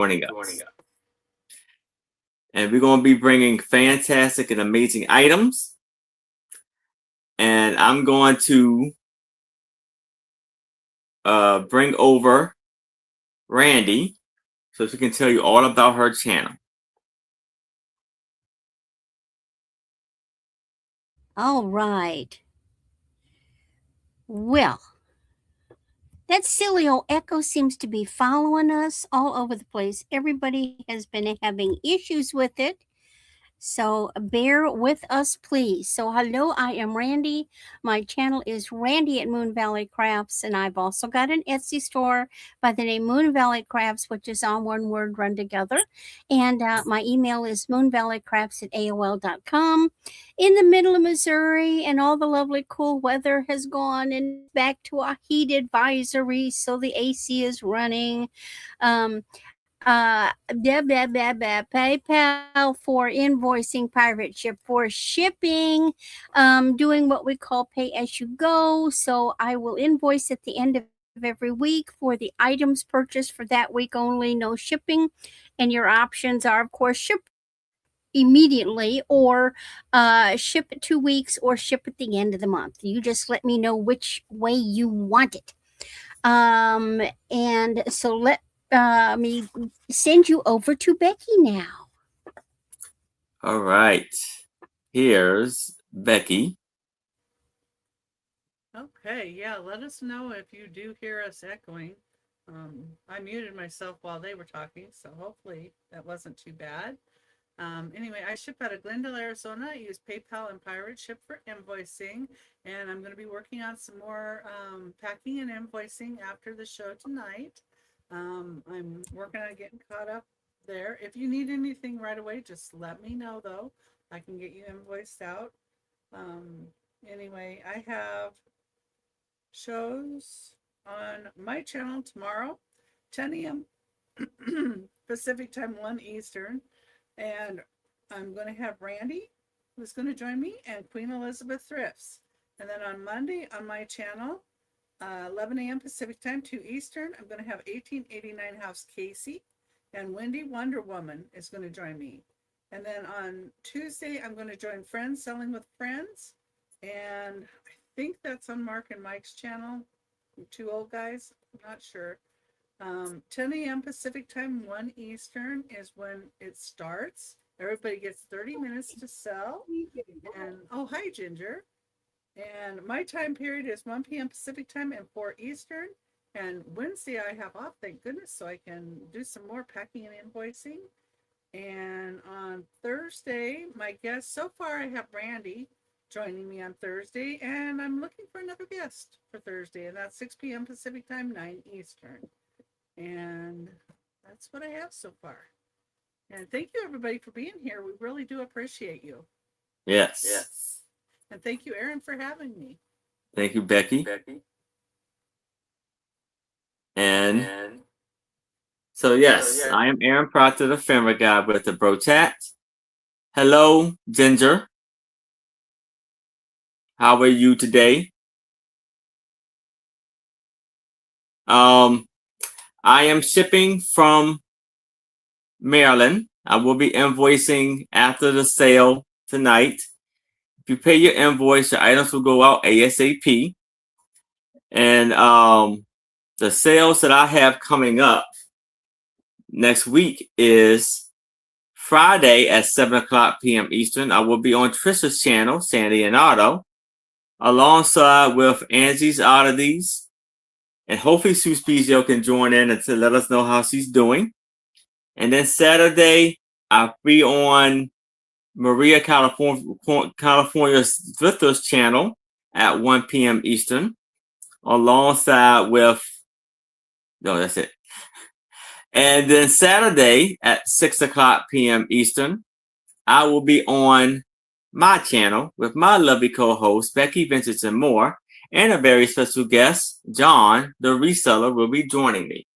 joining us. And we're going to be bringing fantastic and amazing items. And I'm going to bring over Randy so she can tell you all about her channel. All right. Well, that silly old echo seems to be following us all over the place. Everybody has been having issues with it. So bear with us, please. So, hello, I am Randy. My channel is Randy at Moon Valley Crafts, and I've also got an Etsy store by the name Moon Valley Crafts, which is all one word run together. And my email is moonvalleycrafts at AOL.com. In the middle of Missouri, and all the lovely cool weather has gone and back to a heat advisory, so the AC is running. PayPal for invoicing, pirate ship for shipping, doing what we call pay as you go. So I will invoice at the end of every week for the items purchased for that week only, no shipping. And your options are, of course, ship immediately, or ship it 2 weeks, or ship at the end of the month. You just let me know which way you want it. And so let me send you over to Becky now. All right. Here's Becky. Okay, yeah, let us know if you do hear us echoing. I muted myself while they were talking, so hopefully that wasn't too bad. Anyway, I ship out of Glendale, Arizona. I use PayPal and Pirate Ship for invoicing, and I'm going to be working on some more packing and invoicing after the show tonight. I'm working on getting caught up there. If you need anything right away, just let me know, though. I can get you invoiced out. Anyway, I have shows on my channel tomorrow, 10 a.m. Pacific time, 1 Eastern. And I'm going to have Randy, who's going to join me, and Queen Elizabeth Thrifts. And then on Monday on my channel, 11 a.m. Pacific time, 2 Eastern, I'm going to have 1889 House Casey, and Wendy Wonder Woman is going to join me. And then on Tuesday, I'm going to join Friends Selling with Friends. And I think that's on Mark and Mike's channel. Two old guys, I'm not sure. 10 a.m. Pacific time, 1 Eastern is when it starts. Everybody gets 30 minutes to sell. And oh, hi, Ginger. And my time period is 1 p.m. Pacific time and 4 Eastern. And Wednesday I have off, thank goodness, so I can do some more packing and invoicing. And on Thursday, my guest, so far I have Randy joining me on Thursday, and I'm looking for another guest for Thursday, and that's 6 p.m. Pacific time, 9 Eastern. And that's what I have so far. And thank you, everybody, for being here. We really do appreciate you. Yes. And thank you, Aaron, for having me. Thank you, Becky. And so, yes, I am Aaron Proctor, the Family Guy with the Bro Chat. Hello, Ginger. How are you today? I am shipping from Maryland. I will be invoicing after the sale tonight. If you pay your invoice, your items will go out ASAP. And the sales that I have coming up next week is Friday at 7 o'clock p.m. Eastern. I will be on Trisha's channel, Sandy and Otto, alongside with Angie's Oddities. And hopefully Sue Spezio can join in and to let us know how she's doing. And then Saturday, I'll be on Maria California's Thrifter's channel at 1 p.m. Eastern, alongside with, no, that's it. And then Saturday at 6 o'clock p.m. Eastern, I will be on my channel with my lovely co-host, Becky Vintage and more, and a very special guest, John, the reseller, will be joining me.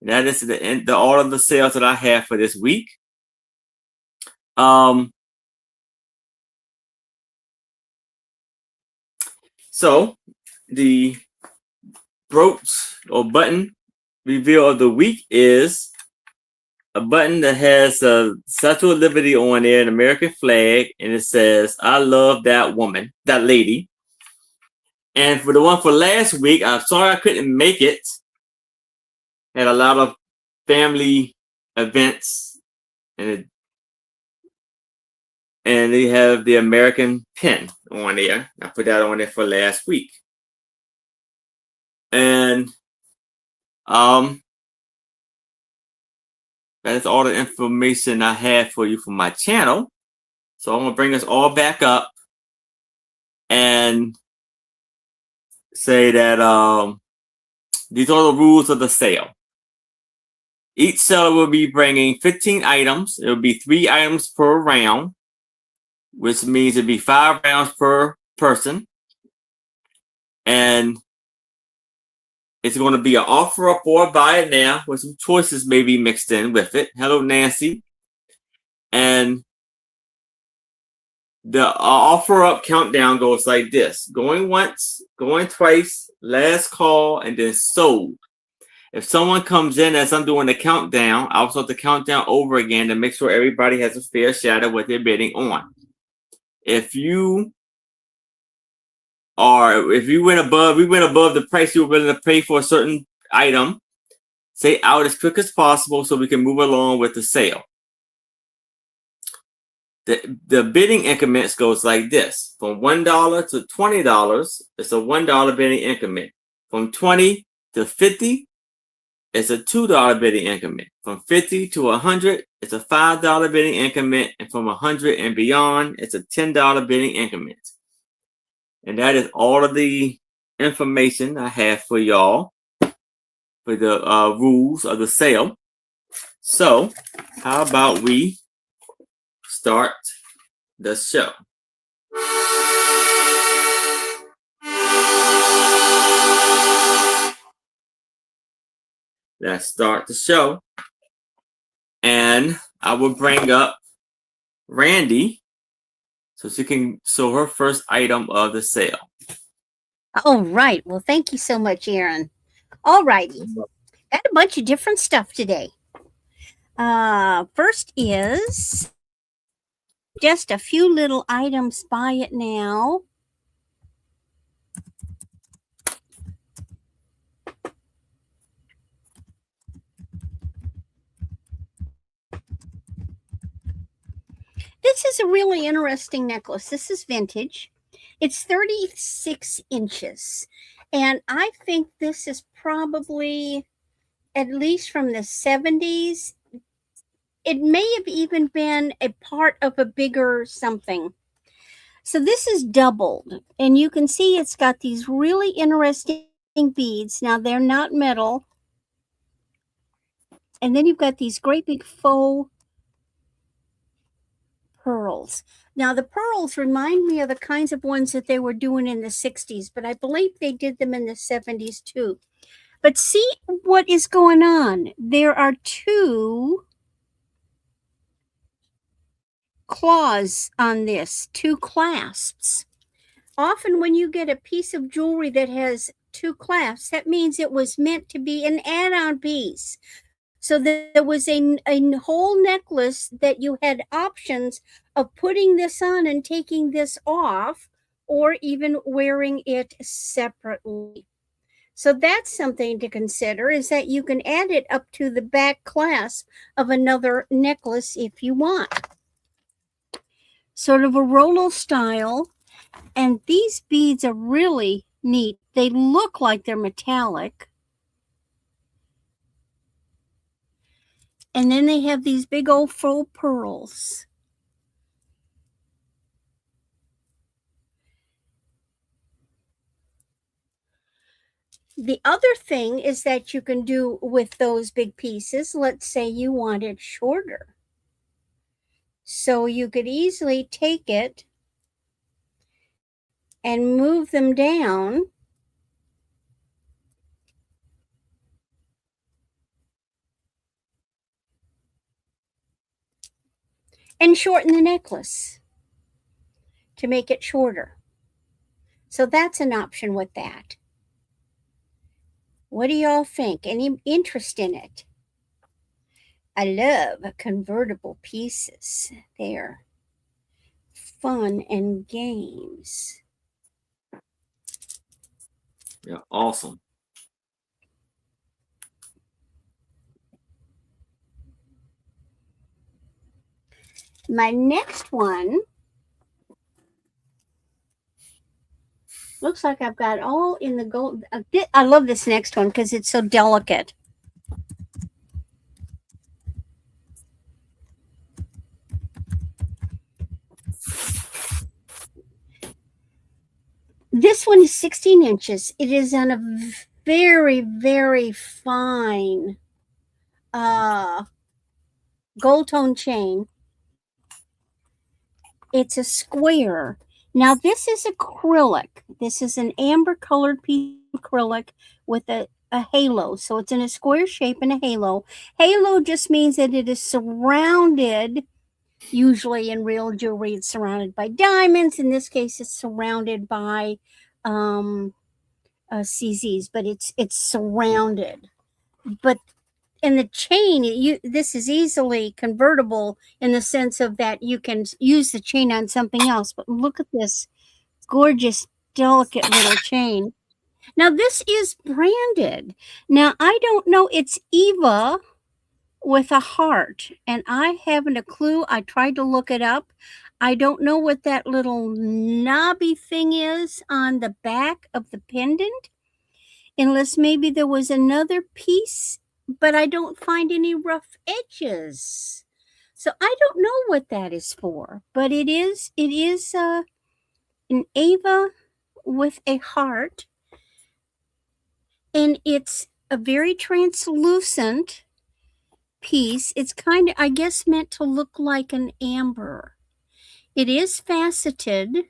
That is the all of the sales that I have for this week. So the brooch or button reveal of the week is a button that has a Statue of Liberty on there, an American flag, and it says, I love that woman, that lady. And for the one for last week, I'm sorry I couldn't make it. Had a lot of family events, and they have the American pin on there. I put that on there for last week. And that is all the information I have for you from my channel. So I'm gonna bring us all back up and say that these are the rules of the sale. Each seller will be bringing 15 items. It will be 3 items per round, which means it'll be 5 rounds per person. And it's going to be an offer up or buy it now with some choices maybe mixed in with it. Hello, Nancy. And the offer up countdown goes like this: going once, going twice, last call, and then sold. If someone comes in as I'm doing the countdown, I'll start the countdown over again to make sure everybody has a fair shot at what they're bidding on. If you went above the price you were willing to pay for a certain item, say out as quick as possible so we can move along with the sale. The bidding increments goes like this: from $1 to $20, it's a $1 bidding increment. From 20 to 50, it's a $2 bidding increment. From 50 to 100, it's a $5 bidding increment. And from 100 and beyond, it's a $10 bidding increment. And that is all of the information I have for y'all for the rules of the sale. So how about we start the show? Let's start the show. And I will bring up Randy so she can show her first item of the sale. All right. Well, thank you so much, Aaron. All righty. Got a bunch of different stuff today. First is just a few little items. Buy it now. This is a really interesting necklace. This is vintage. It's 36 inches. And I think this is probably at least from the 70s. It may have even been a part of a bigger something. So this is doubled. And you can see it's got these really interesting beads. Now, they're not metal. And then you've got these great big faux pearls. Now, the pearls remind me of the kinds of ones that they were doing in the 60s, but I believe they did them in the 70s too. But see what is going on. There are 2 claws on this, 2 clasps. Often when you get a piece of jewelry that has 2 clasps, that means it was meant to be an add-on piece. So there was a whole necklace that you had options of putting this on and taking this off, or even wearing it separately. So that's something to consider, is that you can add it up to the back clasp of another necklace if you want. Sort of a Rolo style. And these beads are really neat. They look like they're metallic. And then they have these big old faux pearls. The other thing is that you can do with those big pieces, let's say you want it shorter. So you could easily take it and move them down. And shorten the necklace to make it shorter. So that's an option with that. What do y'all think? Any interest in it? I love convertible pieces. They're fun and games. Yeah, awesome. My next one looks like I've got all in the gold. I love this next one because it's so delicate. This one is 16 inches. It is on a very, very fine gold tone chain. It's a square. Now, this is acrylic. This is an amber colored piece of acrylic with a halo. So it's in a square shape and a halo. Halo just means that it is surrounded, usually in real jewelry, it's surrounded by diamonds. In this case, it's surrounded by CZs, but it's surrounded. But in the chain, this is easily convertible in the sense of that you can use the chain on something else. But look at this gorgeous, delicate little chain. Now, this is branded. Now, I don't know. It's Eva with a heart, and I haven't a clue. I tried to look it up. I don't know what that little knobby thing is on the back of the pendant, unless maybe there was another piece, but I don't find any rough edges. So I don't know what that is for, but it is an Ava with a heart, and it's a very translucent piece. It's kind of, I guess, meant to look like an amber. It is faceted.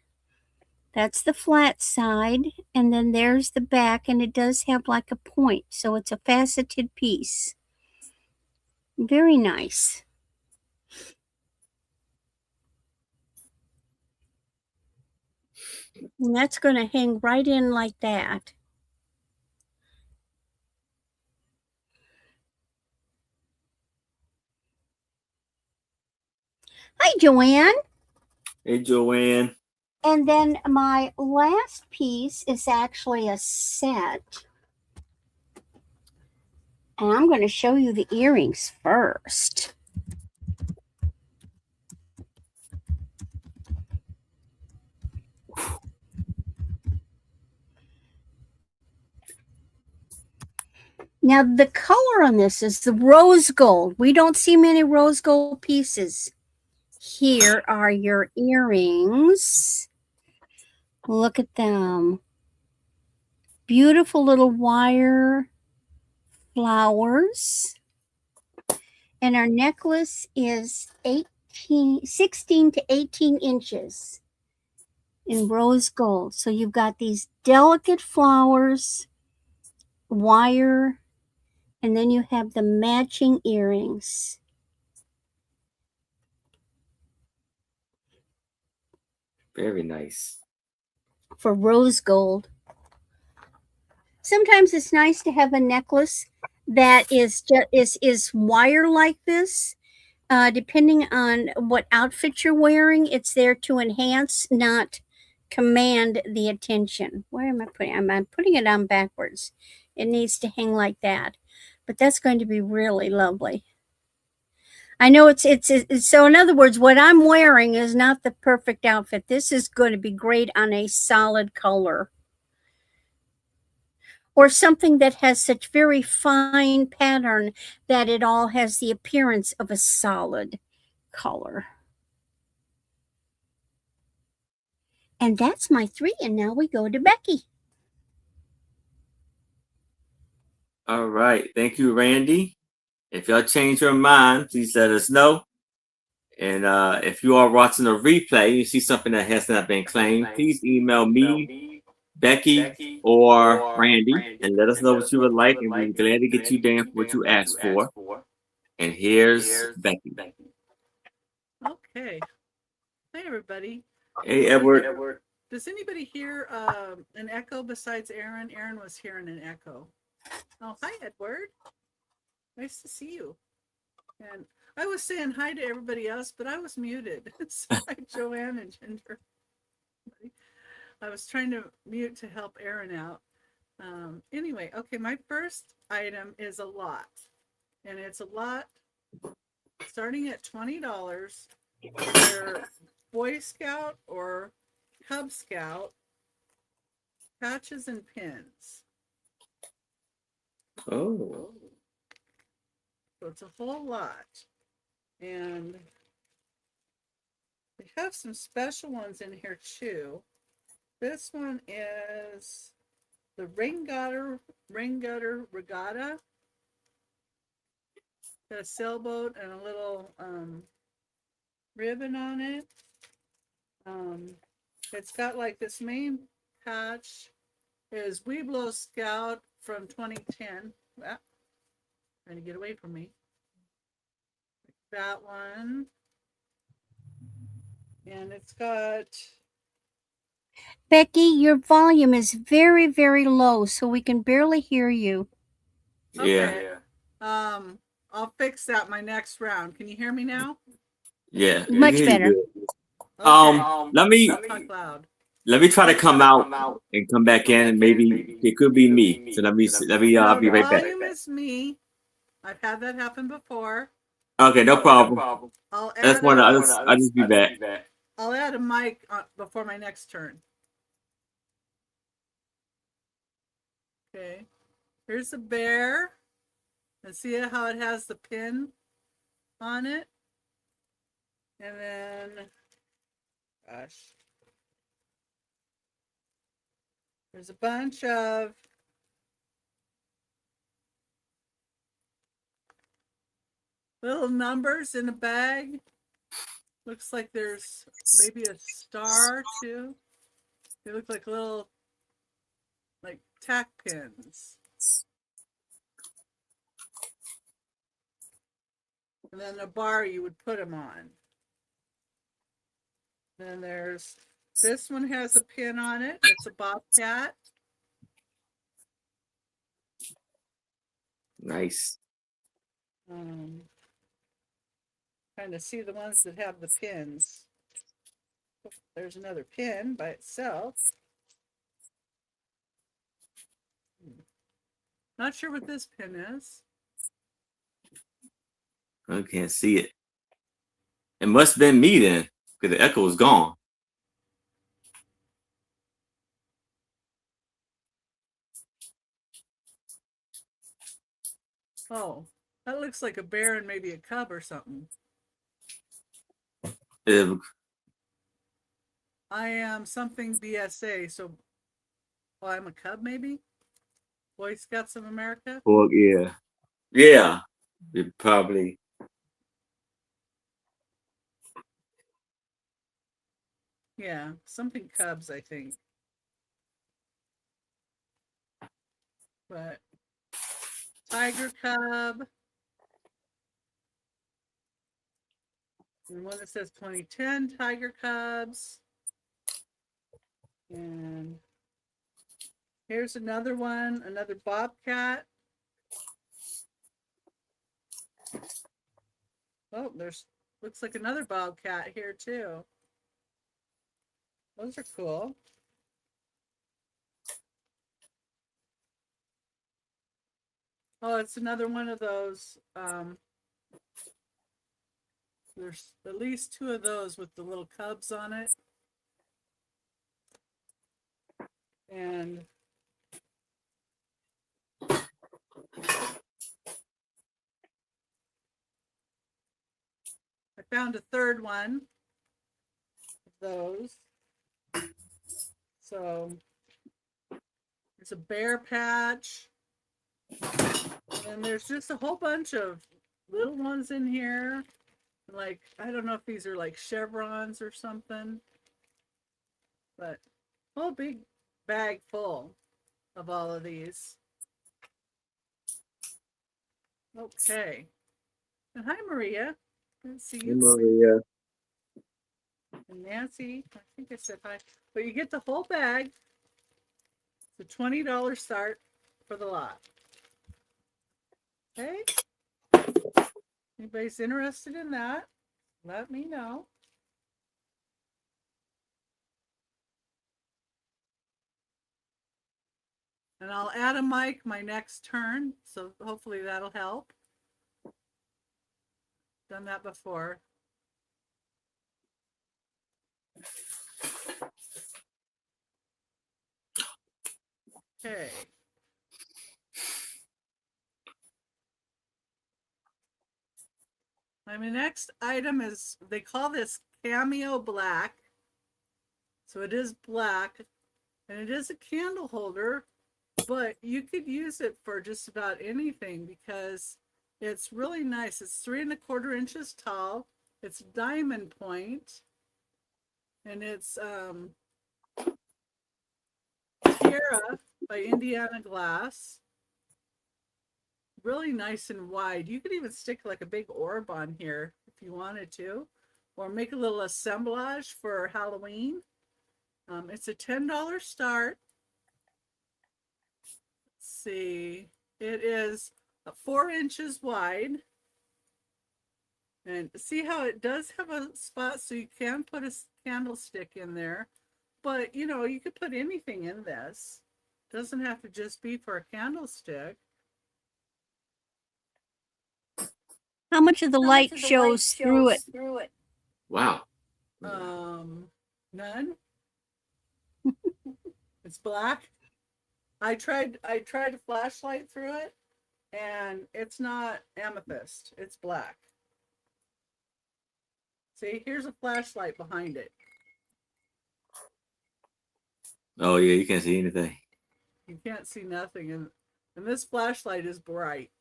That's the flat side, and then there's the back, and it does have like a point, so it's a faceted piece. Very nice. And that's going to hang right in like that. Hi, Joanne. Hey, Joanne. And then my last piece is actually a set. And I'm going to show you the earrings first. Now, the color on this is the rose gold. We don't see many rose gold pieces. Here are your earrings. Look at them. Beautiful little wire flowers. And our necklace is 16 to 18 inches in rose gold. So you've got these delicate flowers, wire, and then you have the matching earrings. Very nice. For rose gold. Sometimes it's nice to have a necklace that is wire like this. Depending on what outfit you're wearing, it's there to enhance, not command the attention. Where am I putting? I'm putting it on backwards. It needs to hang like that, but that's going to be really lovely. I know it's so. In other words, what I'm wearing is not the perfect outfit. This is going to be great on a solid color, or something that has such very fine pattern that it all has the appearance of a solid color. And that's my 3, and now we go to Becky. All right. Thank you, Randy. If y'all change your mind, please let us know. And if you are watching a replay, you see something that has not been claimed, please email me, Becky, or Randy, and let us know what you would like, and we'll be glad to get you down for what you asked for. And here's Becky. Okay. Hi, everybody. Hey, Edward. Does anybody hear an echo besides Aaron? Aaron was hearing an echo. Oh, hi, Edward. Nice to see you. And I was saying hi to everybody else, but I was muted. So hi, Joanne and Ginger. I was trying to mute to help Aaron out. Anyway, okay, my first item is a lot. And it's a lot starting at $20. They're Boy Scout or Cub Scout patches and pins. Oh. So it's a whole lot. And they have some special ones in here too. This one is the Rain Gutter Regatta. Got a sailboat and a little ribbon on it. It's got like this main patch is Weeblo Scout from 2010. Ah, trying to get away from me. That one. And it's got, Becky, your volume is very, very low, so we can barely hear you. okay. Yeah. I'll fix that my next round. Can you hear me now? Yeah. Much you better. good. Okay. Let me Talk loud. try to come out and come back in, and maybe it could be me. So let me No, be the right back. volume is me. I've had that happen before. Okay, no problem. I'll I just add wanna a, I'll just be back. I'll add a mic before my next turn. Okay. Here's the bear. And see how it has the pin on it? And then, gosh, there's a bunch of little numbers in a bag. Looks like there's maybe a star too. They look like little, like tack pins. And then a bar you would put them on. Then there's, this one has a pin on it. It's a bobcat. Nice. Trying to see the ones that have the pins. There's another pin by itself. Not sure what this pin is. I can't see it. It must have been me then, because the echo is gone. Oh, that looks like a bear and maybe a cub or something. I am something BSA, so I'm a cub maybe? Boy Scouts of America? Well, yeah. Yeah. It probably. Yeah, something Cubs, I think. But Tiger Cub. And one that says 2010 Tiger Cubs. And here's another one, another Bobcat. Oh, there's looks like another Bobcat here too. Those are cool. Oh, it's another one of those. There's at least two of those with the little cubs on it. And I found a third one of those. So there's a bear patch. And there's just a whole bunch of little ones in here. Like, I don't know if these are like chevrons or something. But a whole big bag full of all of these. Okay. And hi, Maria. Good to see you. Maria. And Nancy, I think I said hi. But you get the whole bag. It's a $20 start for the lot. Okay. anybody's interested in that, let me know. And I'll add a mic my next turn, so hopefully that'll help. Done that before. Okay. My next item is, they call this Cameo Black. So it is black, and it is a candle holder, but you could use it for just about anything because it's really nice. It's 3¼ inches tall. It's diamond point, and it's Sierra by Indiana Glass. Really nice and wide. You could even stick like a big orb on here if you wanted to, or make a little assemblage for Halloween. It's a $10 start. Let's see. It is 4 inches wide. And see how it does have a spot so you can put a candlestick in there. But, you know, you could put anything in this. It doesn't have to just be for a candlestick. How much of the light shows through it? Wow. None. It's black. I tried a flashlight through it, and it's not amethyst. It's black. See, here's a flashlight behind it. Oh yeah, you can't see anything. You can't see nothing, and this flashlight is bright.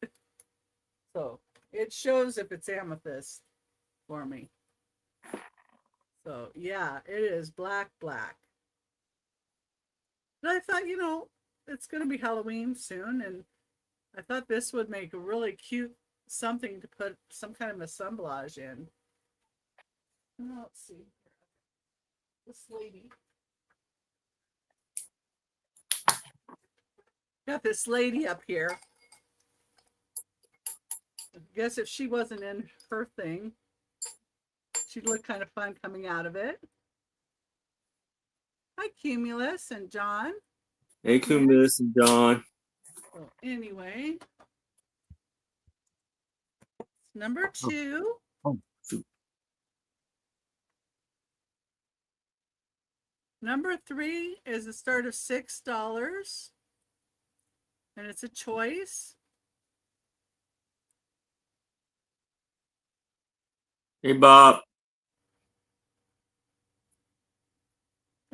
So it shows if it's amethyst for me. So yeah, it is black. But I thought, you know, it's going to be Halloween soon, and I thought this would make a really cute something to put some kind of assemblage in. Let's see. This lady. Got this lady up here. I guess if she wasn't in her thing, she'd look kind of fun coming out of it. Hi, Cumulus and John. Hey, Cumulus and John. So anyway, number 2. Oh, shoot. Number 3 is a start of $6, and it's a choice. Hey, Bob.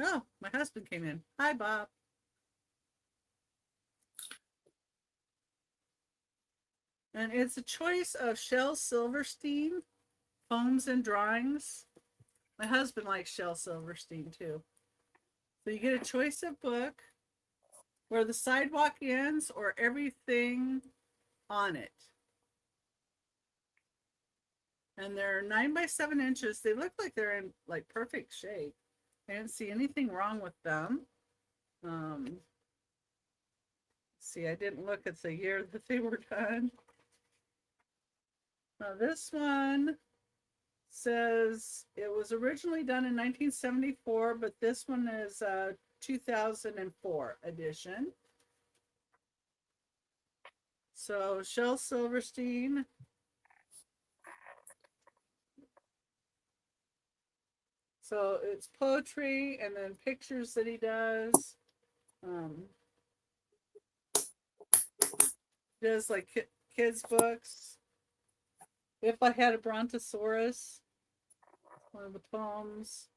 Oh, my husband came in. Hi, Bob. And it's a choice of Shel Silverstein, Poems and Drawings. My husband likes Shel Silverstein too. So you get a choice of book, Where the Sidewalk Ends, or Everything on It. And they're 9 by 7 inches. They look like they're in like perfect shape. I didn't see anything wrong with them. See, I didn't look at the year that they were done. Now this one says it was originally done in 1974, but this one is 2004 edition. So Shel Silverstein. So it's poetry and then pictures that he does. Does like kids books. If I Had a Brontosaurus, one of the poems.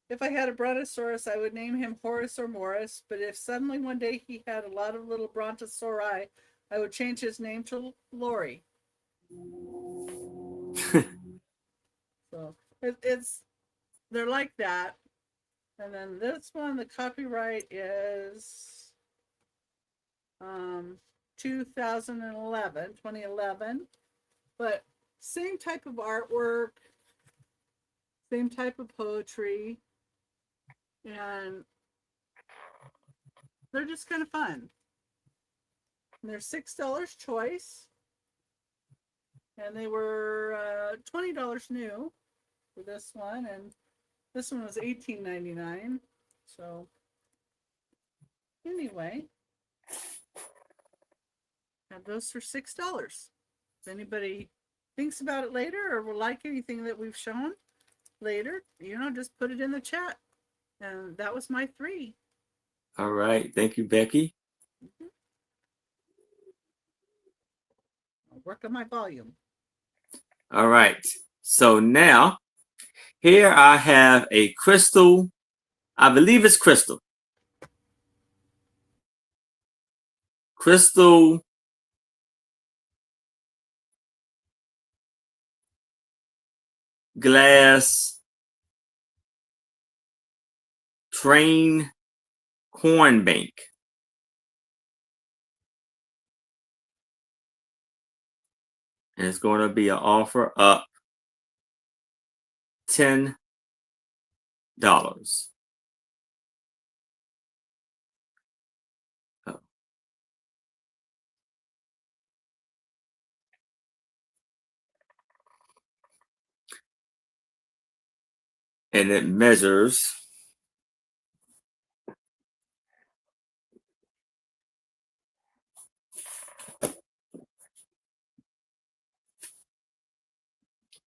If I had a brontosaurus, I would name him Horace or Morris. But if suddenly one day he had a lot of little brontosauri, I would change his name to Lori. So they're like that. And then this one, the copyright is 2011. But same type of artwork, same type of poetry, and they're just kind of fun. And they're $6 choice. and they were $20 new for this one, and this one was $18.99. So anyway, have those for $6. If anybody thinks about it later or will like anything that we've shown later, just put it in the chat. And that was my 3. All right. Thank you, Becky. I'll work on my volume. All right. So now here I have a crystal. I believe it's crystal. Crystal glass train corn bank. And it's going to be an offer up $10. Oh. And it measures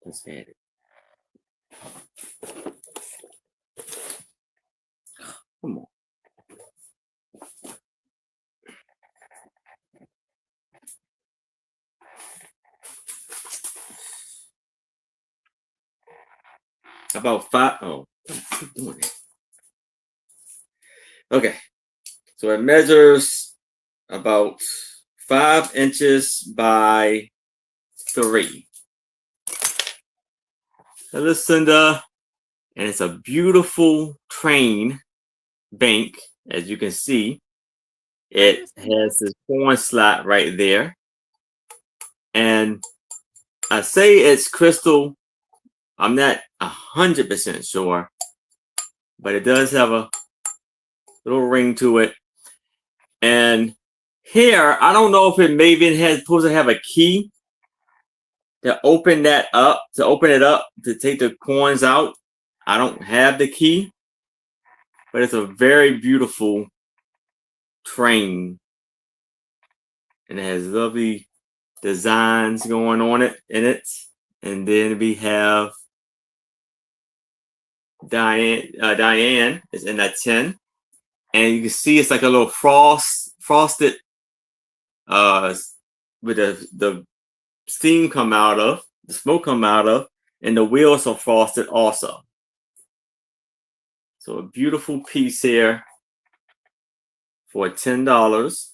let's add it. Come on. About 5. Oh, keep doing it. Okay. So it measures about 5 inches by 3. So Lucinda, and it's a beautiful train bank, as you can see. It has this corn slot right there. And I say it's crystal. I'm not 100% sure, but it does have a little ring to it. And here, I don't know if it maybe has supposed to have a key to open that up, to open it up, to take the coins out. I don't have the key, but it's a very beautiful train. And it has lovely designs going on it in it. And then we have Diane is in that 10. And you can see it's like a little frosted with the steam come out of, the smoke come out of, and the wheels are frosted also. So a beautiful piece here for $10.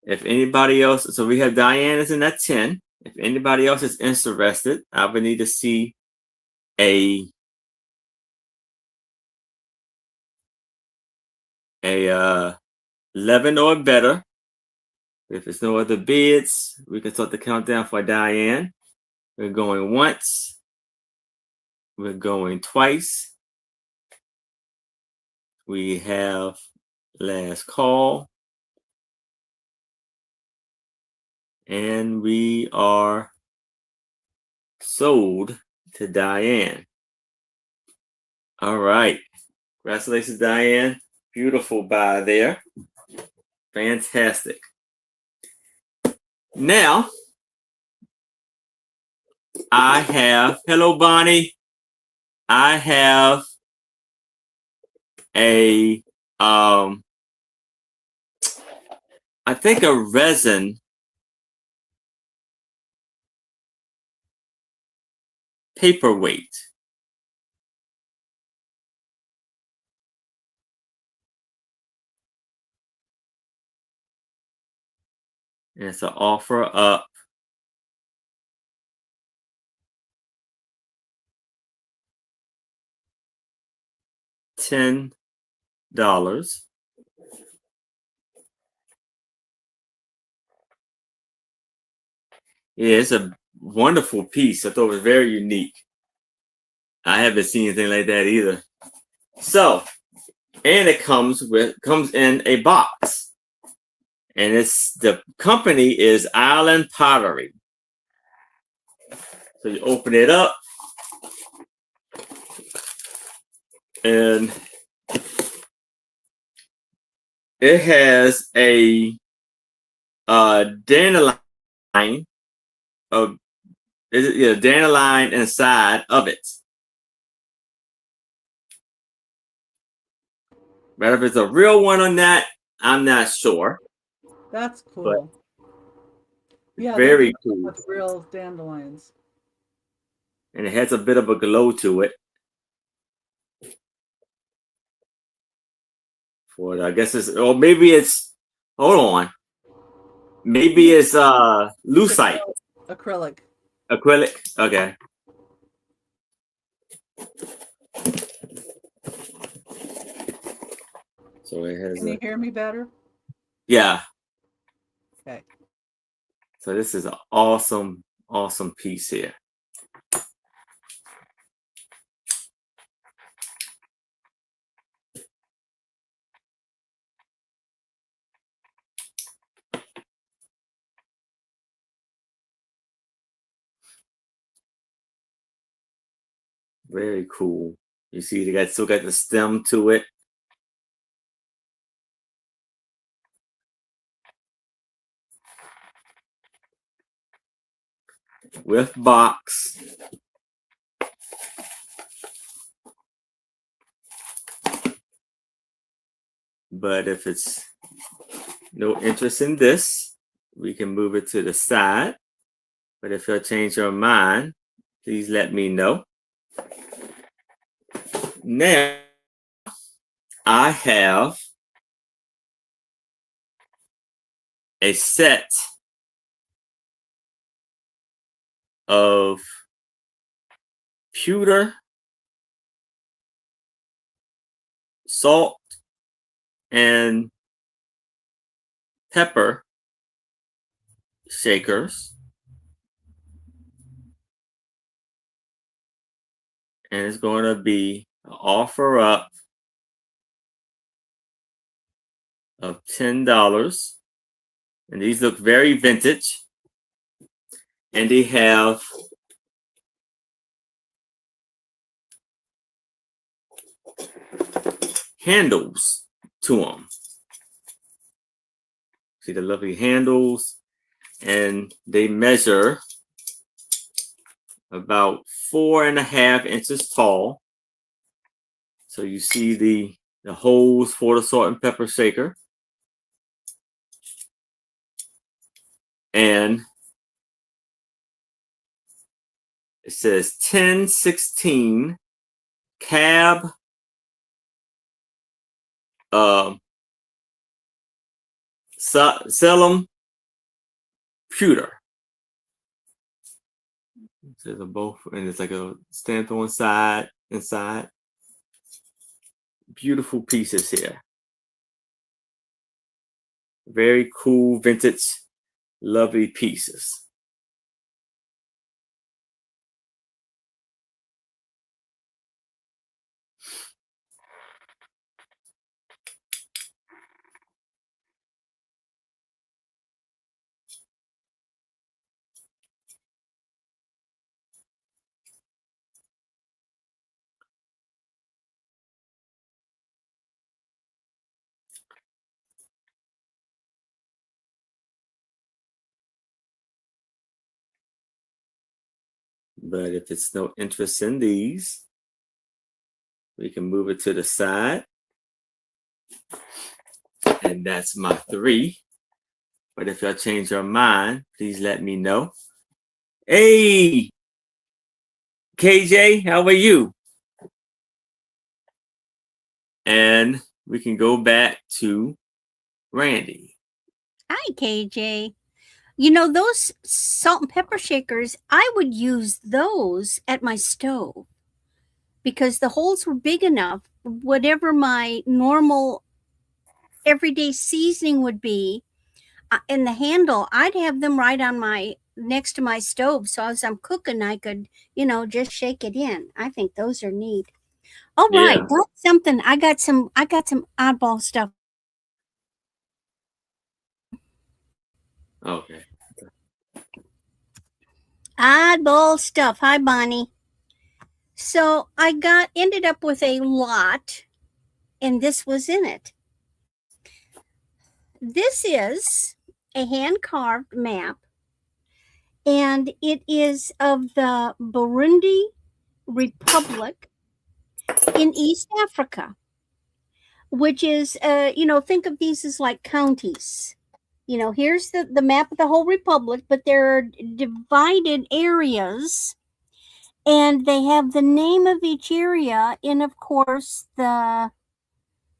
If anybody else, so we have Diane is in that 10. If anybody else is interested, I would need to see a 11 or better. If there's no other bids, we can start the countdown for Diane. We're going once. We're going twice. We have last call. And we are sold to Diane. All right. Congratulations, Diane. Beautiful buy there. Fantastic. Now, I have, hello, Bonnie. I have a, I think a resin paperweight. And it's an offer up $10. Yeah, it's a wonderful piece. I thought it was very unique. I haven't seen anything like that either. So, and it comes in a box. And it's the company is Island Pottery. So you open it up, and it has a dandelion of dandelion inside of it. But if it's a real one or not, I'm not sure. That's cool. Yeah, Very cool. with real dandelions. And it has a bit of a glow to it. For I guess it's, or maybe it's, hold on. Maybe it's lucite. Acrylic. Acrylic. Okay. So it has. Can you hear me better? Yeah. Okay. So this is an awesome, awesome piece here. Very cool. You see, they still got the stem to it. With box. But if it's no interest in this, we can move it to the side. But if you'll change your mind, please let me know. Now, I have a set of pewter, salt, and pepper shakers. And it's going to be an offer up of $10. And these look very vintage. And they have handles to them. See the lovely handles, and they measure about 4.5 inches tall. So you see the holes for the salt and pepper shaker. And it says 1016 cab Salem pewter. It says both, and it's like a stamp on inside. Beautiful pieces here. Very cool, vintage, lovely pieces. But if it's no interest in these, we can move it to the side. And that's my 3. But if y'all change your mind, please let me know. Hey, KJ, how are you? And we can go back to Randy. Hi, KJ. You know, those salt and pepper shakers, I would use those at my stove because the holes were big enough. Whatever my normal everyday seasoning would be, and the handle, I'd have them right on my next to my stove. So as I'm cooking, I could, just shake it in. I think those are neat. All right, Yeah. that's something. I got some oddball stuff. Okay. Oddball stuff. Hi, Bonnie. So I ended up with a lot, and this was in it. This is a hand-carved map, and it is of the Burundi Republic in East Africa, which is, think of these as like counties. Here's the map of the whole republic, but there are divided areas, and they have the name of each area in, of course, the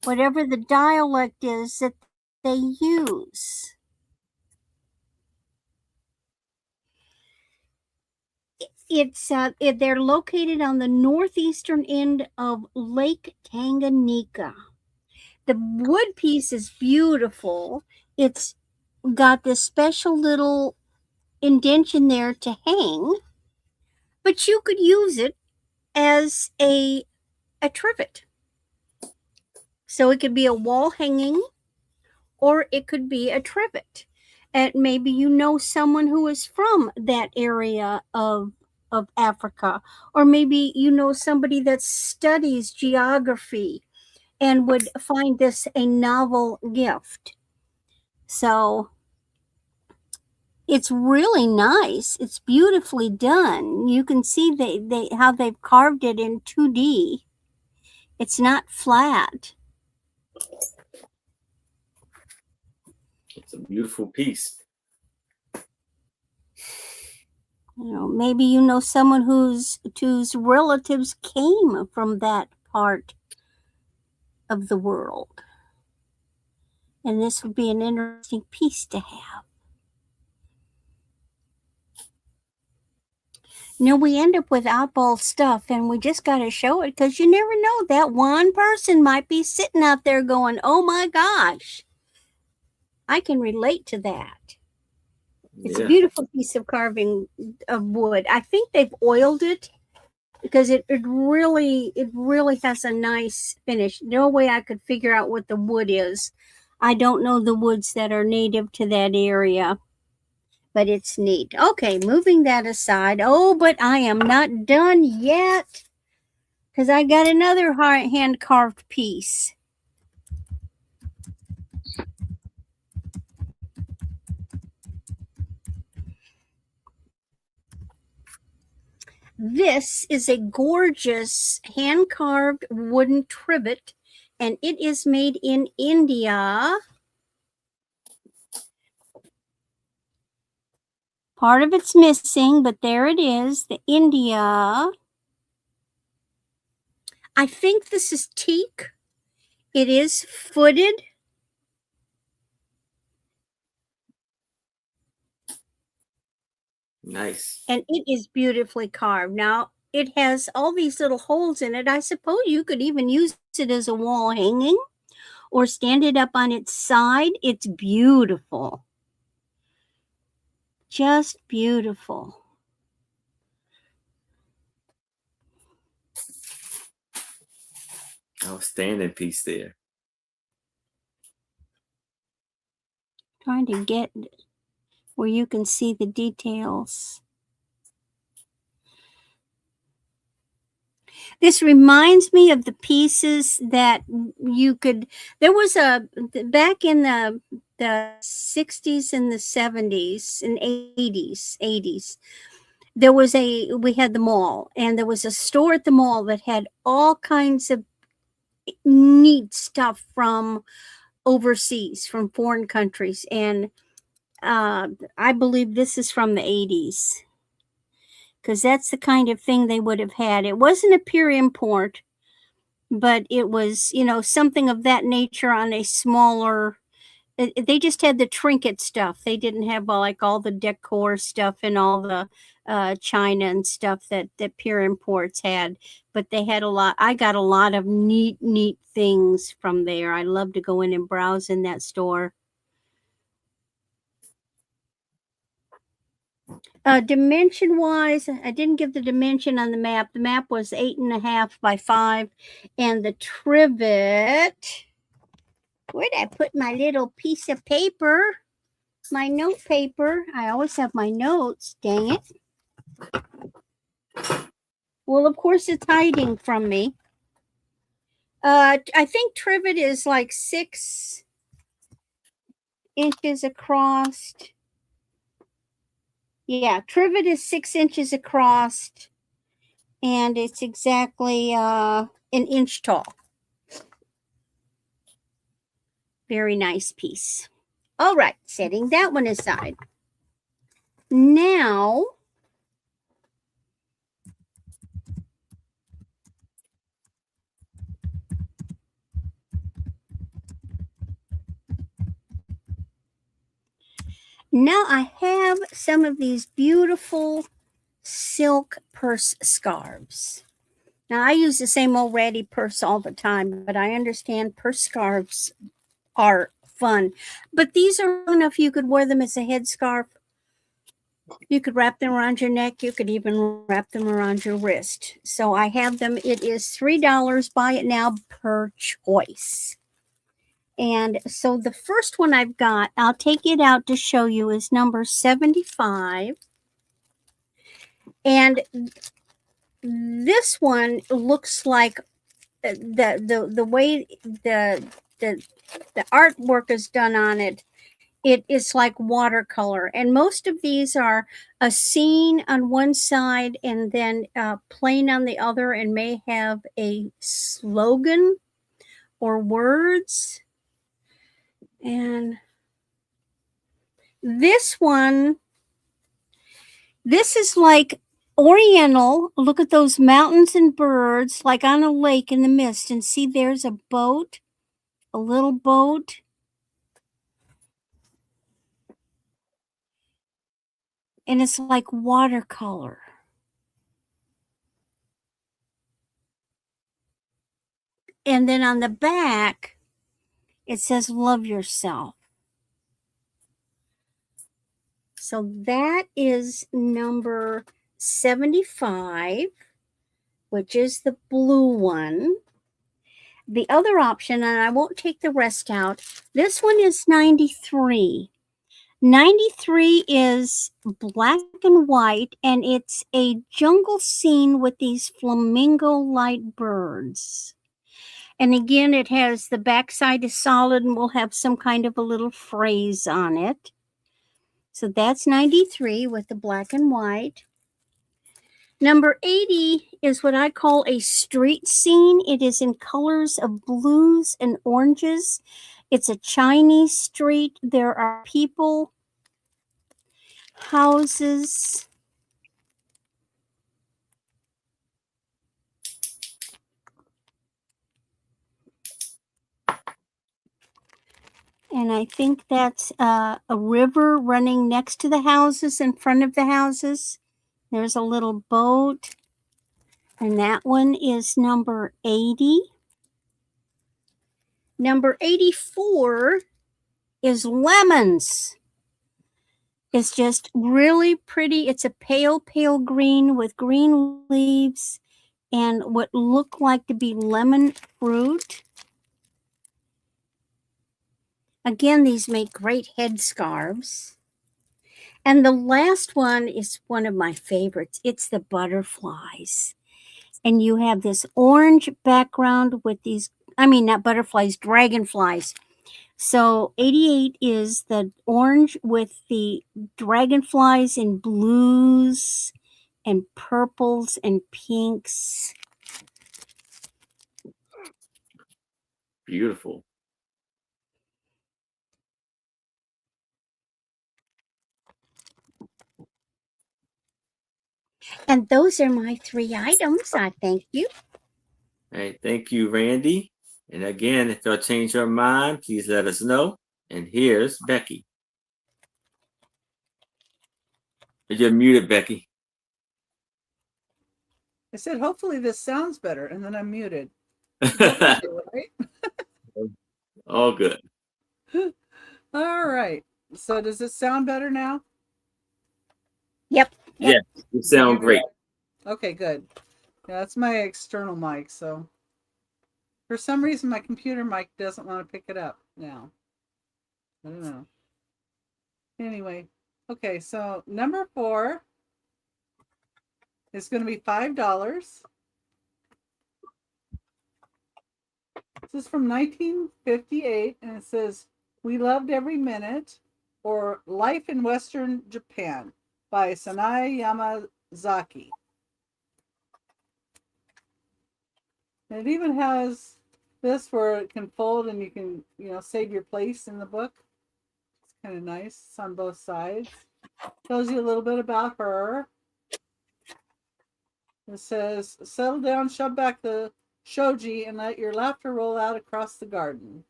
whatever the dialect is that they use. They're located on the northeastern end of Lake Tanganyika. The wood piece is beautiful. It's got this special little indentation there to hang, but you could use it as a trivet. So it could be a wall hanging, or it could be a trivet. And maybe you know someone who is from that area of Africa, or maybe you know somebody that studies geography and would find this a novel gift. So it's really nice. It's beautifully done. You can see how they've carved it in 2D. It's not flat. It's a beautiful piece. Maybe you know someone whose relatives came from that part of the world. And this would be an interesting piece to have. We end up with oddball stuff, and we just got to show it, because you never know. That one person might be sitting out there going, oh my gosh, I can relate to that. It's a beautiful piece of carving of wood. I think they've oiled it, because it really has a nice finish. No way I could figure out what the wood is. I don't know the woods that are native to that area, but it's neat. Okay, moving that aside. Oh, but I am not done yet, because I got another hand-carved piece. This is a gorgeous hand-carved wooden trivet, and it is made in India. Part of it's missing, but there it is, the India. I think this is teak. It is footed. Nice. And it is beautifully carved. Now, it has all these little holes in it. I suppose you could even use it as a wall hanging or stand it up on its side. It's beautiful. Just beautiful. Outstanding piece there. Trying to get where you can see the details. This reminds me of the pieces that you could, there was back in the 60s and the 70s and 80s, we had the mall, and there was a store at the mall that had all kinds of neat stuff from overseas, from foreign countries. And I believe this is from the 80s, because that's the kind of thing they would have had. It wasn't a pure import, but it was, something of that nature on a smaller. They just had the trinket stuff. They didn't have all the decor stuff and all the china and stuff that pure imports had. But they had a lot. I got a lot of neat things from there. I love to go in and browse in that store. Dimension wise, I didn't give the dimension on the map. The map was 8.5 by 5, and the trivet. Where'd I put my little piece of paper? My note paper. I always have my notes. Dang it! Well, of course, it's hiding from me. I think trivet is like 6 inches across. Yeah, trivet is 6 inches across, and it's exactly an inch tall. Very nice piece. All right, setting that one aside. Now, I have some of these beautiful silk purse scarves. Now, I use the same old ratty purse all the time, but I understand purse scarves are fun. But these are enough you could wear them as a headscarf. You could wrap them around your neck. You could even wrap them around your wrist. So I have them. It is $3. Buy it now per choice. And so the first one I've got, I'll take it out to show you, is number 75. And this one looks like the way the artwork is done on it. It is like watercolor, and most of these are a scene on one side and then plain on the other, and may have a slogan or words. And this one, this is like Oriental. Look at those mountains and birds, like on a lake in the mist, and see there's a boat, a little boat. And it's like watercolor. And then on the back, it says, love yourself. So that is number 75, which is the blue one. The other option, and I won't take the rest out, this one is 93. 93 is black and white, and it's a jungle scene with these flamingo light birds. And again, it has the backside is solid and will have some kind of a little phrase on it. So that's 93 with the black and white. Number 80 is what I call a street scene. It is in colors of blues and oranges. It's a Chinese street. There are people, houses. And I think that's a river running next to the houses, in front of the houses. There's a little boat. And that one is number 80. Number 84 is lemons. It's just really pretty. It's a pale, pale green with green leaves and what look like to be lemon fruit. Again, these make great headscarves. And the last one is one of my favorites. It's the butterflies. And you have this orange background with these, I mean, not butterflies, dragonflies. So 88 is the orange with the dragonflies in blues and purples and pinks. Beautiful. And those are my 3 items. I thank you. All right, thank you, Randy. And again, if y'all change your mind, please let us know. And here's Becky. You're muted, Becky. I said, hopefully this sounds better, and then I'm muted. Right? All good. All right. So does this sound better now? Yep. Yeah, you sound great. Okay, good. Yeah, that's my external mic. So for some reason, my computer mic doesn't want to pick it up now. I don't know. Anyway, okay, so number 4 is going to be $5. This is from 1958, and it says, "We Loved Every Minute," or "Life in Western Japan" by Sanae Yamazaki. And it even has this where it can fold and you can, save your place in the book. It's kind of nice. It's on both sides. Tells you a little bit about her. It says, "Settle down, shove back the shoji, and let your laughter roll out across the garden."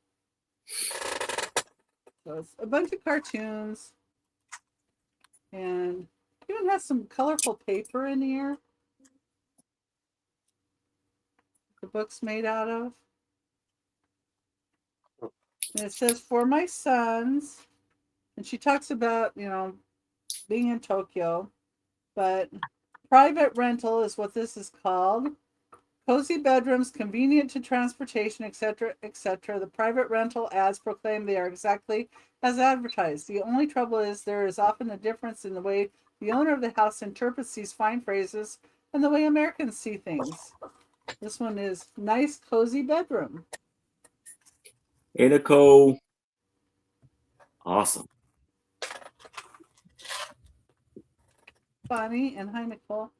So it's a bunch of cartoons. And even has some colorful paper in here. The book's made out of. And it says, "For my sons," and she talks about, being in Tokyo, but private rental is what this is called. Cozy bedrooms, convenient to transportation, etc., etc. The private rental ads proclaim they are exactly as advertised. The only trouble is there is often a difference in the way the owner of the house interprets these fine phrases and the way Americans see things. This one is "nice, cozy bedroom." Nicole. Awesome. Bonnie and hi, Nicole.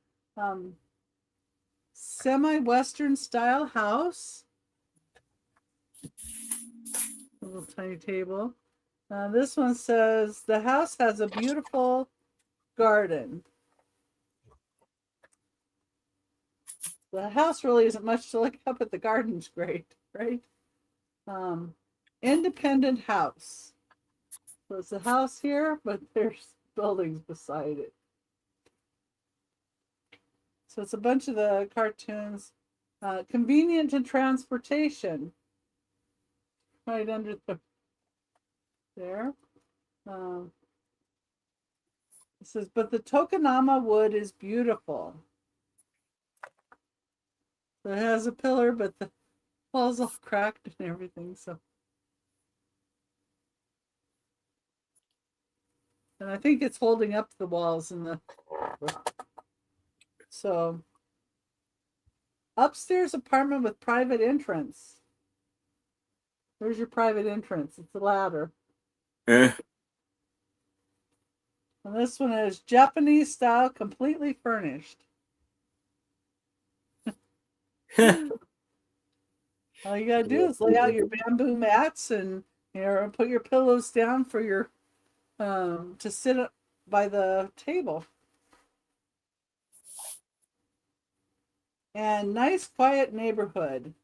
Semi-Western style house. A little tiny table. This one says, "The house has a beautiful garden." The house really isn't much to look up, but the garden's great, right? Independent house. So it's a house here, but there's buildings beside it. So it's a bunch of the cartoons. Convenient to transportation. Right under there. It says, "But the Tokonama wood is beautiful." So it has a pillar, but the wall's all cracked and everything. And I think it's holding up the walls in the. So, upstairs apartment with private entrance. There's your private entrance. It's a ladder. Eh. And this one is Japanese style, completely furnished. All you gotta do is lay out your bamboo mats and put your pillows down for your to sit by the table. And nice quiet neighborhood.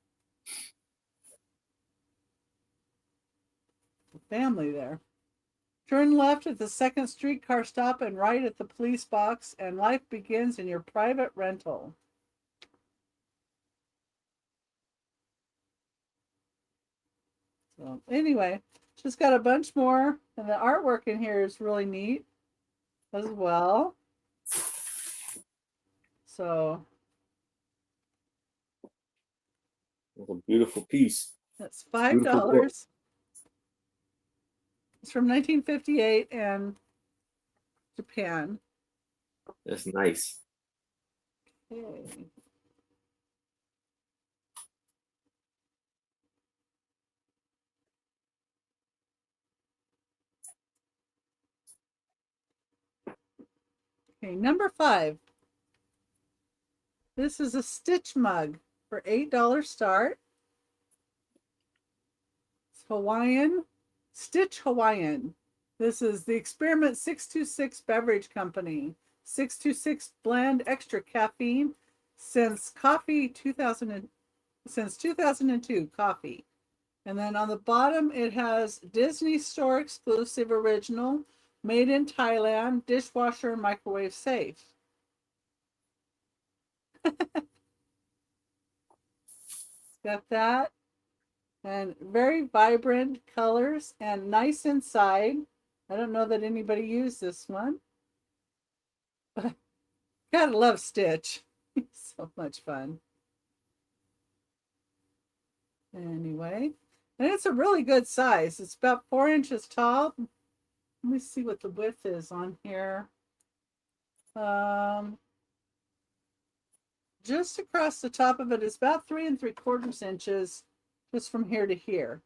Family there. Turn left at the second streetcar stop and right at the police box, and life begins in your private rental. So anyway, just got a bunch more, and the artwork in here is really neat as well. So It's a beautiful piece. that's $5. It's from 1958 and Japan. That's nice. Okay. Okay, number 5. This is a Stitch mug for $8 start. It's Hawaiian, Stitch Hawaiian. This is the Experiment 626 Beverage Company. 626 blend, extra caffeine since 2002 coffee. And then on the bottom it has Disney Store exclusive original, made in Thailand, dishwasher and microwave safe. Got that. And very vibrant colors and nice inside. I don't know that anybody used this one. But gotta love Stitch. So much fun. Anyway, and it's a really good size. It's about 4 inches tall. Let me see what the width is on here. just across the top of it is about 3 3/4 inches, just from here to here.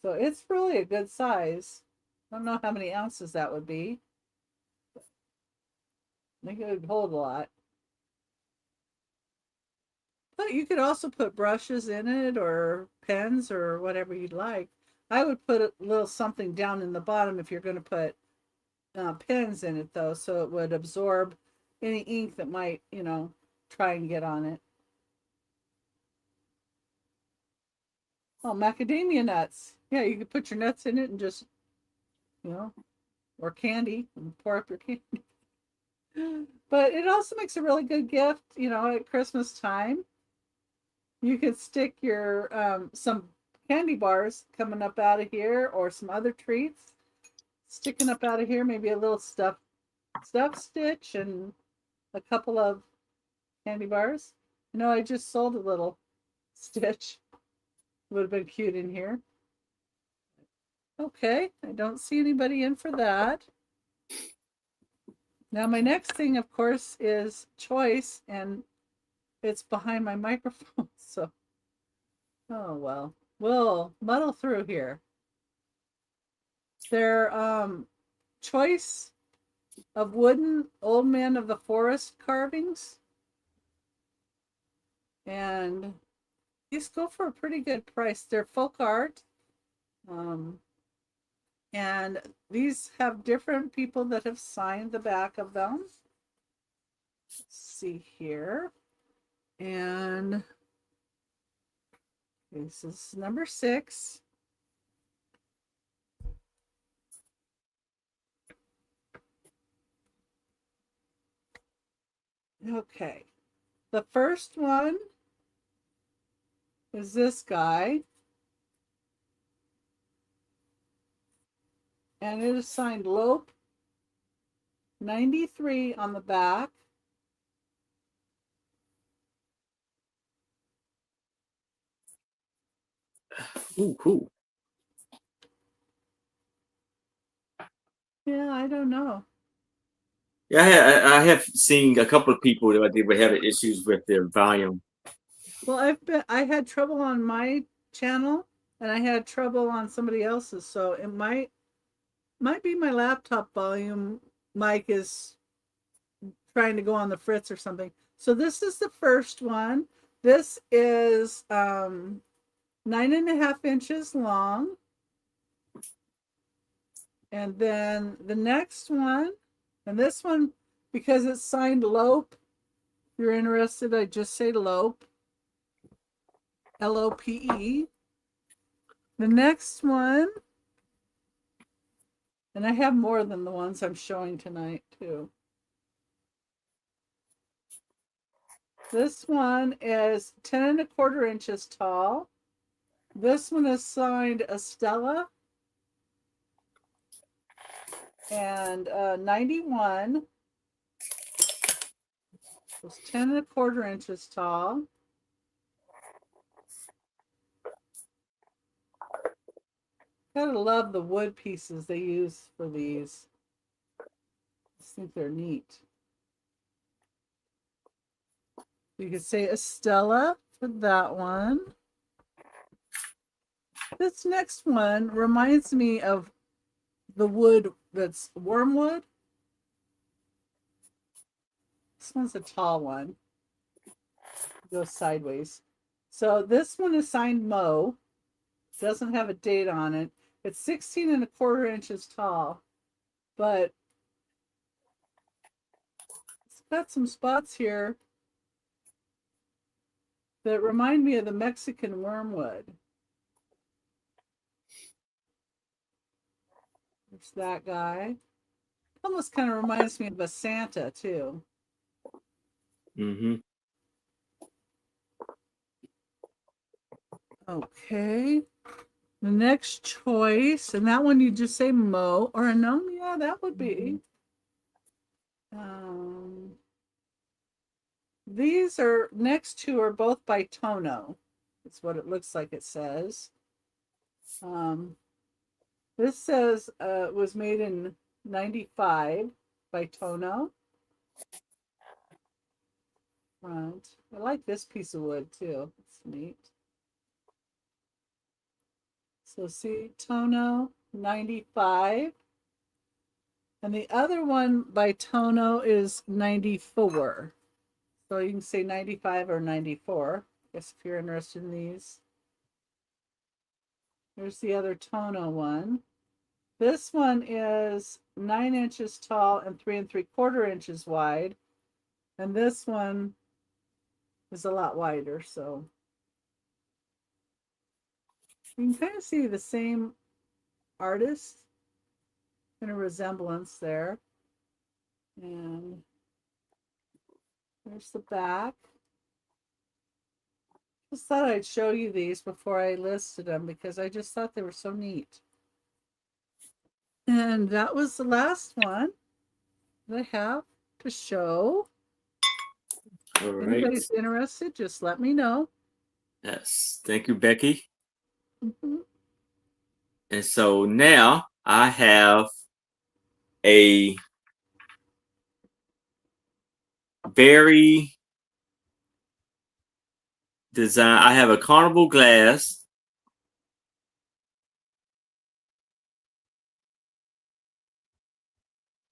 So it's really a good size. I don't know how many ounces that would be. I think it would hold a lot. But you could also put brushes in it or pens or whatever you'd like. I would put a little something down in the bottom if you're going to put pens in it, though, so it would absorb any ink that might, try and get on it. Oh, macadamia nuts. Yeah, you could put your nuts in it and just, or candy, and pour up your candy. But it also makes a really good gift, at Christmas time. You could stick your some candy bars coming up out of here, or some other treats sticking up out of here. Maybe a little stuff stitch and a couple of candy bars. I just sold a little stitch. Would have been cute in here. Okay, I don't see anybody in for that. Now my next thing, of course, is choice, and it's behind my microphone, so oh well. We'll muddle through here. They're choice of wooden Old Man of the Forest carvings. And these go for a pretty good price. They're folk art. And these have different people that have signed the back of them. Let's see here. And this is number 6. Okay. The first one is this guy. And it is signed Lope 93 on the back. Ooh, cool. Yeah, I don't know. Yeah, I have seen a couple of people that they were having issues with their volume. Well, I had trouble on my channel, and I had trouble on somebody else's, so it might be my laptop volume mic is trying to go on the fritz or something. So this is the first one. This is 9.5 inches long. And then the next one, and this one, because it's signed Lope, if you're interested, I just say Lope. Lope. The next one, and I have more than the ones I'm showing tonight too. This one is 10 1/4 inches tall. This one is signed Estella. And 91 was 10 1/4 inches tall. Gotta love the wood pieces they use for these. I just think they're neat. You could say Estella for that one. This next one reminds me of the wood that's wormwood. This one's a tall one. It goes sideways. So this one is signed Mo. Doesn't have a date on it. It's 16 1/4 inches tall, but it's got some spots here that remind me of the Mexican wormwood. There's that guy. Almost kind of reminds me of a Santa too. Mm-hmm. Okay. The next choice, and that one you just say Mo or a gnome. Yeah, that would be. These are next two are both by Tono. That's what it looks like. It says. This says was made in 95 by Tono. front. I like this piece of wood too. It's neat. So see, Tono 95. And the other one by Tono is 94. So you can say 95 or 94. I guess if you're interested in these. Here's the other Tono one. This one is 9 inches tall and 3 3/4 inches wide. And this one is a lot wider. So you can kind of see the same artist in a resemblance there. And there's the back. Just thought I'd show you these before I listed them because I just thought they were so neat. And that was the last one that I have to show. All right. Anybody's interested, just let me know. Yes. Thank you, Becky. Mhm. And so now I have a very design. I have a carnival glass.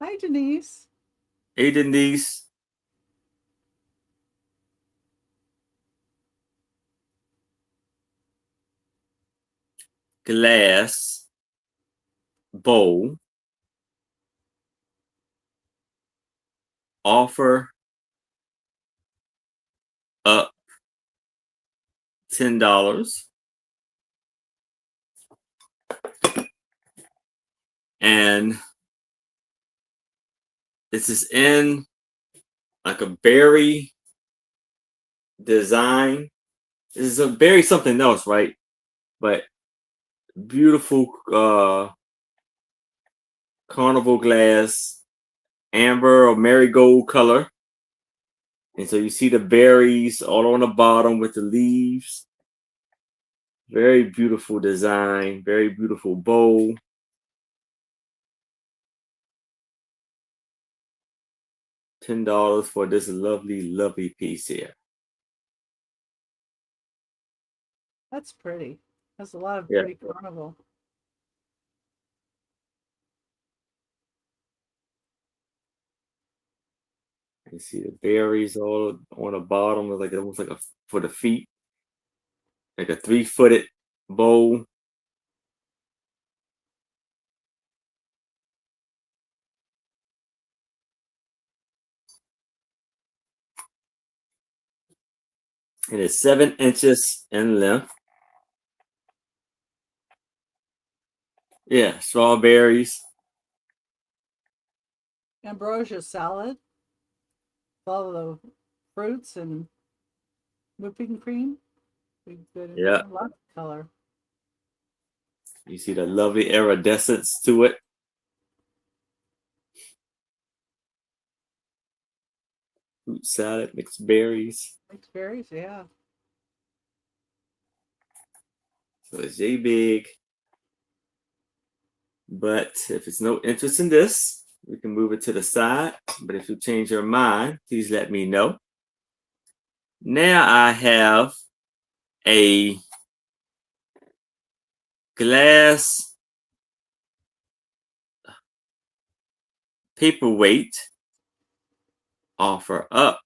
Hi, Denise. Hey, Denise. Glass bowl. Offer up $10. And this is in like a berry design. This is a berry something else, right? But beautiful carnival glass, amber or marigold color. And so you see the berries all on the bottom with the leaves. Very beautiful design, very beautiful bowl. $10 for this lovely, lovely piece here. That's pretty. That's a lot of Yeah. pretty carnival. You see the berries all on the bottom, like almost like a for the feet, like a 3-footed bowl. It is 7 inches in length. Yeah, strawberries. Ambrosia salad. All the fruits and whipping cream. Be good. Yeah. Lots of color. You see the lovely iridescence to it. Fruit salad, mixed berries. Mixed berries, yeah. So it's J big. But if it's no interest in this, we can move it to the side. But if you change your mind, please let me know. Now I have a glass paperweight. Offer up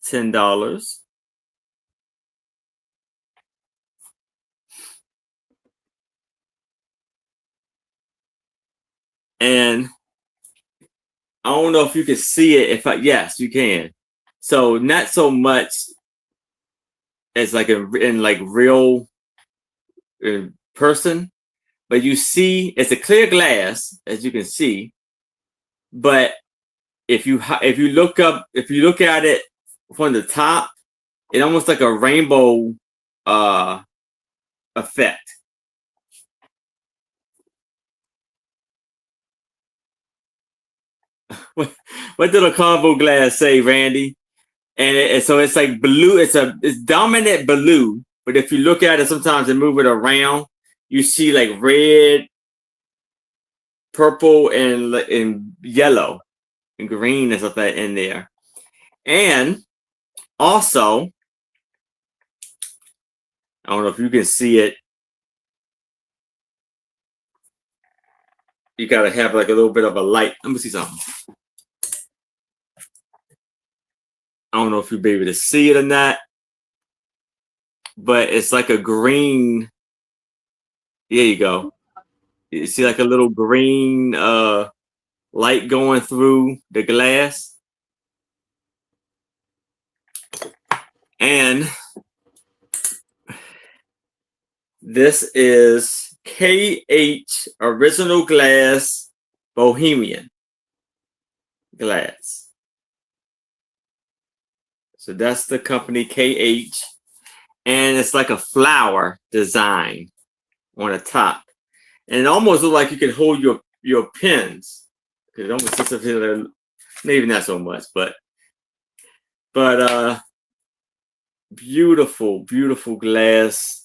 $10. And I don't know if you can see it. Yes, you can. So not so much as like in like real person, but you see it's a clear glass, as you can see. But if you look at it from the top, it almost like a rainbow effect. What did a carnival glass say, Randy? And so it's like blue. It's dominant blue, but if you look at it, sometimes and move it around, you see like red, purple, and yellow and green and stuff like that in there. And also, I don't know if you can see it. You gotta have like a little bit of a light. Let me see something. I don't know if you'll be able to see it or not, but it's like a green. There you go. You see like a little green light going through the glass. And this is KH Original Glass Bohemian Glass. So that's the company KH. And it's like a flower design on the top. And it almost looks like you can hold your pens. It almost looks like maybe not so much, but beautiful, beautiful glass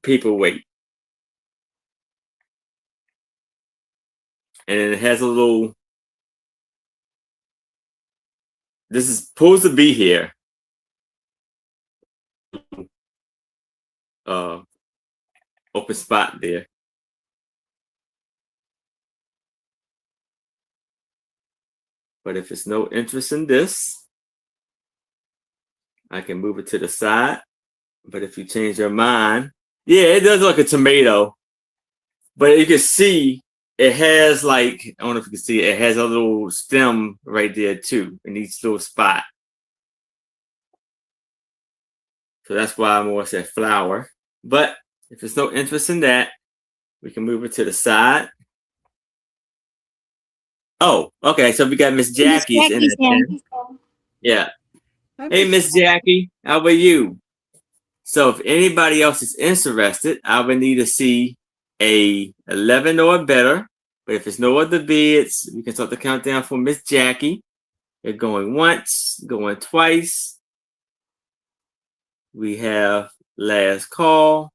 paperweight. And it has a little, this is supposed to be here. Open spot there. But if it's no interest in this, I can move it to the side. But if you change your mind, yeah, it does look like a tomato. But you can see it has like, I don't know if you can see it, it has a little stem right there too in each little spot. So that's why I'm more said flower. But if there's no interest in that, we can move it to the side. Oh, okay. So we got Miss Jackie's in it. Yeah. Hey, Miss Jackie, how are you? So if anybody else is interested, I would need to see a 11 or better. But if there's no other bids, we can start the countdown for Miss Jackie. They're going once, going twice. We have last call.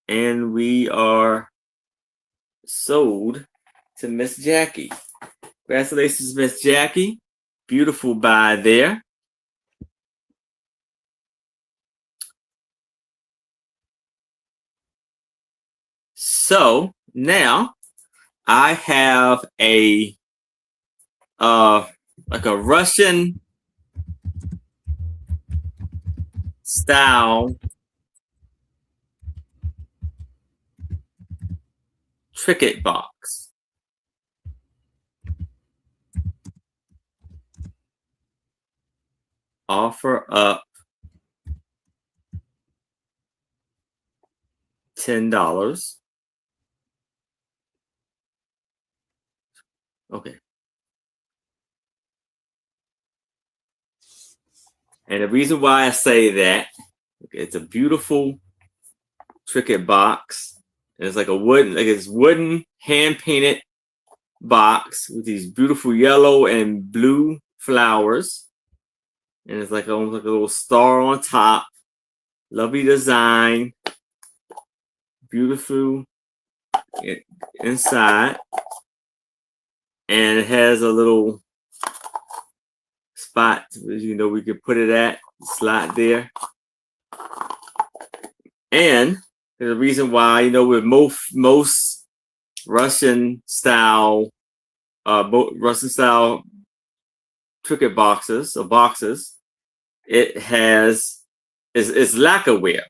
And we are sold to Miss Jackie. Congratulations, Miss Jackie. Beautiful buy there. So now I have a like a Russian style Trinket box. Offer up $10. Okay. And the reason why I say that, it's a beautiful Trinket box. And it's like a wooden hand painted box with these beautiful yellow and blue flowers. And it's like almost like a little star on top. Lovely design. Beautiful inside. And it has a little spot, you know, we could put it at, slot there. And there's a reason why, you know, with most Russian style Trinket boxes or boxes, it has is lacquerware.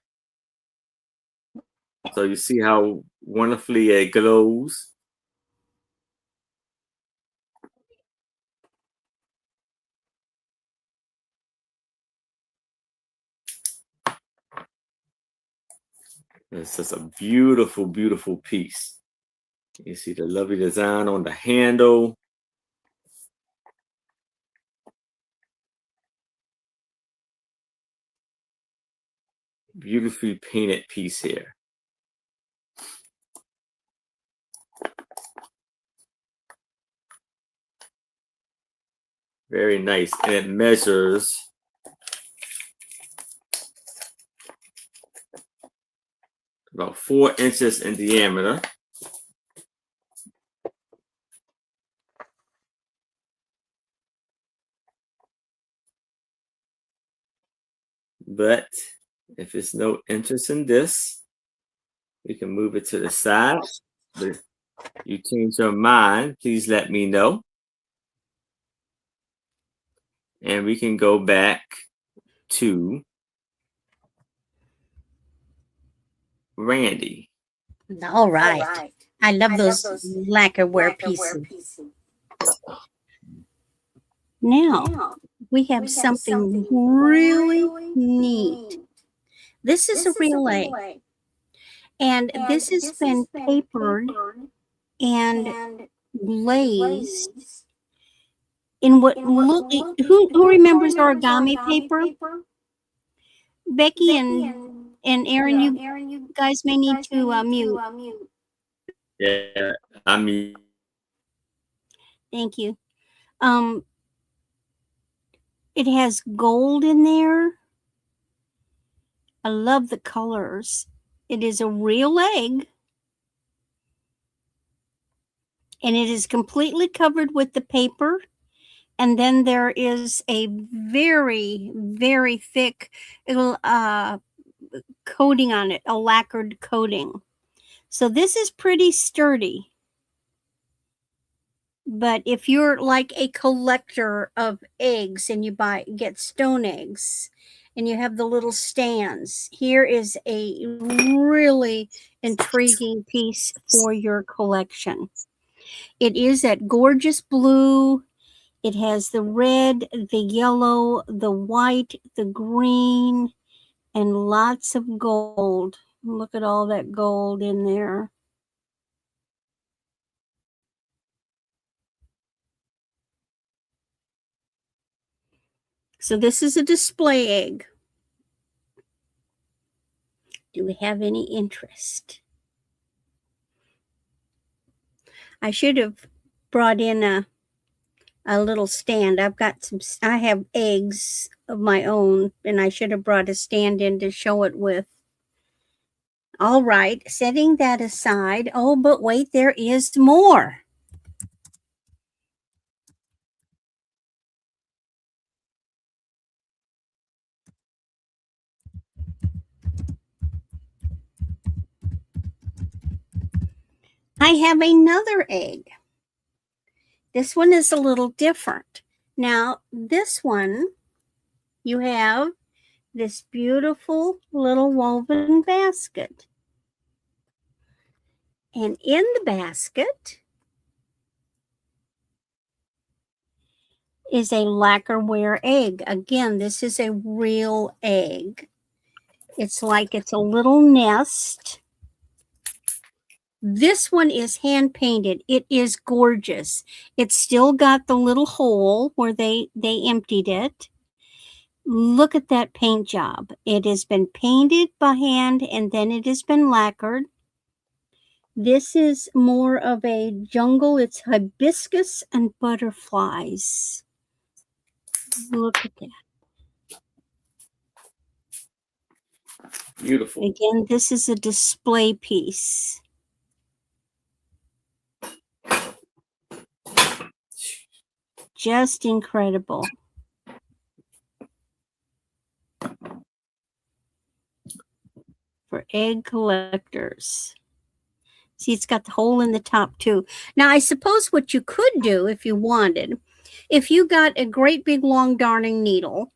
So you see how wonderfully it glows. It's just a beautiful, beautiful piece. You see the lovely design on the handle. Beautifully painted piece here. Very nice. And it measures about 4 inches in diameter. But if it's no interest in this, we can move it to the side. But if you change your mind, please let me know. And we can go back to Randy. All right. I love those lacquerware pieces. Now, we have something really neat. This is a real egg. And this has been papered and glazed in what look. Who remembers origami paper? Becky and Aaron, you guys may need to mute. Yeah, I mean, Thank you. It has gold in there. I love the colors. It is a real egg. And it is completely covered with the paper. And then there is a very, very thick coating on it, a lacquered coating. So this is pretty sturdy. But if you're like a collector of eggs and you get stone eggs and you have the little stands, here is a really intriguing piece for your collection. It is that gorgeous blue. It has the red, the yellow, the white, the green, and lots of gold. Look at all that gold in there. So this is a display egg. Do we have any interest? I should have brought in a little stand. I have eggs of my own, and I should have brought a stand in to show it with. All right, setting that aside. Oh, but wait, there is more. I have another egg. This one is a little different. Now, this one, you have this beautiful little woven basket. And in the basket is a lacquerware egg. Again, this is a real egg. It's like it's a little nest. This one is hand painted. It is gorgeous. It's still got the little hole where they emptied it. Look at that paint job. It has been painted by hand and then it has been lacquered. This is more of a jungle. It's hibiscus and butterflies. Look at that. beautiful. Again, this is a display piece. Just incredible. For egg collectors. See, it's got the hole in the top too. Now, I suppose what you could do if you wanted, if you got a great big long darning needle,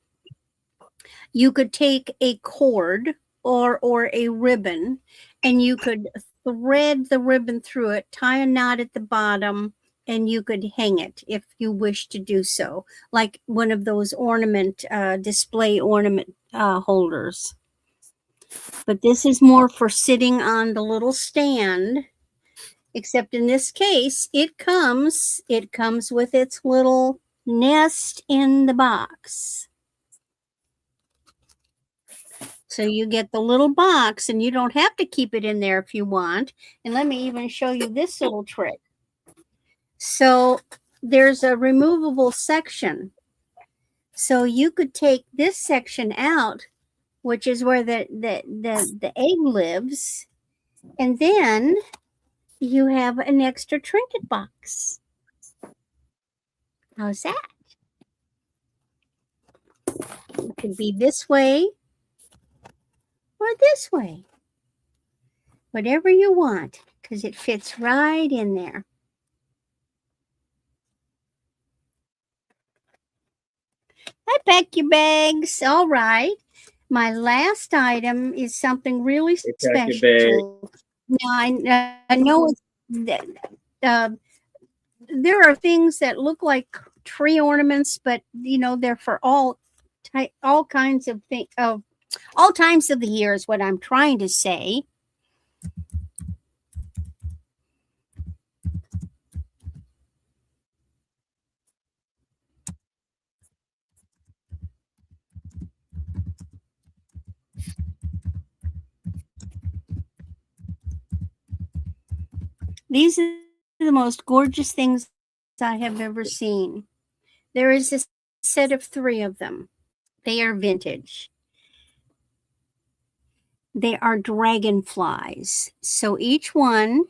you could take a cord or a ribbon and you could thread the ribbon through it, tie a knot at the bottom, and you could hang it if you wish to do so, like one of those display ornament holders. But this is more for sitting on the little stand, except in this case, it comes with its little nest in the box. So you get the little box and you don't have to keep it in there if you want. And let me even show you this little trick. So there's a removable section. So you could take this section out, which is where the egg lives, and then you have an extra trinket box. How's that? It could be this way or this way. Whatever you want, because it fits right in there. I pack your bags. All right. My last item is something really Hey, pack your bag. special. Now, I know it's, uh, there are things that look like tree ornaments, but they're for all kinds of things of all times of the year is what I'm trying to say. These are the most gorgeous things I have ever seen. There is a set of 3 of them. They are vintage. They are dragonflies. So each one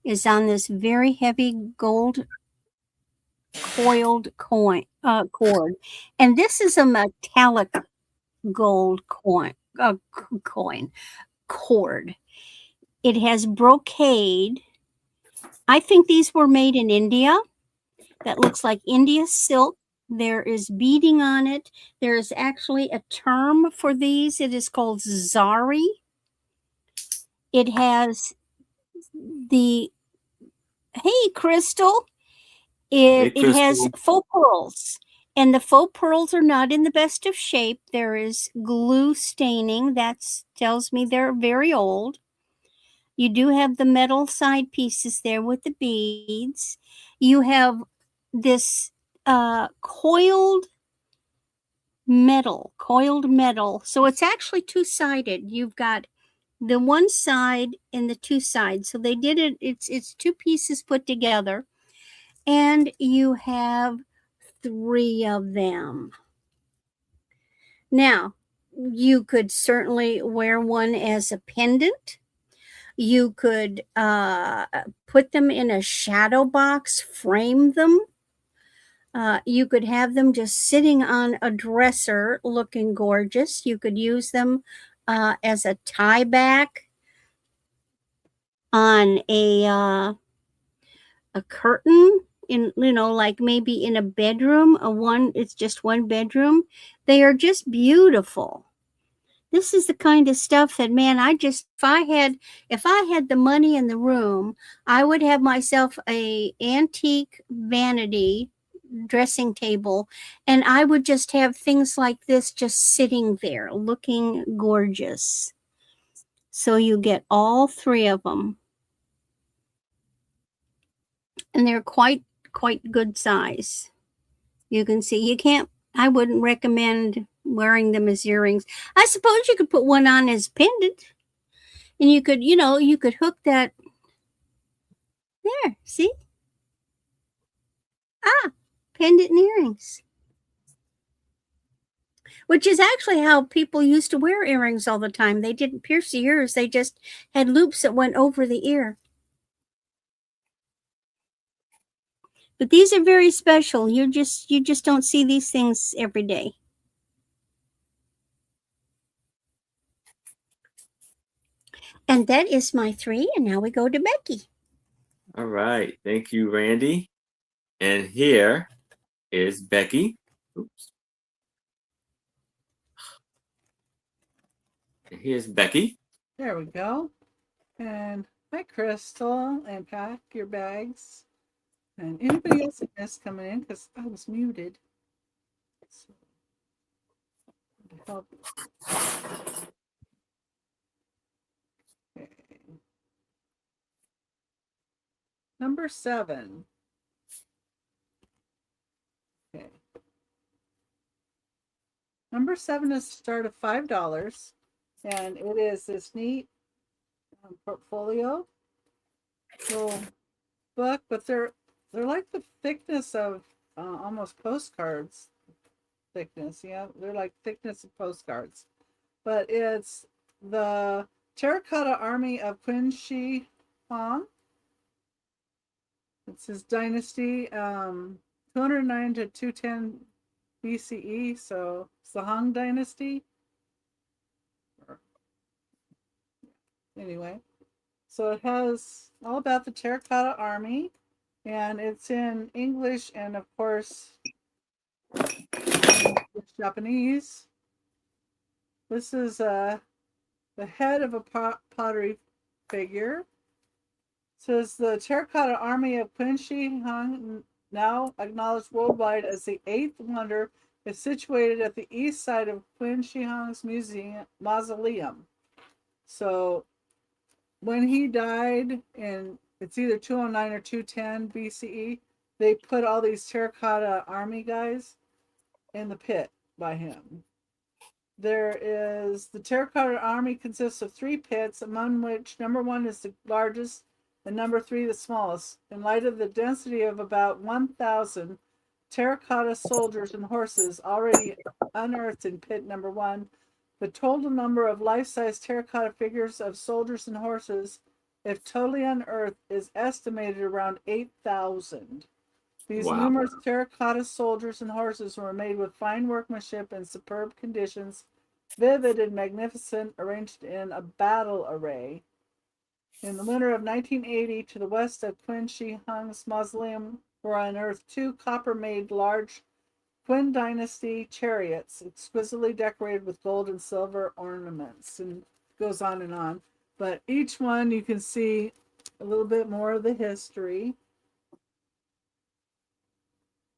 is on this very heavy gold coiled cord. And this is a metallic gold cord. It has brocade. I think these were made in India. That looks like India silk. There is beading on it. There is actually a term for these. It is called zari. It has the, hey, Crystal. It has Crystal. faux pearls. And the faux pearls are not in the best of shape. There is glue staining. That tells me they're very old. You do have the metal side pieces there with the beads. You have this coiled metal. So it's actually two-sided. You've got the one side and the two sides. So they did it. It's 2 pieces put together. And you have 3 of them. Now, you could certainly wear one as a pendant. You could put them in a shadow box, frame them. You could have them just sitting on a dresser looking gorgeous. You could use them as a tie back on a curtain, in like maybe in a bedroom. It's just one bedroom. They are just beautiful. This is the kind of stuff that, man, if I had the money in the room, I would have myself a antique vanity dressing table, and I would just have things like this just sitting there looking gorgeous. So you get all 3 of them. And they're quite good size. You can see, I wouldn't recommend wearing them as earrings. I suppose you could put one on as pendant, and you could hook that there. See? Pendant and earrings. Which is actually how people used to wear earrings all the time. They didn't pierce the ears. They just had loops that went over the ear. But these are very special. You just don't see these things every day. And that is my 3. And now we go to Becky. All right. Thank you, Randy. And here is Becky. Oops. And here's Becky. There we go. And hi, Crystal, and pack your bags. And anybody else that missed coming in, because I was muted. So, help. Okay. Number 7. Okay. Number 7 is start of $5, and it is this neat portfolio little book, but they're like the thickness of almost postcards thickness. Yeah, they're like thickness of postcards, but it's the Terracotta Army of Qin Shi Huang. It's his dynasty, 209 to 210 BCE, so it's the Han Dynasty. anyway. So it has all about the Terracotta Army, and it's in English and, of course, Japanese. This is the head of a pottery figure. It says the Terracotta Army of Qin Shi Huang, now acknowledged worldwide as the eighth wonder, is situated at the east side of Qin Shi Huang's mausoleum. So when he died in, it's either 209 or 210 BCE, they put all these terracotta army guys in the pit by him. There is, the terracotta army consists of 3 pits, among which number 1 is the largest and number 3 the smallest. In light of the density of about 1,000 terracotta soldiers and horses already unearthed in pit number 1, the total number of life-size terracotta figures of soldiers and horses, if totally unearthed, is estimated around 8,000. These numerous terracotta soldiers and horses were made with fine workmanship and superb conditions, vivid and magnificent, arranged in a battle array. In the winter of 1980, to the west of Qin Shi Huang's mausoleum were unearthed 2 copper-made large Qin Dynasty chariots, exquisitely decorated with gold and silver ornaments, and goes on and on. But each one you can see a little bit more of the history.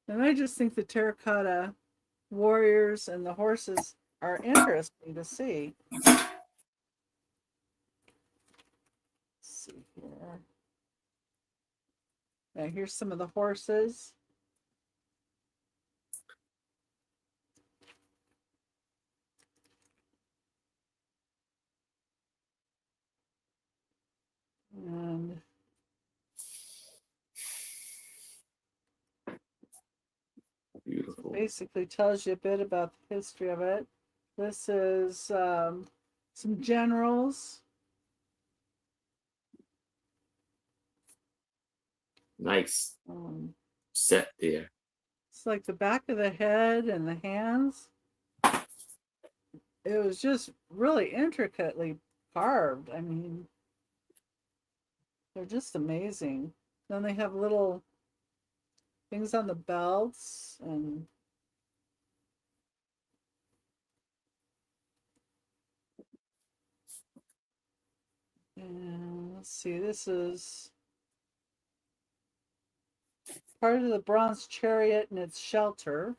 And I just think the terracotta warriors and the horses are interesting to see. Let's see here. Now here's some of the horses. And Beautiful. basically tells you a bit about the history of it. This is some generals. Nice set there. It's like the back of the head and the hands. It was just really intricately carved. I mean, they're just amazing. Then they have little things on the belts and let's see, this is part of the bronze chariot and its shelter.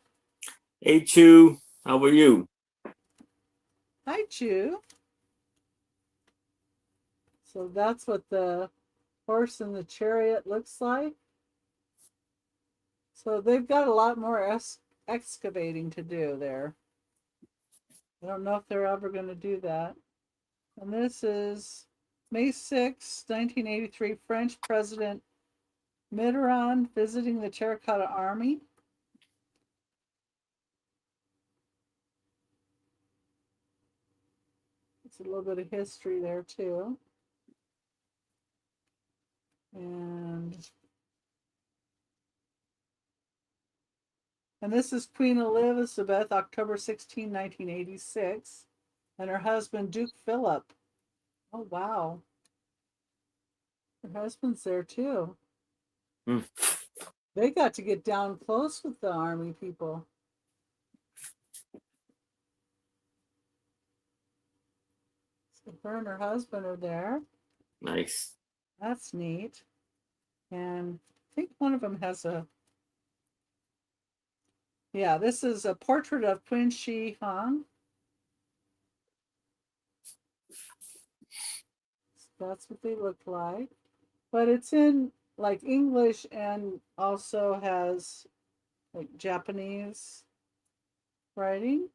Hey, Chu, how are you? Hi, Chu. So that's what the horse and the chariot looks like. So they've got a lot more excavating to do there. I don't know if they're ever going to do that. And this is May 6, 1983, French President Mitterrand visiting the Terracotta Army. It's a little bit of history there too. And this is Queen Elizabeth, October 16, 1986, and her husband, Duke Philip. Oh, wow. Her husband's there too. They got to get down close with the army people. So her and her husband are there. Nice. That's neat. And I think one of them has a... Yeah, this is a portrait of Qin Shi Huang. So that's what they look like. But it's in like English and also has like Japanese writing.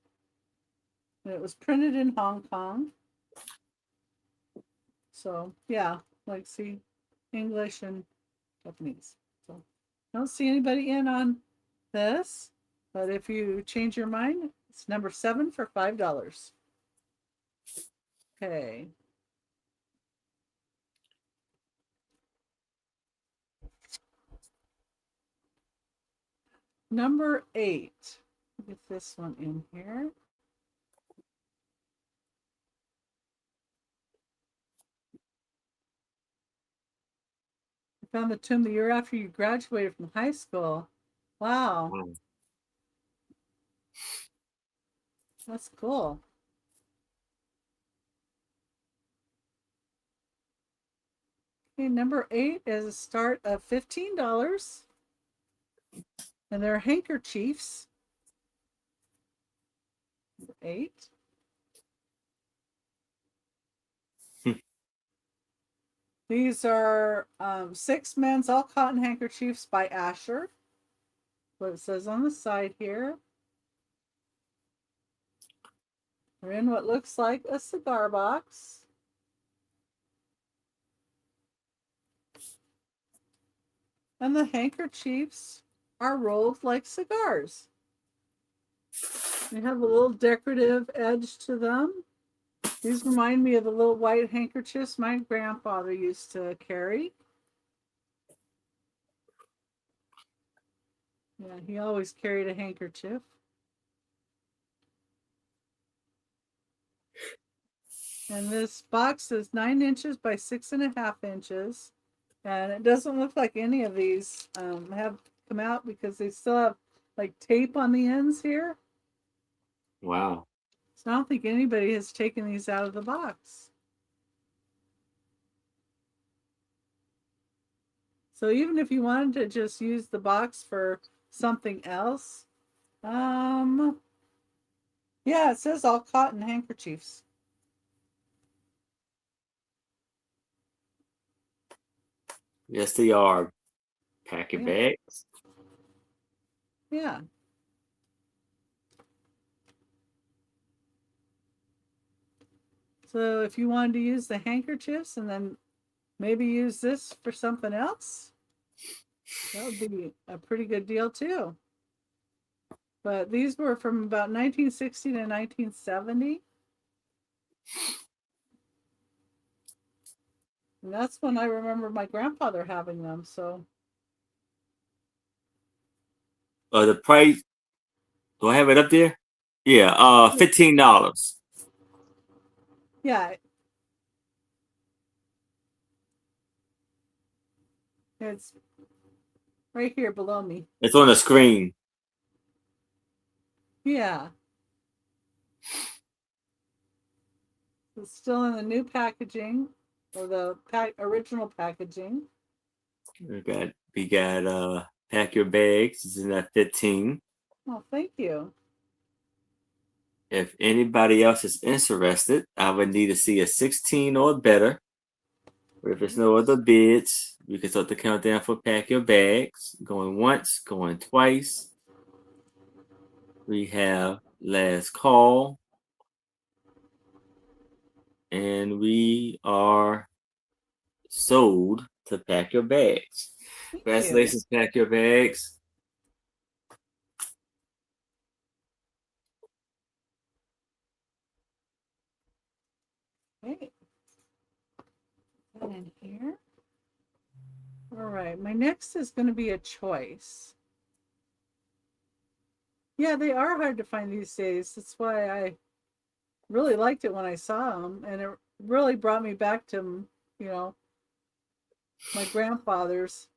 And it was printed in Hong Kong. So yeah, like see English and Japanese. So don't see anybody in on this, but if you change your mind, it's number 7 for $5. Okay. Number 8. Get this one in here. Found the tomb the year after you graduated from high school. Wow, Wow. that's cool. Okay, number 8 is a start of $15. And they're handkerchiefs. 8. These are 6 men's all cotton handkerchiefs by Asher. What it says on the side here. They're in what looks like a cigar box. And the handkerchiefs are rolled like cigars. They have a little decorative edge to them. These remind me of the little white handkerchiefs my grandfather used to carry. Yeah, he always carried a handkerchief. And this box is 9 inches by 6.5 inches. And it doesn't look like any of these have come out because they still have like tape on the ends here. Wow. So I don't think anybody has taken these out of the box. So even if you wanted to just use the box for something else, yeah, it says all cotton handkerchiefs. Yes, they are. Pack your Yeah. bags. Yeah. So if you wanted to use the handkerchiefs and then maybe use this for something else, that would be a pretty good deal too. But these were from about 1960 to 1970. And that's when I remember my grandfather having them. So The price. Do I have it up there? Yeah. $15. yeah, it's right here below me. It's on the screen. Yeah. It's still in the new packaging or the original packaging. We got pack your bags. It's in that 15. Oh, thank you. If anybody else is interested, I would need to see a 16 or better. Or if there's no other bids, we can start the countdown for pack your bags. Going once, going twice. We have last call. And we are sold to pack your bags. Thank Congratulations, pack your bags. you. Okay. Put that in here. All right. My next is going to be a choice. Yeah, they are hard to find these days. That's why I really liked it when I saw them. And it really brought me back to, you know, my grandfather's.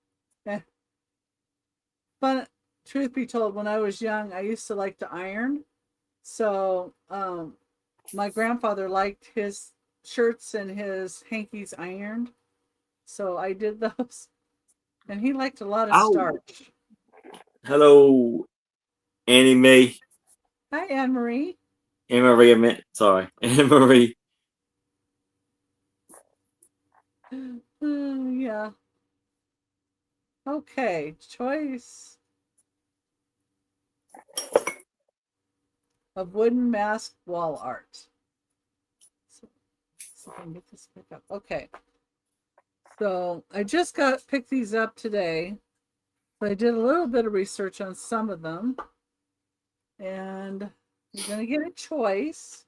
But truth be told, when I was young, I used to like to iron. So my grandfather liked his shirts and his hankies ironed. So I did those. And he liked a lot of Ow. starch. Hello, Annie Mae. Hi, Anne Marie. Anne Marie, I meant. Sorry. Anne Marie. Yeah. Okay, choice of wooden mask wall art. So I can get this picked up. Okay. So I just picked these up today. So I did a little bit of research on some of them. And you're going to get a choice.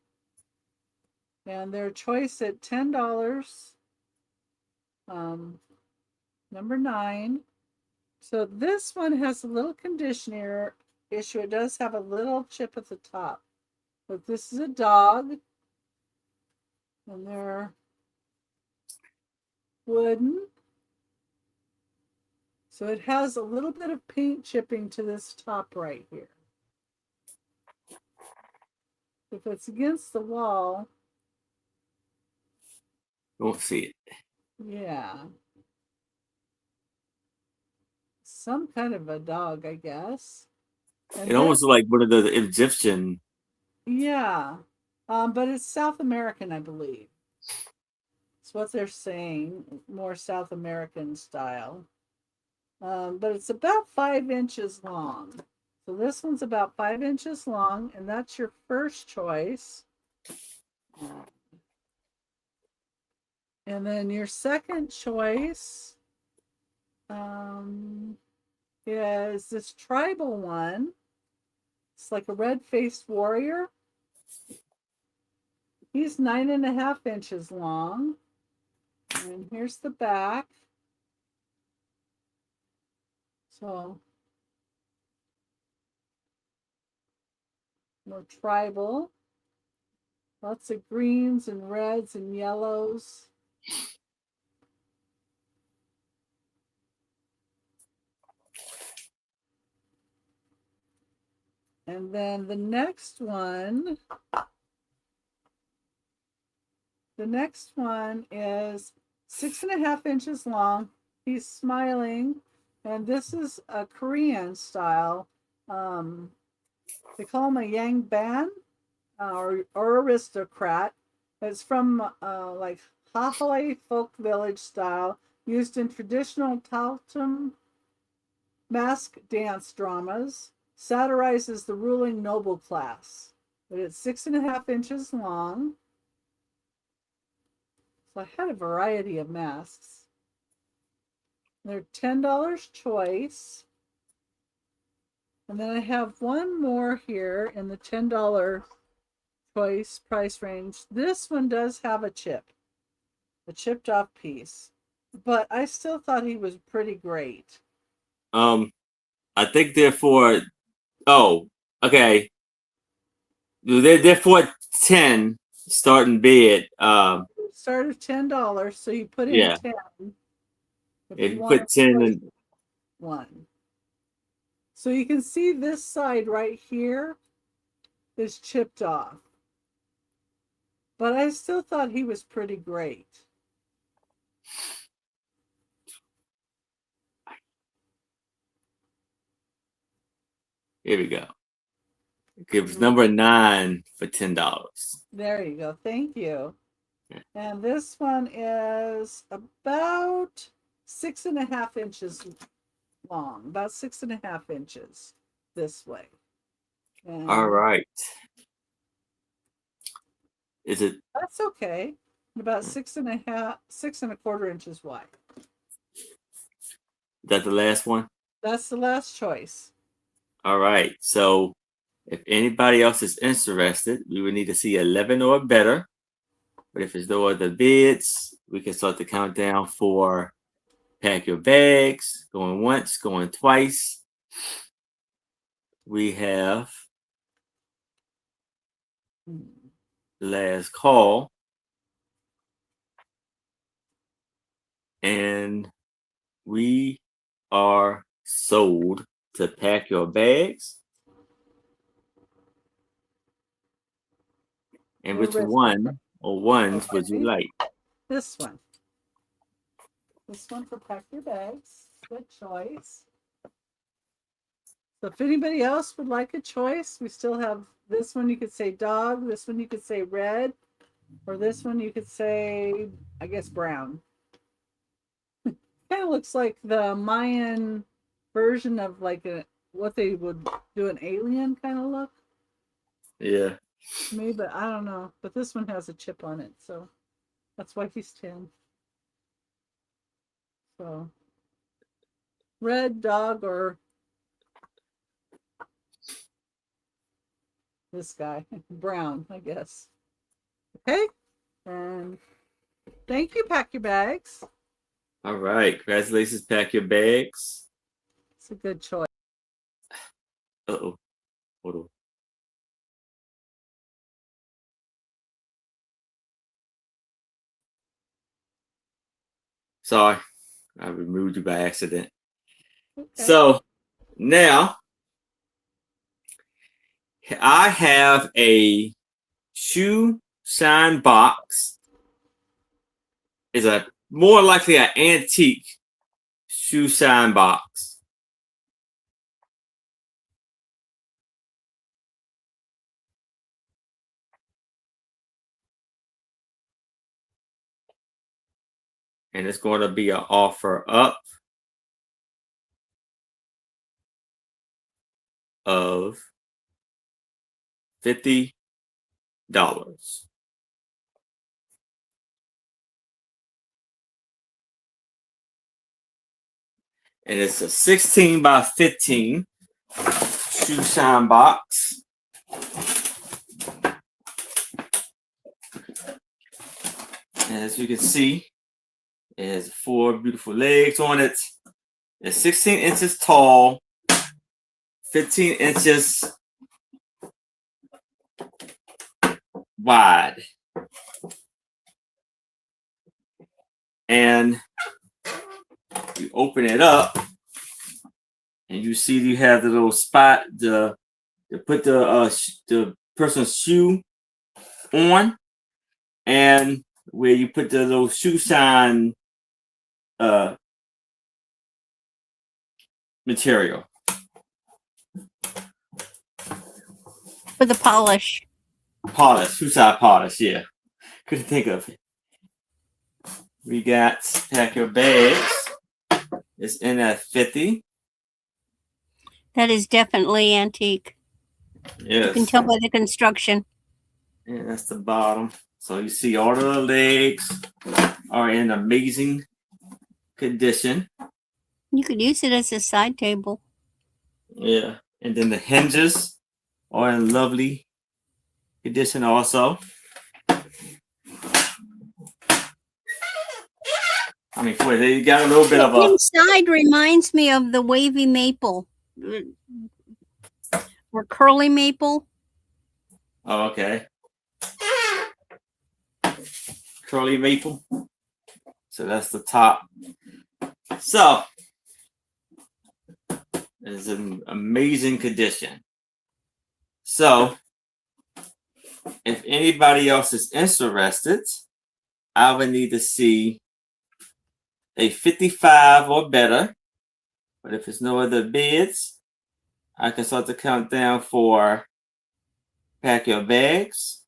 And their choice at $10. Number 9. So this one has a little conditioner issue. It does have a little chip at the top. But this is a dog. And they're wooden. So it has a little bit of paint chipping to this top right here. If it's against the wall, Don't see it. yeah. Some kind of a dog, I guess. And It almost looks like one of the Egyptian. yeah. But it's South American, I believe. It's what they're saying, more South American style. But it's about 5 inches long. So this one's about 5 inches long, and that's your first choice. And then your second choice is this tribal one. It's like a red-faced warrior. He's 9.5 inches long. And here's the back. So more tribal. Lots of greens and reds and yellows. And then the next one is 6.5 inches long. He's smiling, and this is a Korean style. They call him a Yangban or aristocrat. It's from like Hawaii folk village style, used in traditional Taotum mask dance dramas. Satirizes the ruling noble class. But it's 6.5 inches long. So I had a variety of masks. They're $10 choice. And then I have one more here in the $10 choice price range. This one does have a chipped off piece. But I still thought he was pretty great. I think they're for. Oh, okay. They're for 10 starting bid. Start of $10, so you put in Yeah. 10. If you put 10 in. One. So you can see this side right here is chipped off. But I still thought he was pretty great. Here we go. It was number 9 for $10. There you go. Thank you. Yeah. And this one is about 6.5 inches long, about 6.5 inches this way. And All right. Is it? that's okay. About 6.25 inches wide. Is that the last one? That's the last choice. All right. So if anybody else is interested, we would need to see 11 or better. But if there's no other bids, we can start the countdown for pack your bags, going once, going twice. We have the last call. And we are sold to pack your bags. And which one or ones would you like? This one. This one for pack your bags. Good choice. So if anybody else would like a choice, we still have this one. You could say dog. This one you could say red. Or this one you could say, I guess, brown. Kind of looks like the Mayan version of like what they would do an alien kind of look. Yeah. Maybe, but I don't know. But this one has a chip on it, so that's why he's 10. So red dog or this guy, brown, I guess. Okay, and thank you. Pack your bags. All right. Congratulations. Pack your bags. It's a good choice. Uh-oh. Hold on. Sorry. I removed you by accident. Okay. So now I have a shoe shine box. Is a more likely an antique shoe shine box. And it's going to be an offer up of $50. And it's a 16 by 15 shoe shine box. And as you can see, it has 4 beautiful legs on it. It's 16 inches tall, 15 inches wide. And you open it up, and you see you have the little spot to put the person's shoe on, and where you put the little shoe shine material. For the polish. Polish, shoe shine polish, yeah. Couldn't think of it. We got Pack Your Bags. It's in at 50. That is definitely antique. Yes. You can tell by the construction. And that's the bottom. So you see all the legs are in amazing condition. You could use it as a side table. Yeah. And then the hinges are in lovely condition also. I mean, boy, they got a little bit of a... Inside reminds me of the wavy maple. Or curly maple. Oh, okay. Curly maple. So that's the top. So it's in amazing condition. So if anybody else is interested, I would need to see a 55 or better. But if there's no other bids, I can start the countdown for Pack Your Bags.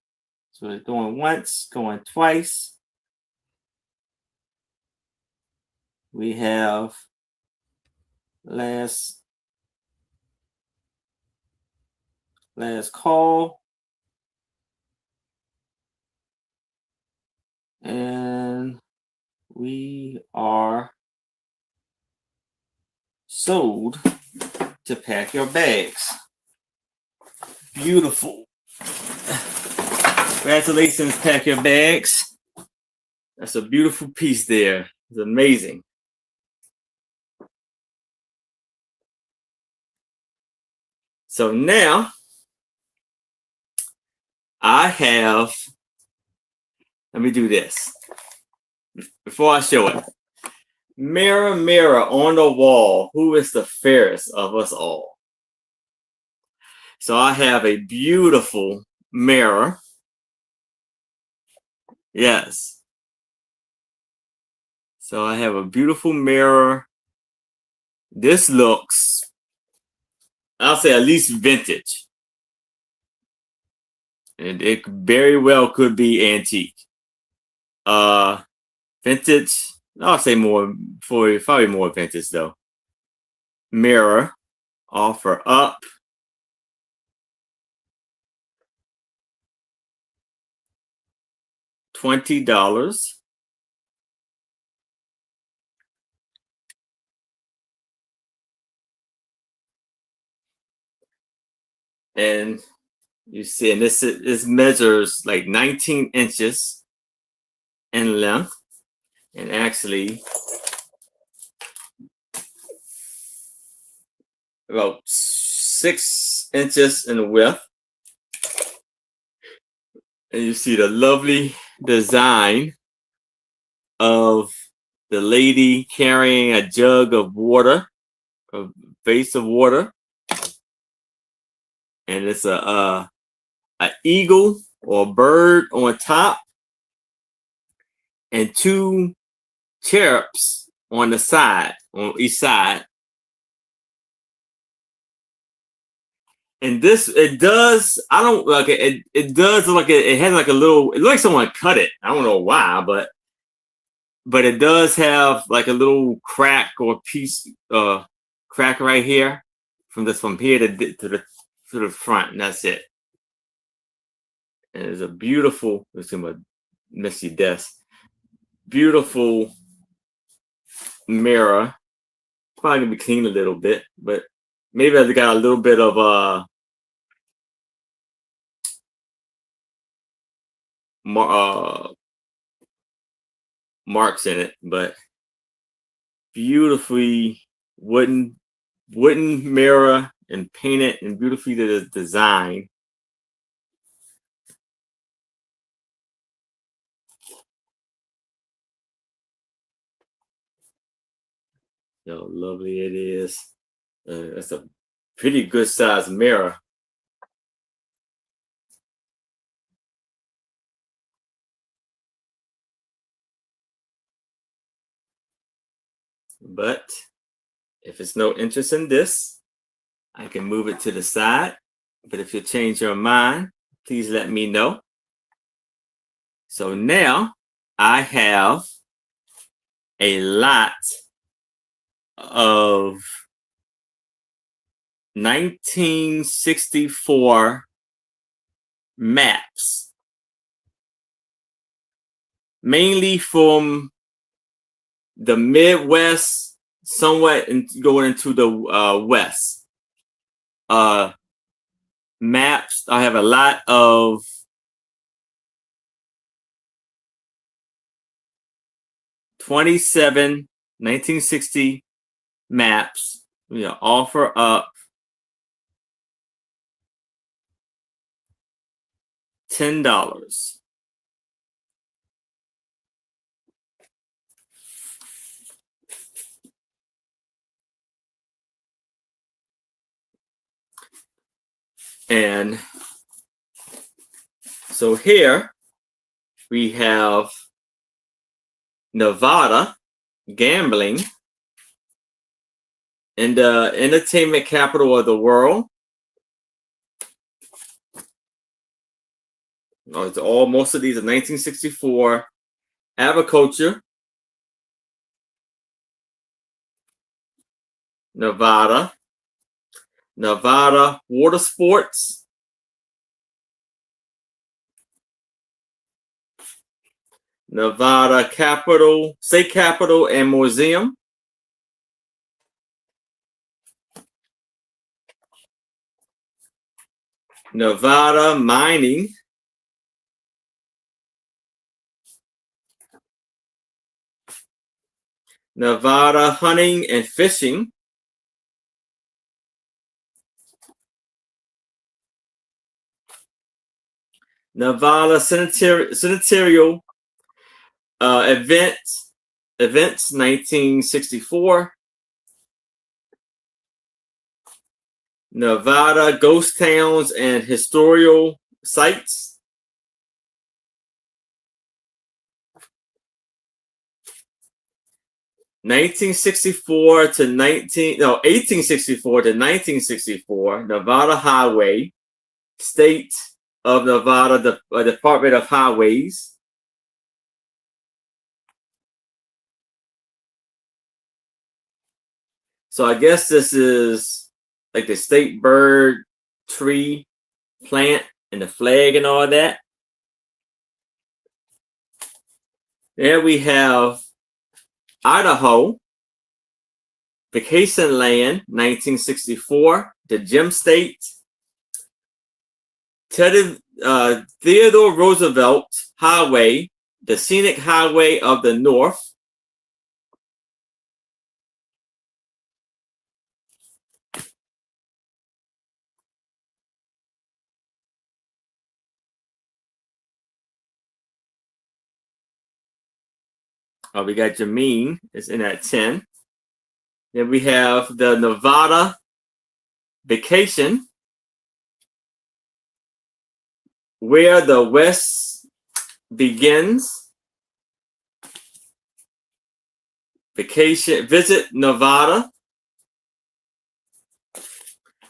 So it's going once, going twice. We have last call. And we are sold to Pack Your Bags. Beautiful. Congratulations, Pack Your Bags. That's a beautiful piece there. It's amazing. So now I have, let me do this before I show it. Mirror, mirror on the wall, who is the fairest of us all? So I have a beautiful mirror. Yes. So I have a beautiful mirror. This looks, I'll say, at least vintage. And it very well could be antique. Vintage, I'll say more, probably more vintage though. Mirror, offer up. $20. And you see, and this measures like 19 inches in length, and actually about 6 inches in width. And you see the lovely design of the lady carrying a jug of water a vase of water, and it's a eagle or a bird on top, and two cherubs on the side, on each side. And this, it does, I don't like it. It does look like it has like a little, it looks like someone cut it. I don't know why, but it does have like a little crack or piece, crack right here from here to the front, and that's it. And it's a beautiful, let's see my messy desk, beautiful mirror. Probably gonna be cleaned a little bit, but maybe I got a little bit of marks in it, but beautifully wooden mirror and painted and beautifully designed. How lovely it is. It's a pretty good sized mirror. But if it's no interest in this, I can move it to the side. But if you change your mind, please let me know. So now I have a lot of 1964 maps, mainly from the Midwest, somewhat going into the West. Maps, I have a lot of 27 1960 maps. We offer up $10. And so here we have Nevada gambling and the entertainment capital of the world. It's all, most of these are 1964. Agriculture, Nevada. Nevada water sports. Nevada Capitol, State Capitol and Museum. Nevada mining. Nevada hunting and fishing. Nevada senatorial events 1964. Nevada ghost towns and historical sites. Eighteen sixty four to 1964, Nevada Highway, State of Nevada, the Department of Highways. So I guess this is like the state bird, tree, plant, and the flag and all that. There we have Idaho, Vacation Land, 1964, the Gem State, Theodore Roosevelt Highway, the Scenic Highway of the North. We got Jameen is in at 10. Then we have the Nevada Vacation, Where the West Begins. Vacation, Visit Nevada.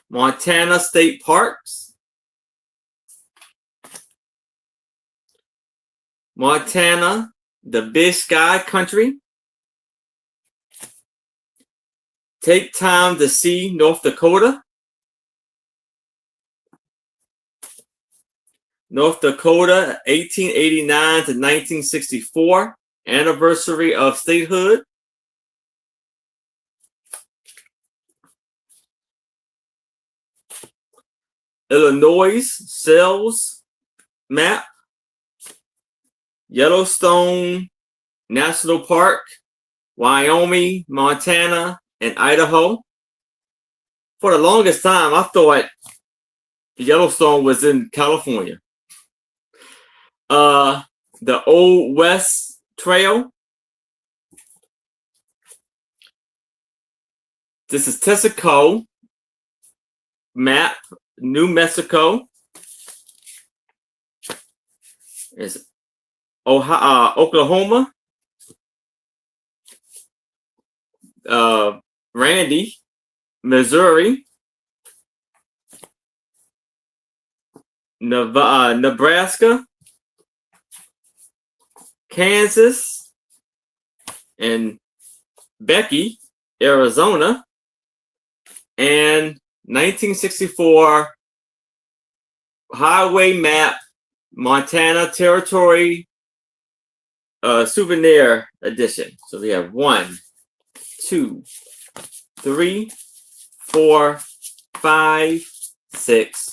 Montana State Parks. Montana, the Big Sky Country. Take time to see North Dakota. North Dakota, 1889 to 1964, anniversary of statehood. Illinois sales map. Yellowstone National Park, Wyoming, Montana, and Idaho. For the longest time, I thought Yellowstone was in California. The Old West Trail. This is Texaco map, New Mexico. It's Oklahoma. Randy, Missouri. Nebraska. Kansas. And Becky, Arizona. And 1964 highway map, Montana Territory souvenir edition. So we have 1, 2, 3, 4, 5, 6,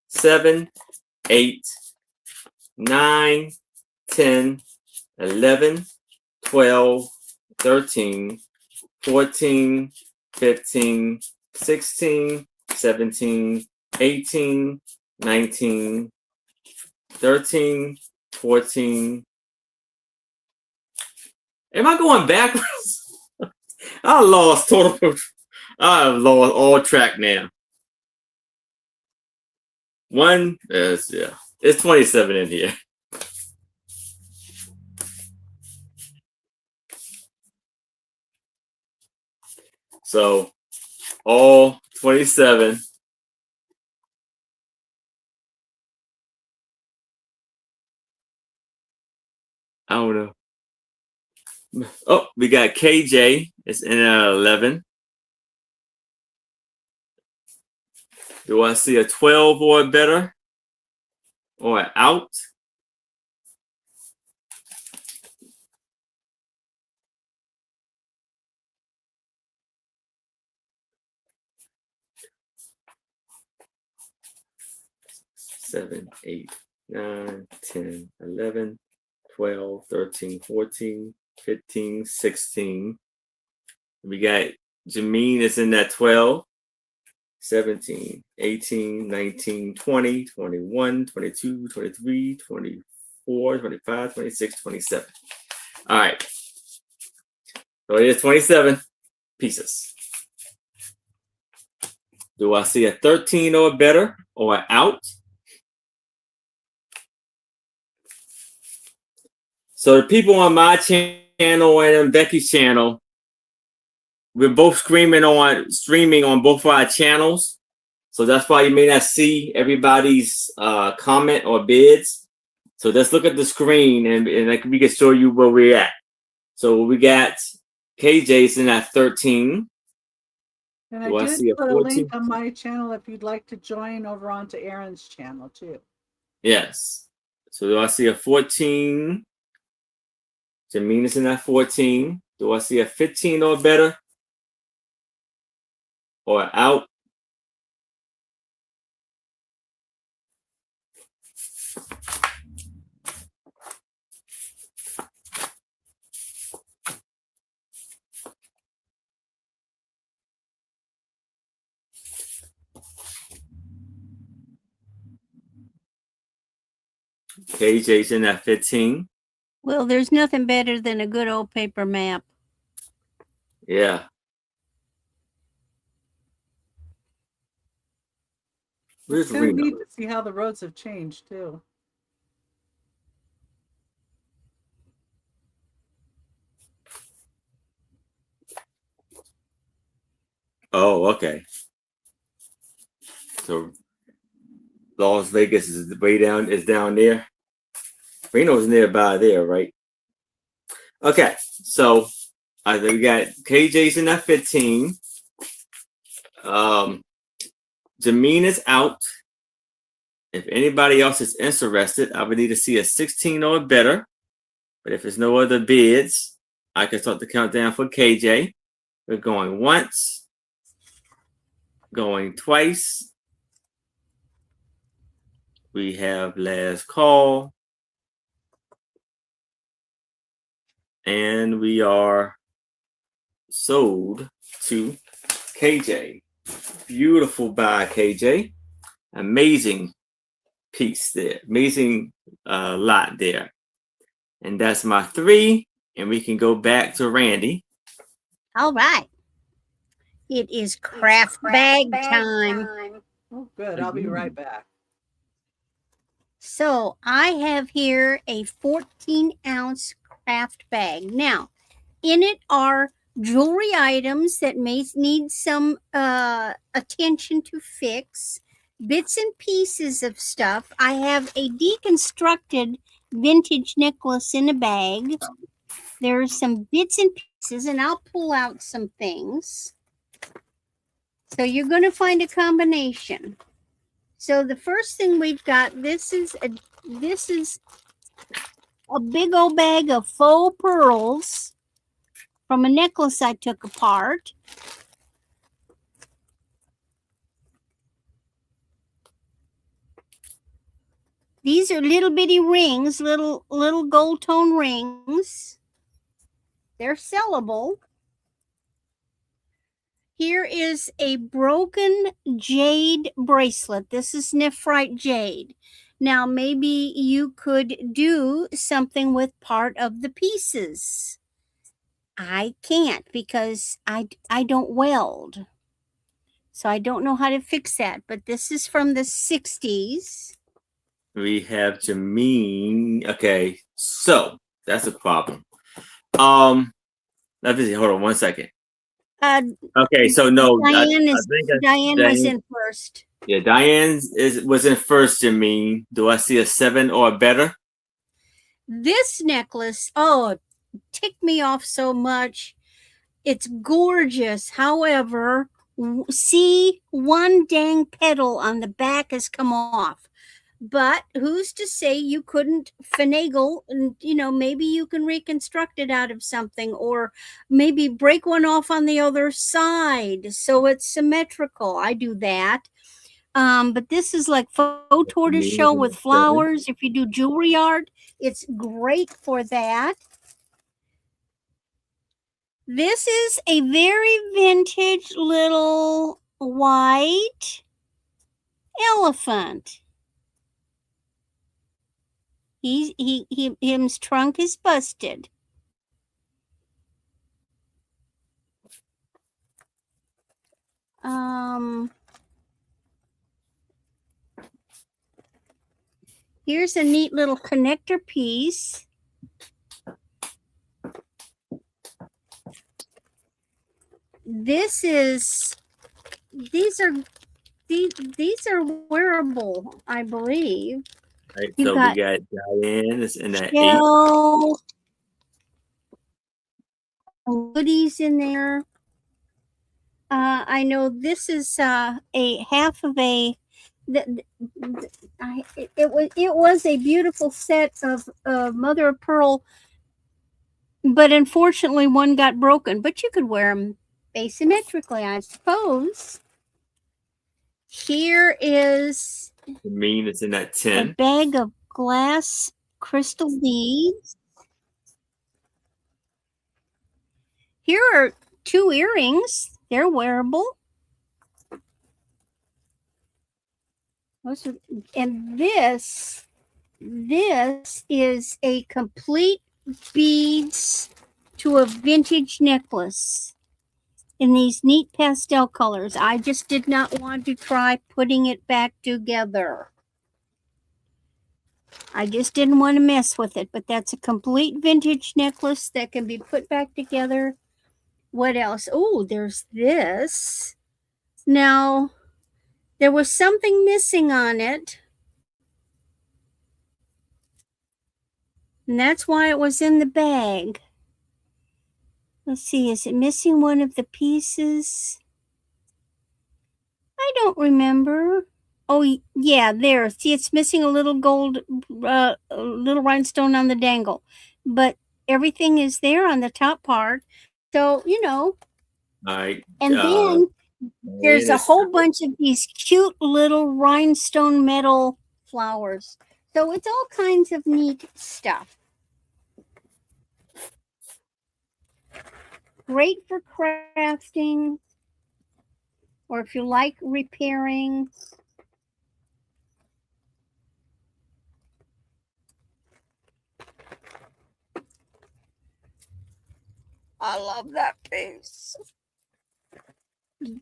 7, 8, 9, 10, 11, 12, 13, 14, 15, 16, 17, 18, 19, 13, 14. Am I going backwards? I lost total. I lost all track now. One is, yeah, it's 27 in here. So all 27. I don't know. Oh, we got KJ. It's in at 11. Do I see a 12 or better? Or out? Seven, 8, 9, 10, 11, 12, 13, 14, 15, 16. We got Jameen is in that 12, 17, 18, 19, 20, 21, 22, 23, 24, 25, 26, 27. All right. So it is 27 pieces. Do I see a 13 or better or out? So the people on my channel and on Becky's channel, we're both streaming on both of our channels. So that's why you may not see everybody's comment or bids. So let's look at the screen and we can show you where we're at. So we got KJ's in at 13. And I did put a link on my channel if you'd like to join over onto Aaron's channel too. Yes. So do I see a 14? Jameen is in at 14. Do I see a 15 or better? Or out? KJ's in at 15. Well, there's nothing better than a good old paper map. Yeah. Where's It's kind of Reno? neat to see how the roads have changed too. Oh, okay. So Las Vegas is way down. Is down there. Reno's nearby there, right? Okay. So I think we got KJ's in that 15. Jameen is out. If anybody else is interested, I would need to see a 16 or better. But if there's no other bids, I can start the countdown for KJ. We're going once, going twice. We have last call. And we are sold to KJ. Beautiful buy, KJ. Amazing piece there. Amazing lot there. And that's my 3. And we can go back to Randy. All right. It is craft bag time. Oh, good. I'll be right back. So I have here a 14-ounce craft bag. Now, in it are jewelry items that may need some attention to fix, bits and pieces of stuff. I have a deconstructed vintage necklace in a bag. There's some bits and pieces, and I'll pull out some things. So you're going to find a combination. So the first thing we've got, this is a big old bag of faux pearls from a necklace I took apart. These are little bitty rings, little gold tone rings. They're sellable. Here is a broken jade bracelet. This is nephrite jade. Now, maybe you could do something with part of the pieces. I can't because I don't weld. So I don't know how to fix that. But this is from the 60s. We have Jameen. Okay, so that's a problem. Let me see. Hold on 1 second. Okay, so no, Diane Diane was in first. Yeah, Diane was in first. Jameen, do I see a 7 or better? This necklace, ticked me off so much. It's gorgeous. However, see, one dang petal on the back has come off. But who's to say you couldn't finagle and, maybe you can reconstruct it out of something, or maybe break one off on the other side so it's symmetrical. I do that. But this is like faux tortoise shell with flowers. If you do jewelry art, it's great for that. This is a very vintage little white elephant. His trunk is busted. Here's a neat little connector piece. These are wearable, I believe. Right, so we got Diane is in that 8. Goodies in there. I know this is a half of a. It was a beautiful set of mother of pearl, but unfortunately one got broken. But you could wear them asymmetrically, I suppose. Here is Jameen is in that 10. a bag of glass crystal beads. Here are 2 earrings. They're wearable. And this is a complete beads to a vintage necklace. in these neat pastel colors. I just did not want to try putting it back together. I just didn't want to mess with it, but that's a complete vintage necklace that can be put back together. What else? Oh, there's this. Now, there was something missing on it, and that's why it was in the bag. Let's see, is it missing one of the pieces? I don't remember. Oh, yeah, there. See, it's missing a little gold, a little rhinestone on the dangle. But everything is there on the top part. So, you know. All right. And then there's a Yes. whole bunch of these cute little rhinestone metal flowers. So it's all kinds of neat stuff. Great for crafting, or if you like repairing. I love that piece.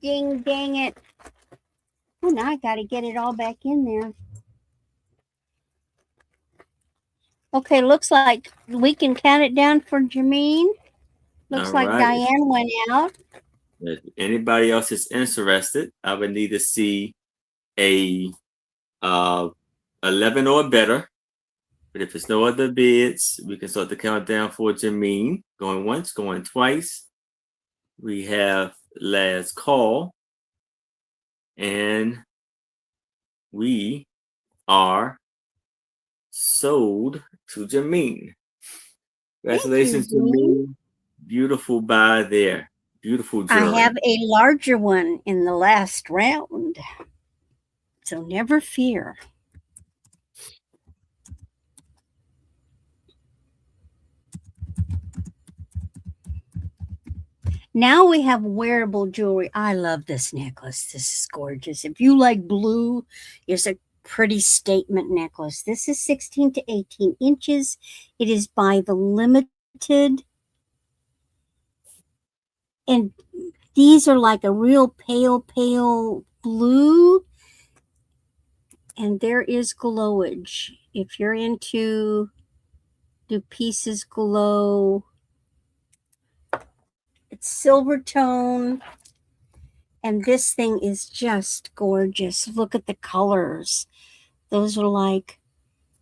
Dang it. Oh, now I got to get it all back in there. Okay, looks like we can count it down for Jermaine. Looks All like right. Diane went out. If anybody else is interested, I would need to see a 11 or better. But if there's no other bids, we can start the countdown for Jameen. Going once, going twice. We have last call. And we are sold to Jameen. Congratulations, Thank you, Jameen. Beautiful buy there. Beautiful jewelry. I have a larger one in the last round. So never fear. Now we have wearable jewelry. I love this necklace. This is gorgeous. If you like blue, it's a pretty statement necklace. This is 16 to 18 inches. It is by the Limited. And these are like a real pale blue. And there is glowage. If you're into, do pieces glow? It's silver tone. And this thing is just gorgeous. Look at the colors. Those are like,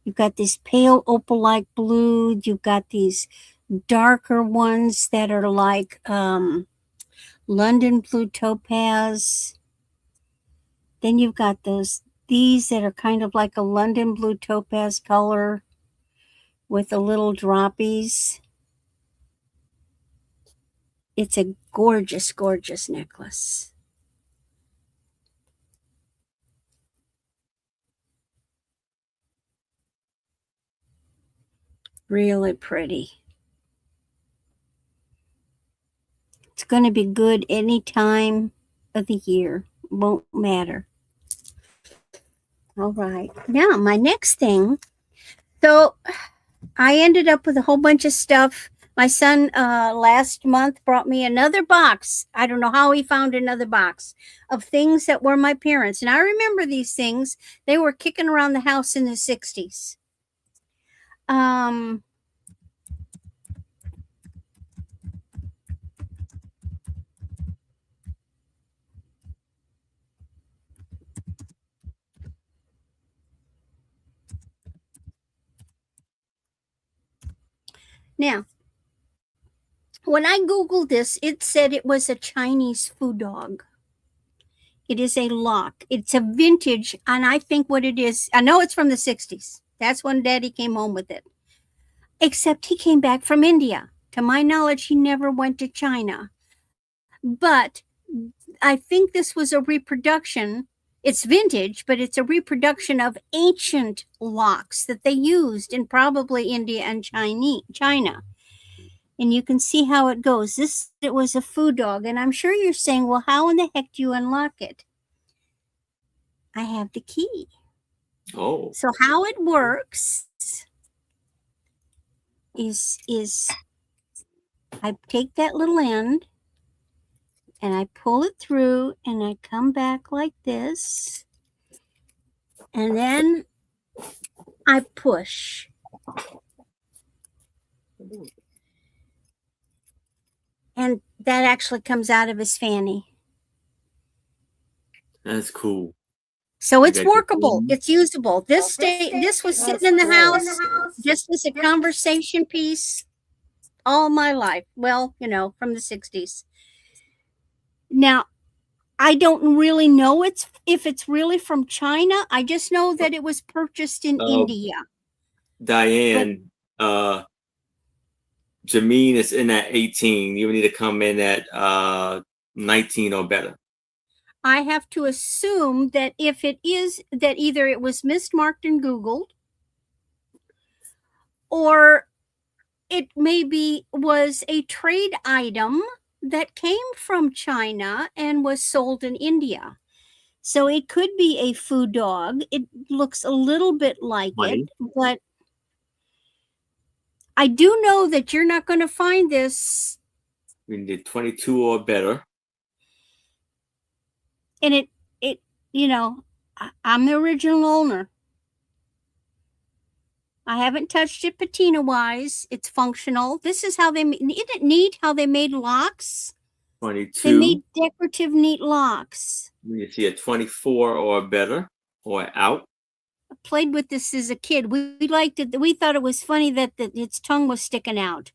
you've got this pale opal-like blue. You've got these darker ones that are like London blue topaz. Then you've got these that are kind of like a London blue topaz color with the little droppies. It's a gorgeous, gorgeous necklace. Really pretty. It's going to be good any time of the year. Won't matter. All right. Now, my next thing. So, I ended up with a whole bunch of stuff. My son last month brought me another box. I don't know how he found another box of things that were my parents. And I remember these things. They were kicking around the house in the 60s. Now, when I Googled this, it said it was a Chinese food dog. It is a lock. It's a vintage, and I think what it is, I know it's from the 60s. That's when Daddy came home with it. Except he came back from India. To my knowledge, he never went to China. But I think this was a reproduction. It's vintage, but it's a reproduction of ancient locks that they used in probably India and China. And you can see how it goes. It was a food dog. And I'm sure you're saying, well, how in the heck do you unlock it? I have the key. Oh. So how it works is I take that little end and I pull it through and I come back like this. And then I push. And that actually comes out of his fanny. That's cool. So it's got your workable. phone. It's usable. This was That's sitting in the cool. house just as a conversation piece all my life. Well, from the 60s. Now, I don't really know if it's really from China. I just know that it was purchased in India. Diane, Jameen is in at 18. You would need to come in at 19 or better. I have to assume that if it is, that either it was mismarked and Googled, or it maybe was a trade item that came from China and was sold in India. So it could be a food dog. It looks a little bit like it, but I do know that you're not going to find this. We need 22 or better. And I'm the original owner. I haven't touched it patina wise. It's functional. This is how isn't it neat how they made locks? 22. They made decorative neat locks. We need to see a 24 or better or out. I played with this as a kid. We liked it. We thought it was funny that its tongue was sticking out.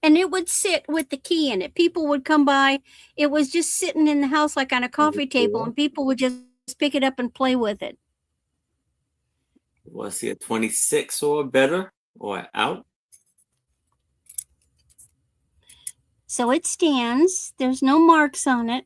And it would sit with the key in it. People would come by. It was just sitting in the house like on a coffee table, and people would just pick it up and play with it. Want to see a 26 or better or out? So it stands. There's no marks on it.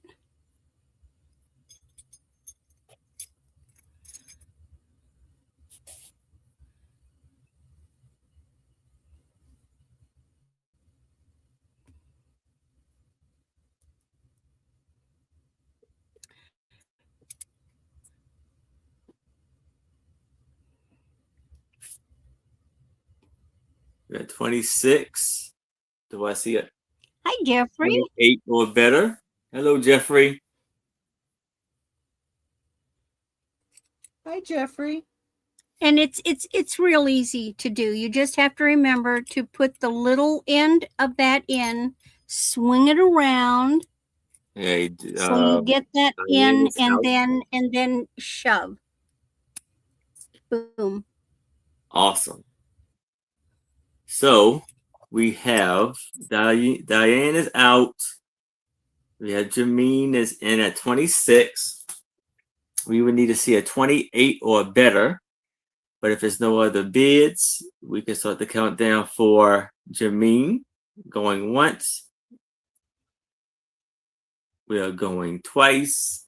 We got 26. Do I see it? Hi, Jeffrey. 28 or better. Hello, Jeffrey. Hi, Jeffrey. And it's real easy to do. You just have to remember to put the little end of that in, swing it around, Hey, so you get that in, and then shove. Boom. Awesome. So we have Diane is out. We have Jameen is in at 26. We would need to see a 28 or better. But if there's no other bids, we can start the countdown for Jameen. Going once. We are going twice.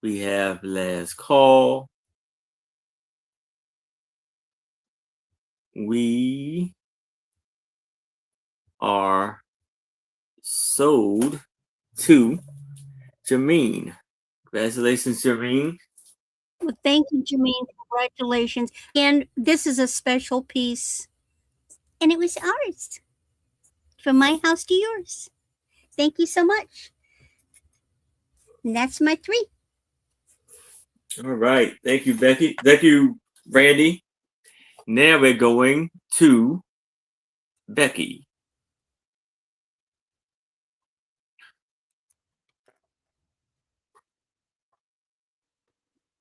We have last call. We are sold to Jameen. Congratulations, Jameen. Well, thank you, Jameen. Congratulations. And this is a special piece. And it was ours. From my house to yours. Thank you so much. And that's my 3. All right. Thank you, Becky. Thank you, Randy. Now we're going to Becky.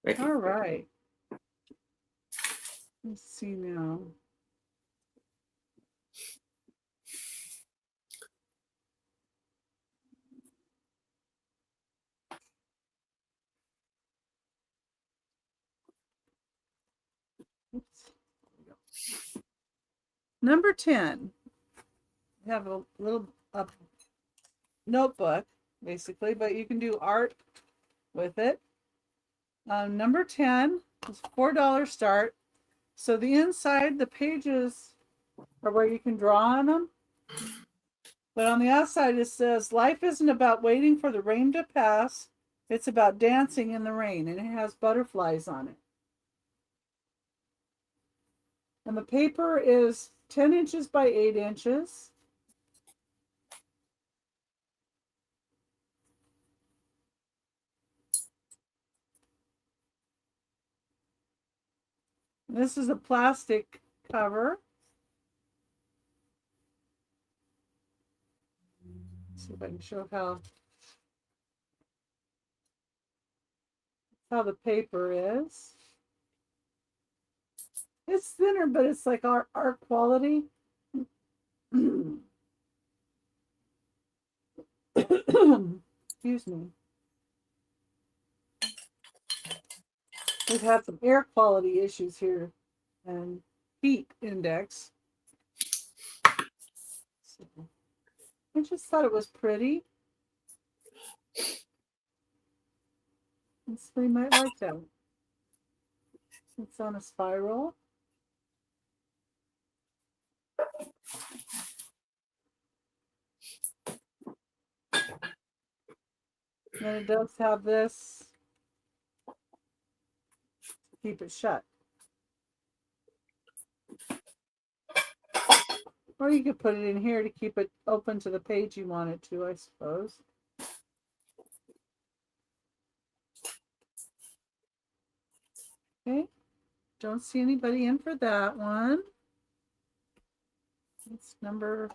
Becky. All right. Let's see now. Oops. Number 10. You have a little notebook, basically, but you can do art with it. Number 10 is $4 start. So the inside, the pages are where you can draw on them. But on the outside, it says, life isn't about waiting for the rain to pass. It's about dancing in the rain. And it has butterflies on it. And the paper is 10 inches by 8 inches. This is a plastic cover. Let's see if I can show how the paper is. It's thinner, but it's like art quality. Excuse me. We've had some air quality issues here and heat index. So I just thought it was pretty. And somebody might like that. It's on a spiral. And it does have this to keep it shut. Or you could put it in here to keep it open to the page you want it to, I suppose. Okay, don't see anybody in for that one. It's number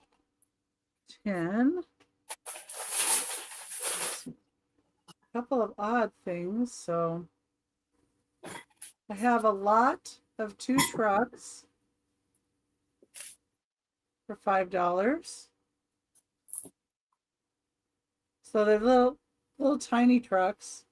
10. A couple of odd things. So I have a lot of 2 trucks for $5. So they're little tiny trucks.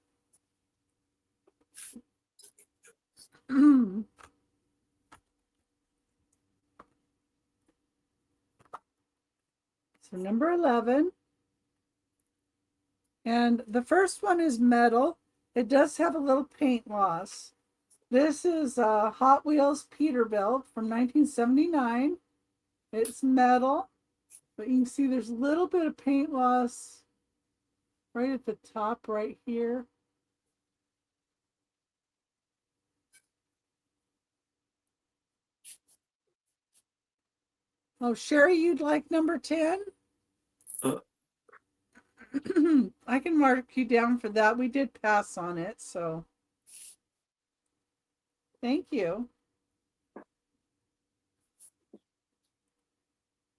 So number 11. And the first one is metal. It does have a little paint loss. This is a Hot Wheels Peterbilt from 1979. It's metal, but you can see there's a little bit of paint loss right at the top right here. Oh, Sherry, you'd like number 10? I can mark you down for that. We did pass on it, so thank you.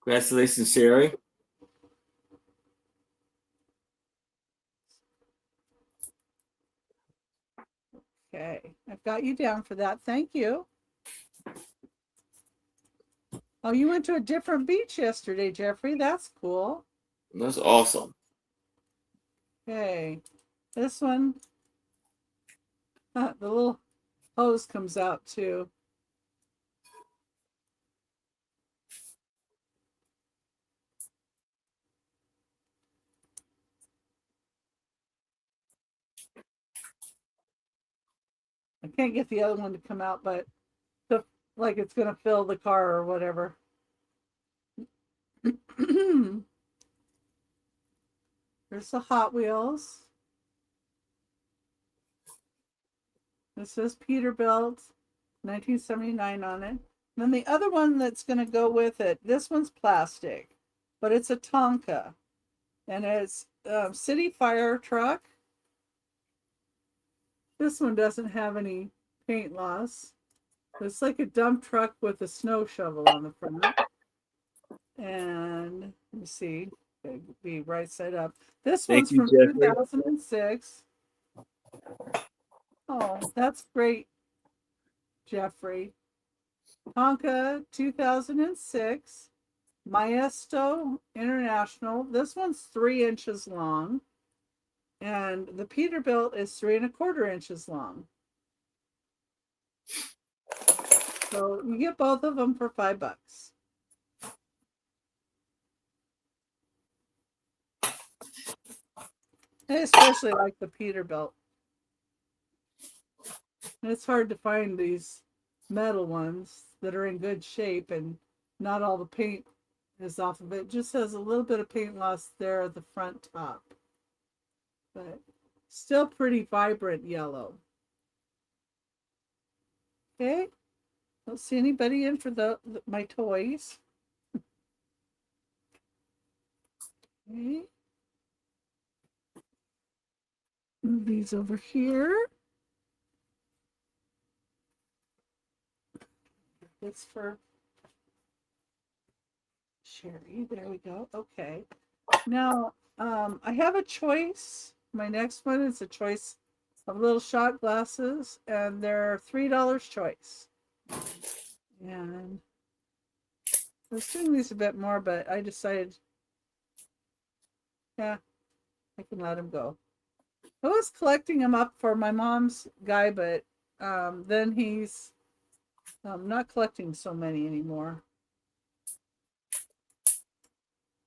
Congratulations, Sherry. Okay, I've got you down for that. Thank you. Oh, you went to a different beach yesterday, Jeffrey. That's cool. That's awesome. Okay, this one, the little hose comes out too. I can't get the other one to come out, but like it's going to fill the car or whatever. There's the Hot Wheels. This says Peterbilt, 1979 on it. And then the other one that's going to go with it, this one's plastic, but it's a Tonka. And it's a city fire truck. This one doesn't have any paint loss. It's like a dump truck with a snow shovel on the front. And let me see, it'll be right side up. This one's from 2006. Oh, that's great, Jeffrey. Tonka 2006. Maestro International. This one's 3 inches long. And the Peterbilt is 3 1/4 inches long. So you get both of them for $5. I especially like the Peterbilt. It's hard to find these metal ones that are in good shape and not all the paint is off of it. It just has a little bit of paint loss there at the front top. But still pretty vibrant yellow. Okay, Don't see anybody in for my toys. Okay. Move these over here. This for Sherry. There we go. Okay. Now, I have a choice. My next one is a choice of little shot glasses, and they're $3 choice. And I was doing these a bit more, but I decided, yeah, I can let them go. I was collecting them up for my mom's guy, but then he's not collecting so many anymore.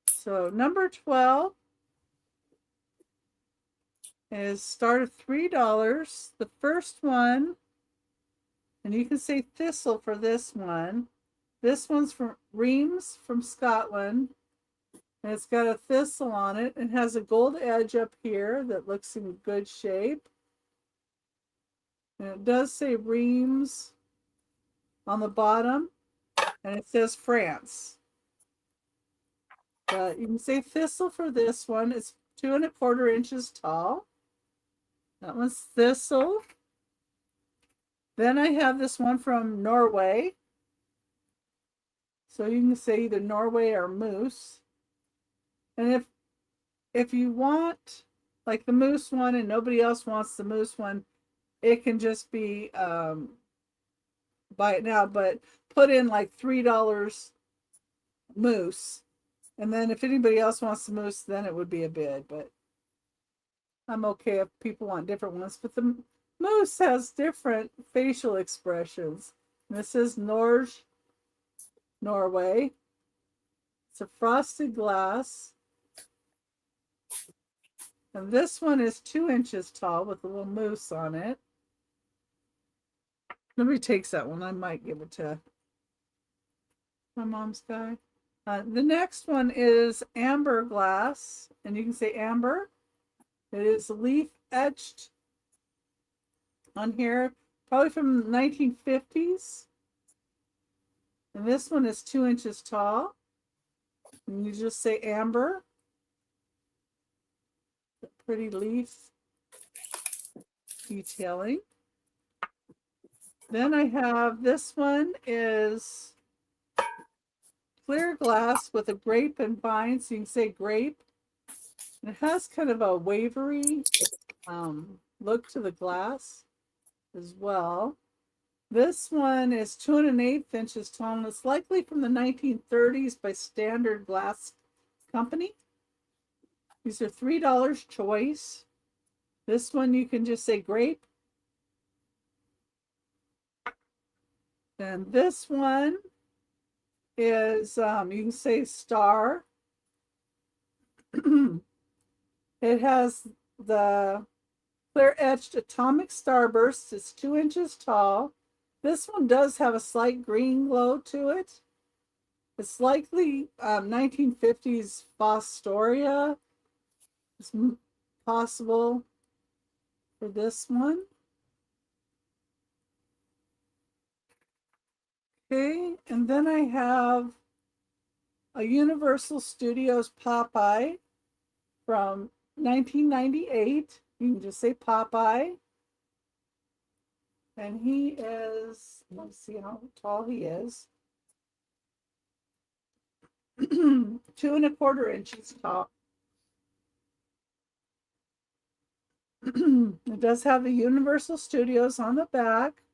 So number 12 is start at $3. The first one, and you can say Thistle for this one. This one's from Reams from Scotland. And it's got a thistle on it. It has a gold edge up here that looks in good shape. And it does say Reams on the bottom. And it says France. But you can say Thistle for this one. It's 2 1/4 inches tall. That one's Thistle. Then I have this one from Norway. So you can say either Norway or Moose. And if you want like the Moose one and nobody else wants the Moose one, it can just be buy it now, but put in like $3 Moose. And then if anybody else wants the Moose, then it would be a bid. But I'm okay if people want different ones. But the Moose has different facial expressions. And this is Norge, Norway. It's a frosted glass. And this one is 2 inches tall with a little moose on it. Nobody takes that one. I might give it to my mom's guy. The next one is amber glass. And you can say amber. It is leaf etched on here, probably from the 1950s. And this one is 2 inches tall. And you just say amber. Pretty leaf detailing. Then I have this one is clear glass with a grape and vine, so you can say grape. And it has kind of a wavery look to the glass as well. This one is 2 1/8 inches tall, and it's likely from the 1930s by Standard Glass Company. These are $3 choice. This one you can just say grape. And this one is, you can say star. It has the clear etched atomic starburst. It's 2 inches tall. This one does have a slight green glow to it. It's likely 1950s Fostoria. It's possible for this one. Okay, and then I have a Universal Studios Popeye from 1998. You can just say Popeye. And he is, let's see how tall he is. 2 1/4 inches tall. It does have the Universal Studios on the back.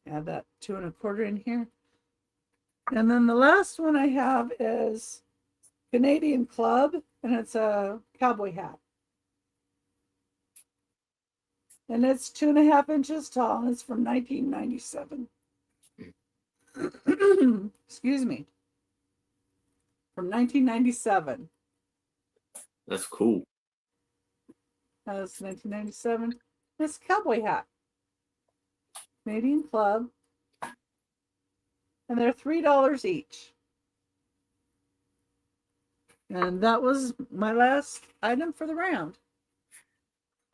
Add that 2 1/4 in here. And then the last one I have is Canadian Club, and it's a cowboy hat. And it's 2 1/2 inches tall, and it's from 1997. Excuse me. From 1997. That's cool. That's 1997. It's a cowboy hat. Canadian Club. And they're $3 each. And that was my last item for the round.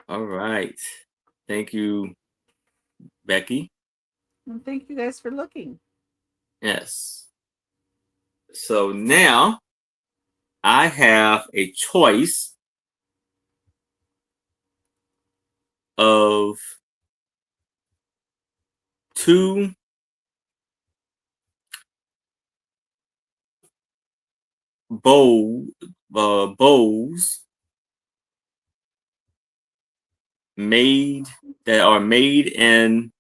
All right. Thank you, Becky. And thank you guys for looking. Yes. So now I have a choice of two bowls that are made in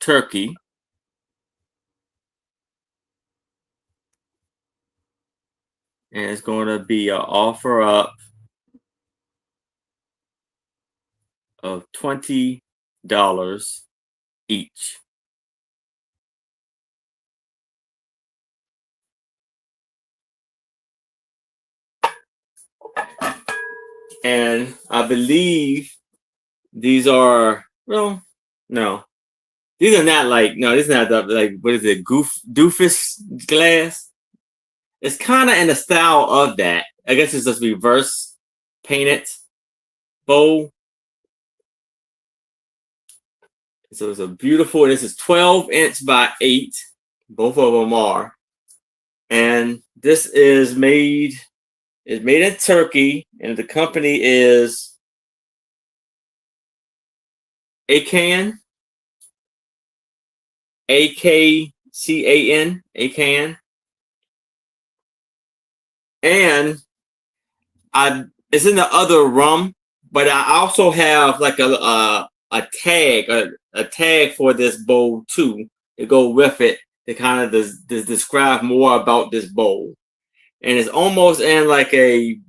Turkey. And it's going to be an offer up of $20 each. And I believe these are, well, no. These are not like, no, this is not the, like, what is it, doofus glass? It's kind of in the style of that. I guess it's just reverse painted bowl. So it's a beautiful, this is 12" by 8. Both of them are. And this is made in Turkey, and the company is Akan, Akcan, Akan. And it's in the other rum, but I also have like a tag for this bowl too to go with it to kind of describe more about this bowl. And it's almost in like a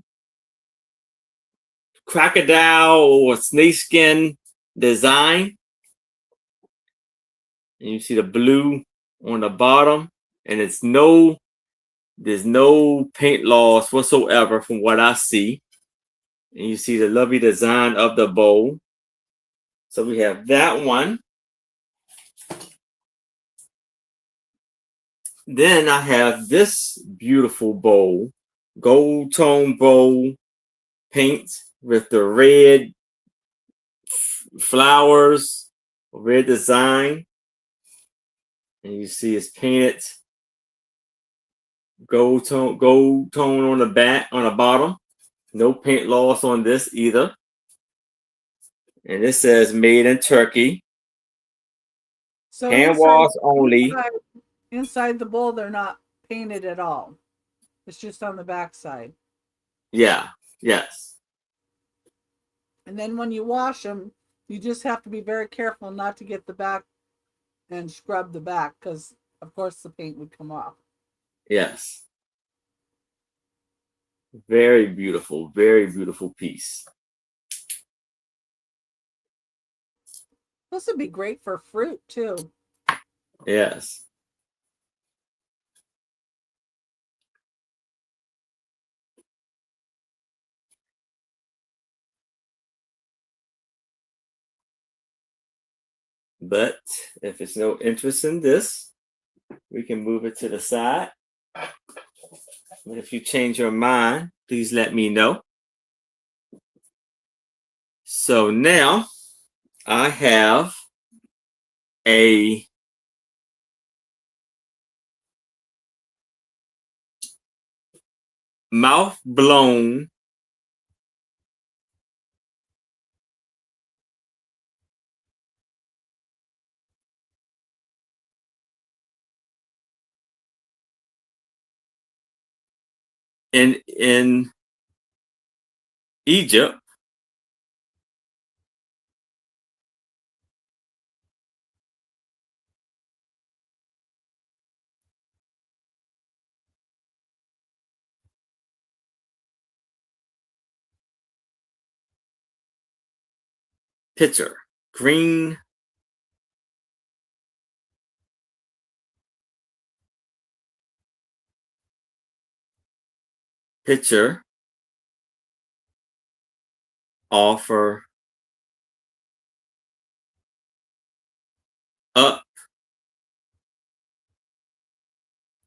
crocodile or snakeskin design. And you see the blue on the bottom, and there's no paint loss whatsoever from what I see. And you see the lovely design of the bowl. So we have that one. Then I have this beautiful bowl, gold tone bowl paint with the red flowers, red design. And you see it's painted gold tone on the bottom. No paint loss on this either. And it says made in Turkey. So Hand wash only. Inside the bowl, they're not painted at all. It's just on the back side. Yeah. Yes. And then when you wash them, you just have to be very careful not to get the back and scrub the back, because of course the paint would come off. Yes. Very beautiful piece. This would be great for fruit too. Yes. But if it's no interest in this, we can move it to the side. But if you change your mind, please let me know. So now I have a mouth blown in Egypt. Picture green picture offer up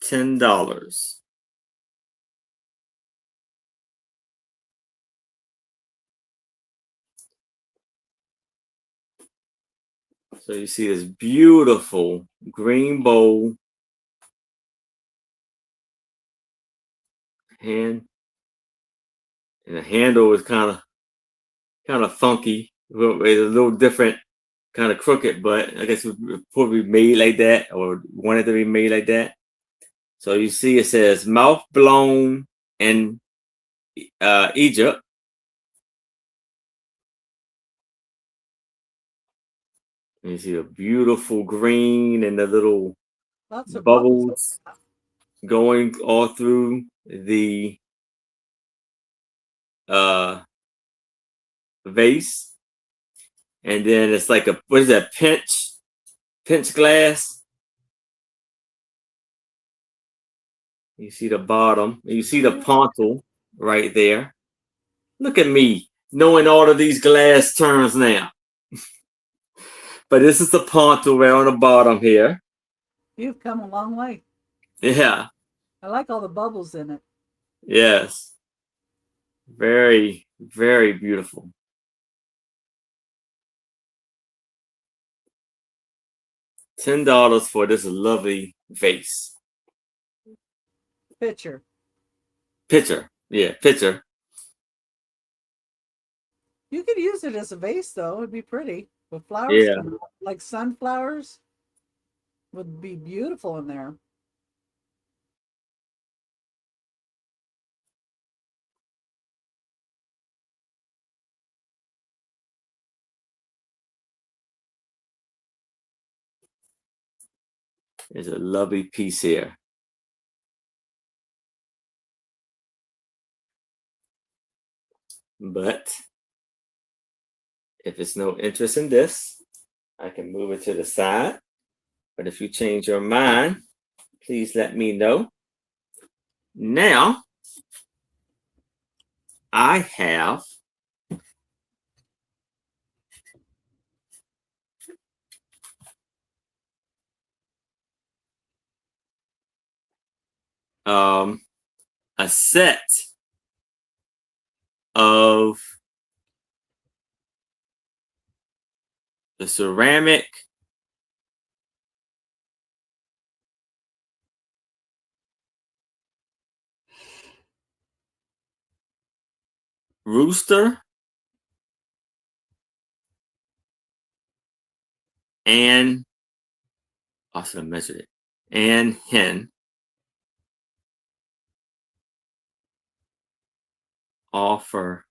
$10. So you see this beautiful green bowl hand, and the handle is kind of funky. Well, it's a little different, kind of crooked, but I guess it would probably be made like that or wanted to be made like that. So you see it says mouth blown in Egypt. And you see the beautiful green and the little Lots of bubbles going all through the vase. And then it's like what is that, pinch glass. You see the bottom, and you see the pontal right there. Look at me knowing all of these glass terms now. But this is the pontal right on the bottom here. You've come a long way. Yeah. I like all the bubbles in it. Yes. Very, very beautiful. $10 for this lovely vase. Pitcher. Yeah, pitcher. You could use it as a vase, though. It'd be pretty with flowers. Yeah. coming up. Like sunflowers would be beautiful in there. There's a lovely piece here. But if it's no interest in this, I can move it to the side. But if you change your mind, please let me know. Now, I have a set of the ceramic rooster and I should have measured it, and hen, offer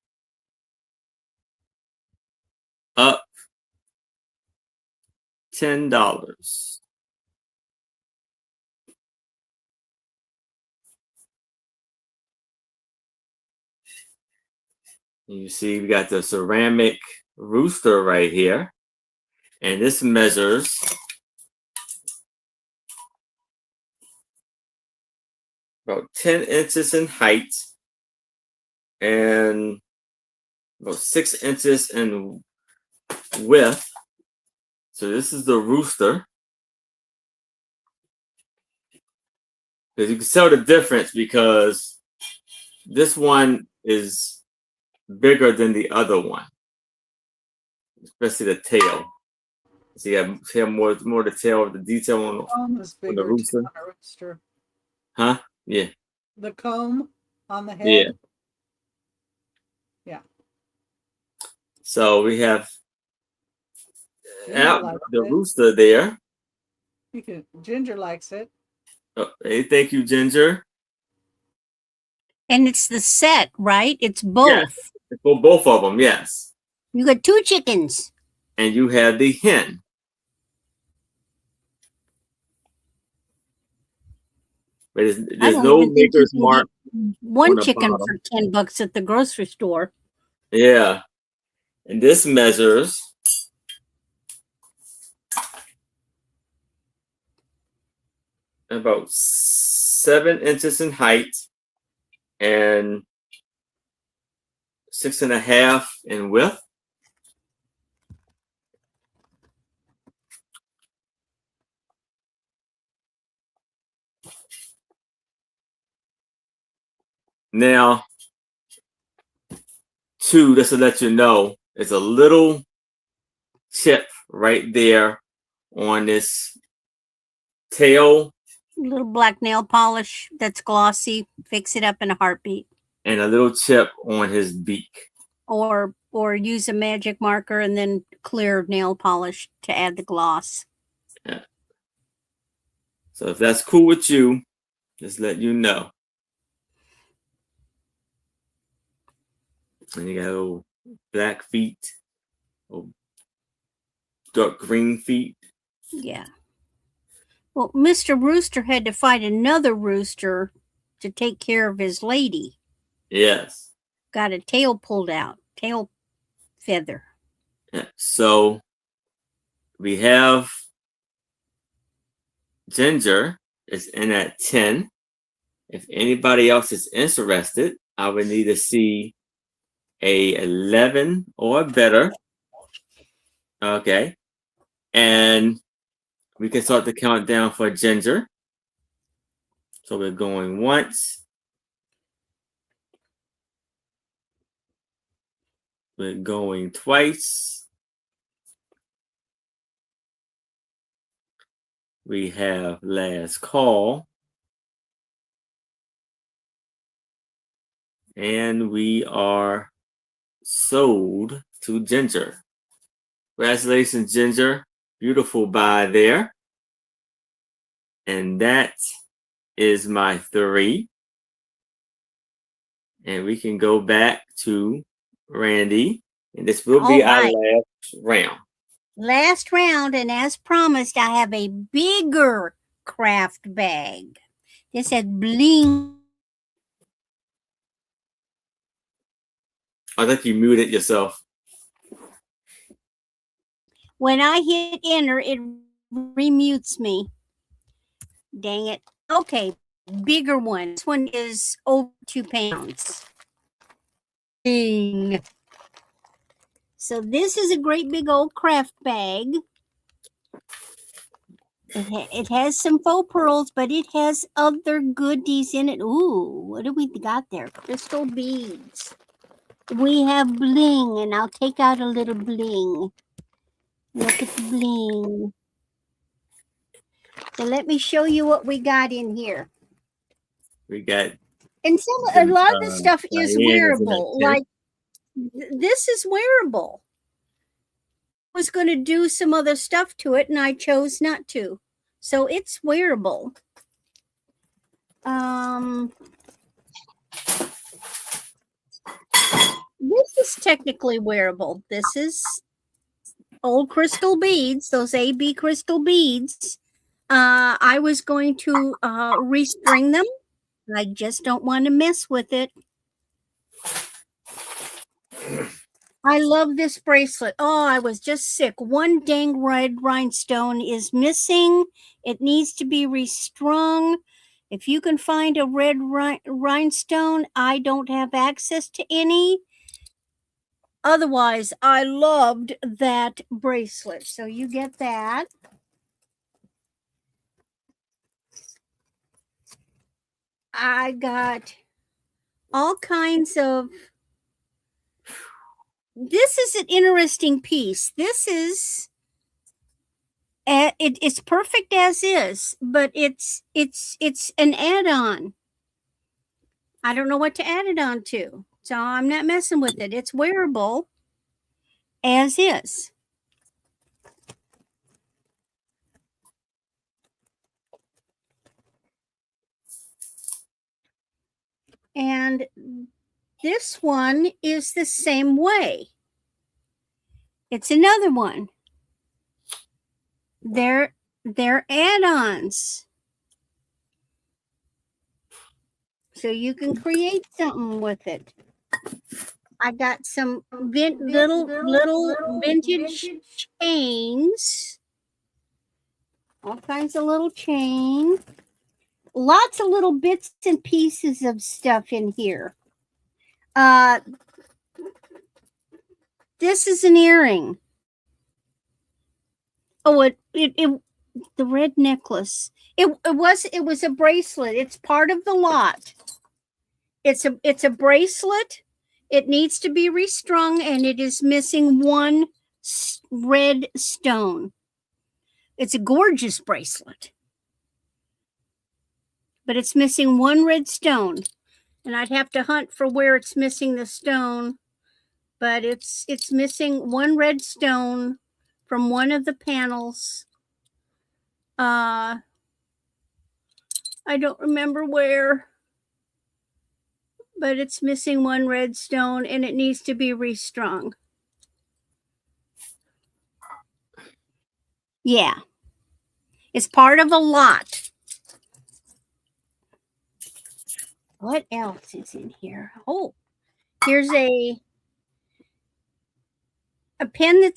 up $10. You see, we got the ceramic rooster right here, and this measures about 10 inches in height and about 6 inches in width. So this is the rooster. Because you can tell the difference because this one is bigger than the other one, especially the tail. So you have more the tail of the detail on the rooster. On a rooster. Huh? Yeah. The comb on the head. Yeah. Yeah. So we have Ginger likes the it. rooster there. Ginger likes it. Oh, hey, thank you, Ginger. And it's the set, right? It's both. Yes. For both of them, yes. You got 2 chickens. And you have the hen. But there's no maker's mark. One the chicken bottom. for $10 at the grocery store. Yeah. And this measures about 7 inches in height and 6.5 in width. Now, just to let you know, it's a little chip right there on this tail Little black nail polish that's glossy. Fix it up in a heartbeat. and a little chip on his beak. Or use a magic marker and then clear nail polish to add the gloss. Yeah. So if that's cool with you, just let you know. And you got little black feet, little dark green feet. Yeah. Well, Mr. Rooster had to fight another rooster to take care of his lady. Yes. Got a tail pulled out, tail feather. Yeah. So we have Ginger is in at 10. If anybody else is interested, I would need to see a 11 or better. Okay. And we can start the countdown for Ginger. So we're going once. We're going twice. We have last call. And we are sold to Ginger. Congratulations, Ginger. Beautiful buy there. And that is my 3. And we can go back to Randy. And this will be All our right. last round. Last round, and as promised, I have a bigger craft bag. This had bling. I think you muted yourself. When I hit enter, it remutes me. Dang it. Okay, bigger one. This one is over 2 pounds. Ding. So this is a great big old craft bag. It has some faux pearls, but it has other goodies in it. Ooh, what do we got there? Crystal beads. We have bling, and I'll take out a little bling. Look at the bling. So let me show you what we got in here. We got And a lot of the stuff is Diane is in wearable. that Like this is wearable. I was going to do some other stuff to it, and I chose not to. So it's wearable. This is technically wearable. This is old crystal beads, those AB crystal beads. I was going to restring them. I just don't want to mess with it. I love this bracelet. Oh, I was just sick. One dang red rhinestone is missing. It needs to be restrung. If you can find a red rhinestone, I don't have access to any. Otherwise, I loved that bracelet. So you get that. I got all kinds of. This is an interesting piece. This is. It's perfect as is, but it's an add-on. I don't know what to add it on to, so I'm not messing with it. It's wearable as is. And this one is the same way. It's another one. They're add-ons. So you can create something with it. I got some little vintage chains. All kinds of little chains. Lots of little bits and pieces of stuff in here. This is an earring. Oh, the red necklace. It was a bracelet. It's part of the lot. It's a bracelet. It needs to be restrung, and it is missing one red stone. It's a gorgeous bracelet. But it's missing one red stone. And I'd have to hunt for where it's missing the stone. But it's missing one red stone from one of the panels. I don't remember where. But it's missing one red stone and it needs to be restrung. Yeah. It's part of a lot. What else is in here? Oh, here's a pin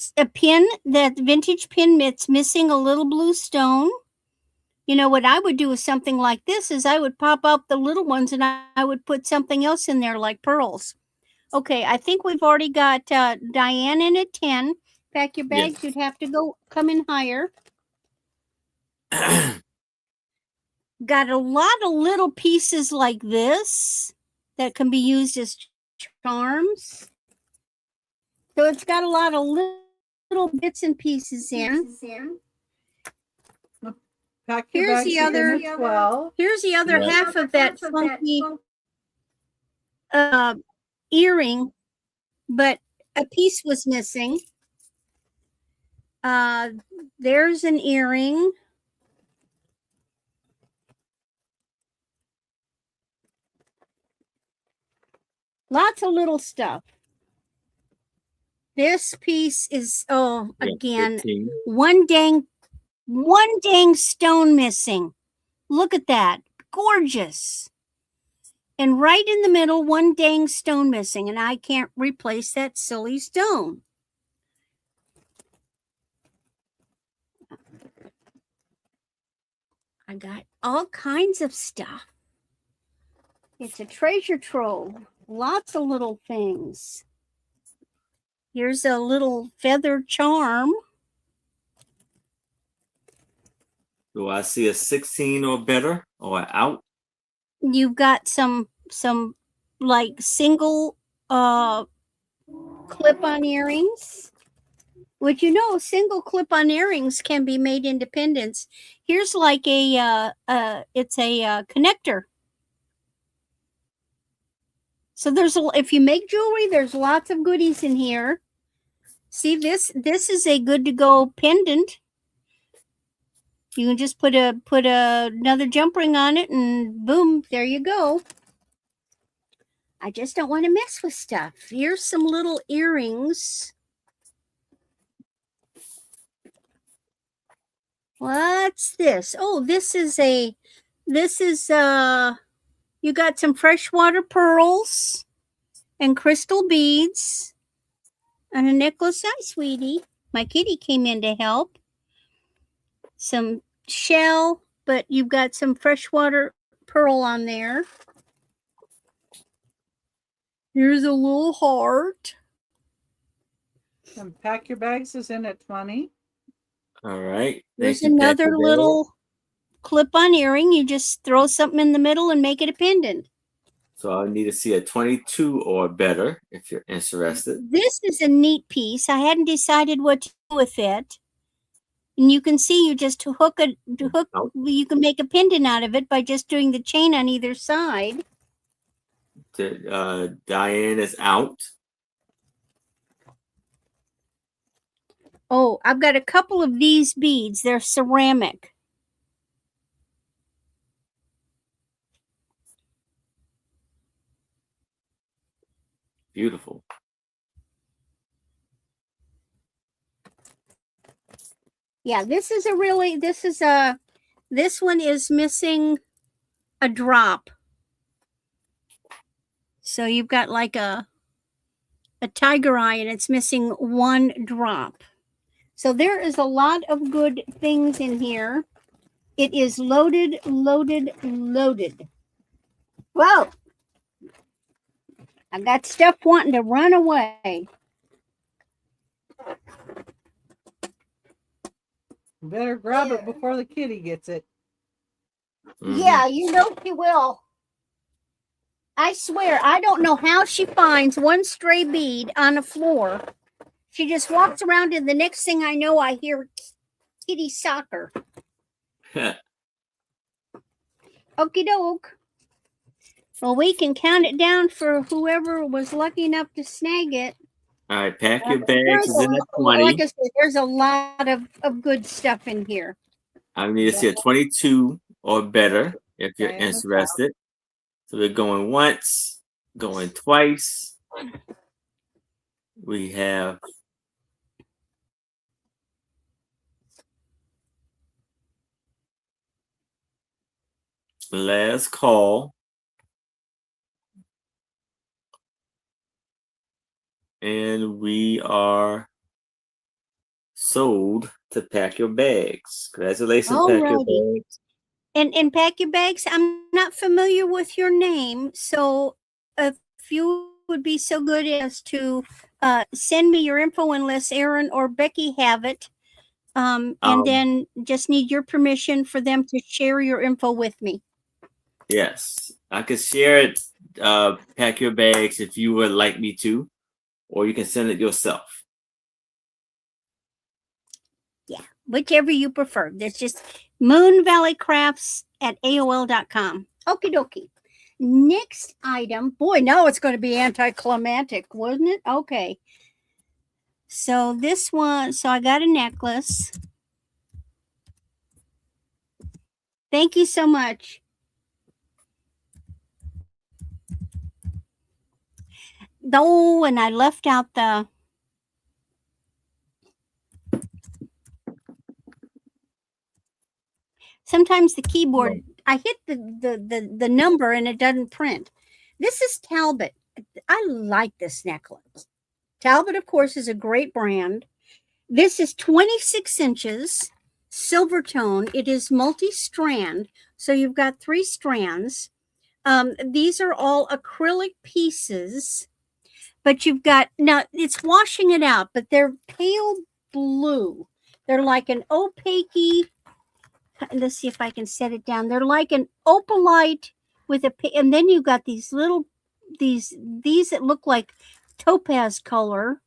that vintage pin that's missing a little blue stone. You know, what I would do with something like this is I would pop out the little ones and I would put something else in there like pearls. Okay, I think we've already got Diane in at 10. Pack your bags. Yes. You'd have to come in higher. Got a lot of little pieces like this that can be used as charms. So it's got a lot of little bits and pieces in. Pack your Here's bags the in other. at 12. Here's the other Yeah. half of that funky earring, but a piece was missing. There's an earring. Lots of little stuff. This piece is, again, 15. one dang stone missing. Look at that. Gorgeous. And right in the middle, one dang stone missing. And I can't replace that silly stone. I got all kinds of stuff. It's a treasure trove. Lots of little things. Here's a little feather charm. Do I see a 16 or better or out? You've got some like single clip-on earrings, which, you know, single clip-on earrings can be made independent. Here's like it's a connector. So if you make jewelry, there's lots of goodies in here. See, this is a good to go pendant. You can just put another jump ring on it and boom, there you go. I just don't want to mess with stuff. Here's some little earrings. What's this? Oh, this is you got some freshwater pearls and crystal beads and a necklace. Hi, sweetie. My kitty came in to help. Some shell, but you've got some freshwater pearl on there. Here's a little heart. And pack your bags is in at 20. All right. There's Thank you, another Becky. little clip-on earring. You just throw something in the middle and make it a pendant. So I need to see a 22 or better if you're interested. This is a neat piece. I hadn't decided what to do with it. And you can see you just hook. You can make a pendant out of it by just doing the chain on either side. Diane is out. Oh, I've got a couple of these beads. They're ceramic. Beautiful. Yeah, this one is missing a drop. So you've got like a tiger eye and it's missing one drop. So there is a lot of good things in here. It is loaded, loaded, loaded. Whoa. I got stuff wanting to run away. Better grab it before the kitty gets it. Mhm. Yeah, you know she will. I swear, I don't know how she finds one stray bead on the floor. She just walks around and the next thing I know, I hear kitty soccer. Okie doke. Well, we can count it down for whoever was lucky enough to snag it. All right, pack your There's bags. Is in at a- like 20. I said, there's a lot of good stuff in here. I need to see a 22 or better if you're Diana South. interested. So we're going once, going twice. We have last call. And we are sold to pack your bags. Congratulations, pack your Alrighty. bags. And pack your bags. I'm not familiar with your name, so if you would be so good as to send me your info unless Aaron or Becky have it, and then just need your permission for them to share your info with me. Yes, I could share it. Pack your bags if you would like me to, or you can send it yourself. Whichever you prefer. That's just moonvalleycrafts@aol.com. Okie dokie. Next item. Boy, now it's going to be anticlimactic, wasn't it? Okay. So this one, so I got a necklace. Thank you so much. Oh, and I left out the sometimes the keyboard, I hit the number and it doesn't print. This is Talbot. I like this necklace. Talbot, of course, is a great brand. This is 26 inches, silver tone. It is multi-strand, so you've got 3 strands. These are all acrylic pieces, but you've got, now it's washing it out, but they're pale blue. They're like an opaque, let's see if I can set it down. They're like an opalite with a, and then you've got these little, these that look like topaz color.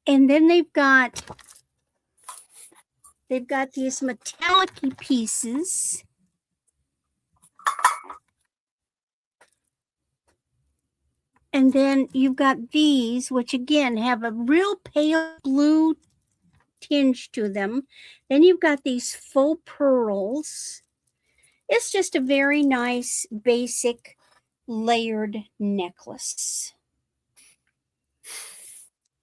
And then they've got these metallic pieces. And then you've got these, which again have a real pale blue tinge to them. Then you've got these faux pearls. It's just a very nice, basic, layered necklace.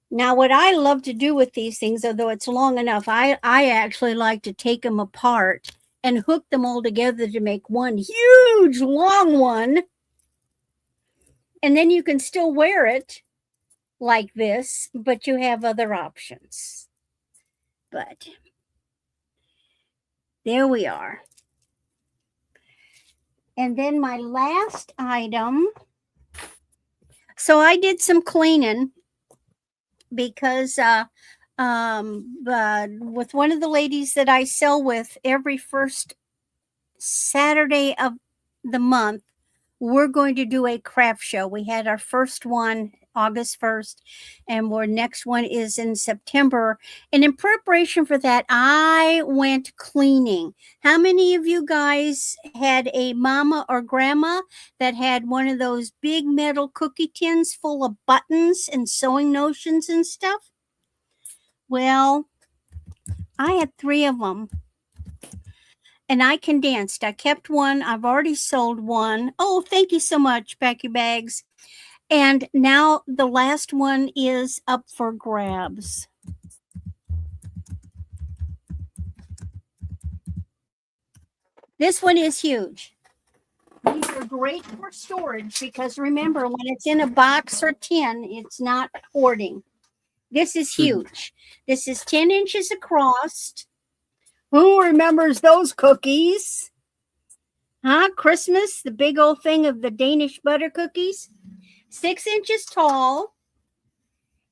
Now, what I love to do with these things, although it's long enough, I actually like to take them apart and hook them all together to make one huge, long one. And then you can still wear it like this, but you have other options. But there we are. And then my last item. So I did some cleaning because with one of the ladies that I sell with every first Saturday of the month, we're going to do a craft show. We had our first one August 1st, and our next one is in September. And in preparation for that, I went cleaning. How many of you guys had a mama or grandma that had one of those big metal cookie tins full of buttons and sewing notions and stuff? Well, I had 3 of them. And I condensed. I kept one. I've already sold one. Oh, thank you so much, Pack Your Bags. And now the last one is up for grabs. This one is huge. These are great for storage because remember, when it's in a box or tin, it's not hoarding. This is huge. This is 10 inches across. Who remembers those cookies? Huh? Christmas, the big old thing of the Danish butter cookies. 6 inches tall.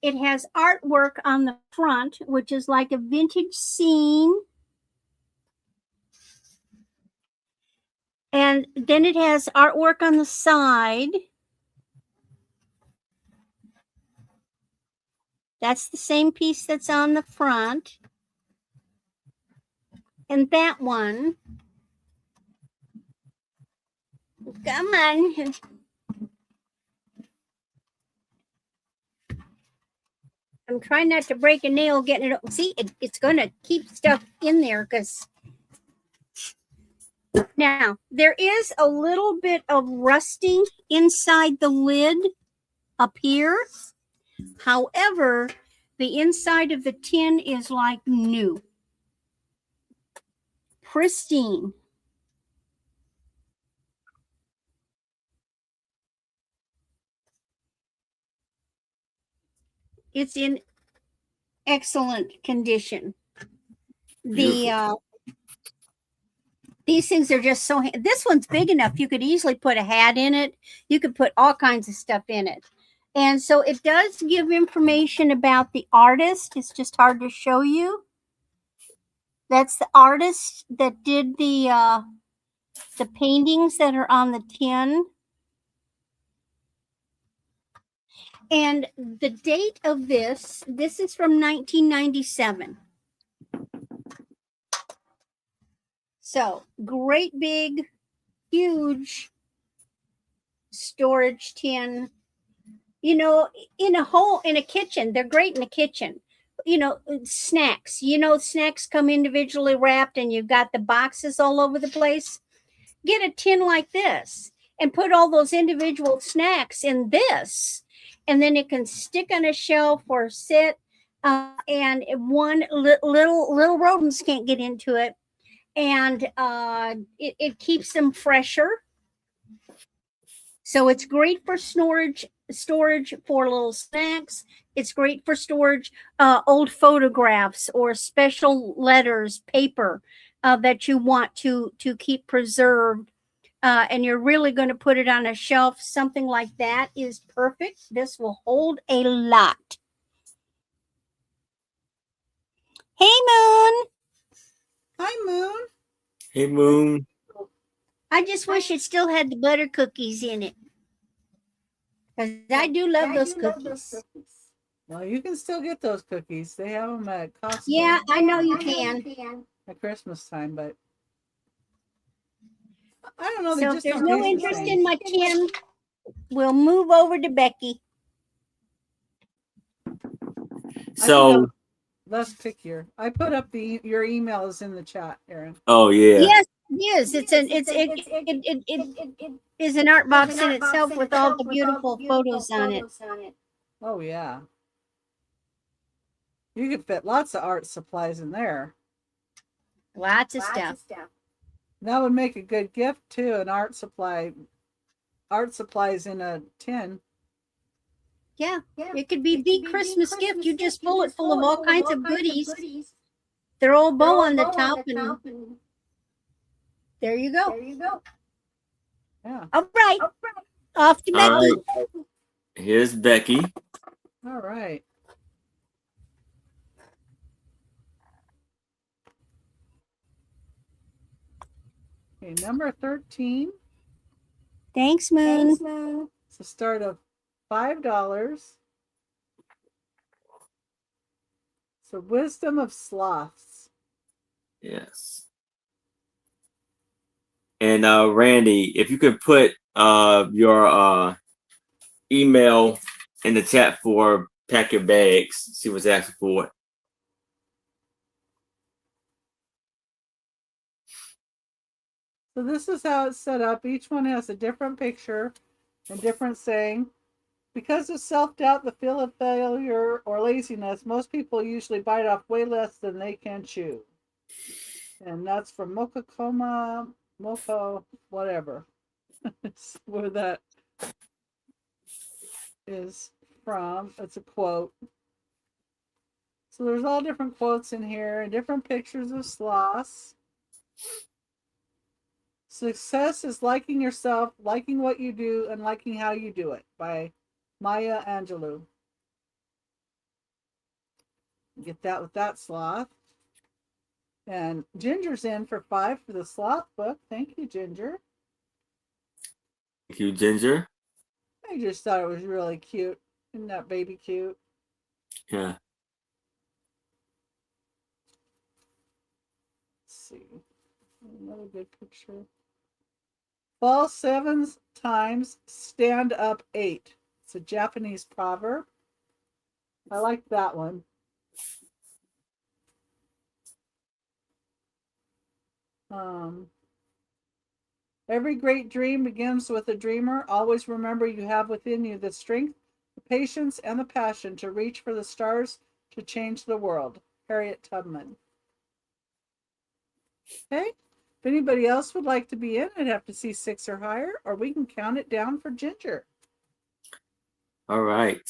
It has artwork on the front, which is like a vintage scene. And then it has artwork on the side. That's the same piece that's on the front. And that one, come on. I'm trying not to break a nail getting it. See, it's going to keep stuff in there because now there is a little bit of rusting inside the lid up here. However, the inside of the tin is like new, pristine. It's in excellent condition. Beautiful. These things are just so. This one's big enough. You could easily put a hat in it. You could put all kinds of stuff in it. And so it does give information about the artist. It's just hard to show you. That's the artist that did the paintings that are on the tin. And the date of this is from 1997. So great big, huge storage tin. You know, in a kitchen, they're great in a kitchen. You know, snacks. You know, snacks come individually wrapped, and you've got the boxes all over the place. Get a tin like this and put all those individual snacks in this, and then it can stick on a shelf or sit. And one little rodents can't get into it, and it keeps them fresher. So it's great for storage for little snacks. It's great for storage old photographs or special letters, paper that you want to keep preserved. And you're really going to put it on a shelf. Something like that is perfect. This will hold a lot. Hey, Moon. Hi, Moon. Hey, Moon. I just wish it still had the butter cookies in it. Because I do love those cookies. Well, you can still get those cookies. They have them at Costco. Yeah, I know you can. At Christmas time, but I don't know. So if there's no interest in in my tin, we'll move over to Becky. So, let's pick I put up your emails in the chat, Erin. oh yeah. Yes, it is. It is an art box in itself with all the beautiful photos on it. Oh yeah. You could fit lots of art supplies in there. Lots of stuff. That would make a good gift too, an art supply. Art supplies in a tin. Yeah, it could be the Christmas gift. You just fill it full of all kinds of goodies. Throw a bow on the top, and there you go. Yeah. All right. Off to Becky. All right. Here's Becky. All right. Okay, number 13. Thanks, Moon. It's a start of $5. So Wisdom of Sloths. Yes. And Randy, if you could put your email in the chat for Pack Your Bags, she was asking for it. So this is how it's set up. Each one has a different picture and different saying. Because of self-doubt, the fear of failure, or laziness, most people usually bite off way less than they can chew. And that's from Moko, whatever. Where that is from. It's a quote. So there's all different quotes in here and different pictures of sloths. Success is liking yourself, liking what you do, and liking how you do it, by Maya Angelou. Get that with that sloth. And Ginger's in for 5 for the sloth book. Thank you, Ginger. Thank you, Ginger. I just thought it was really cute. Isn't that baby cute? Yeah. see. Another good picture. Fall 7 times, stand up 8. It's a Japanese proverb. I like that one. Every great dream begins with a dreamer. Always remember you have within you the strength, the patience, and the passion to reach for the stars to change the world. Harriet Tubman. Okay. If anybody else would like to be in, I'd have to see 6 or higher, or we can count it down for Ginger. All right.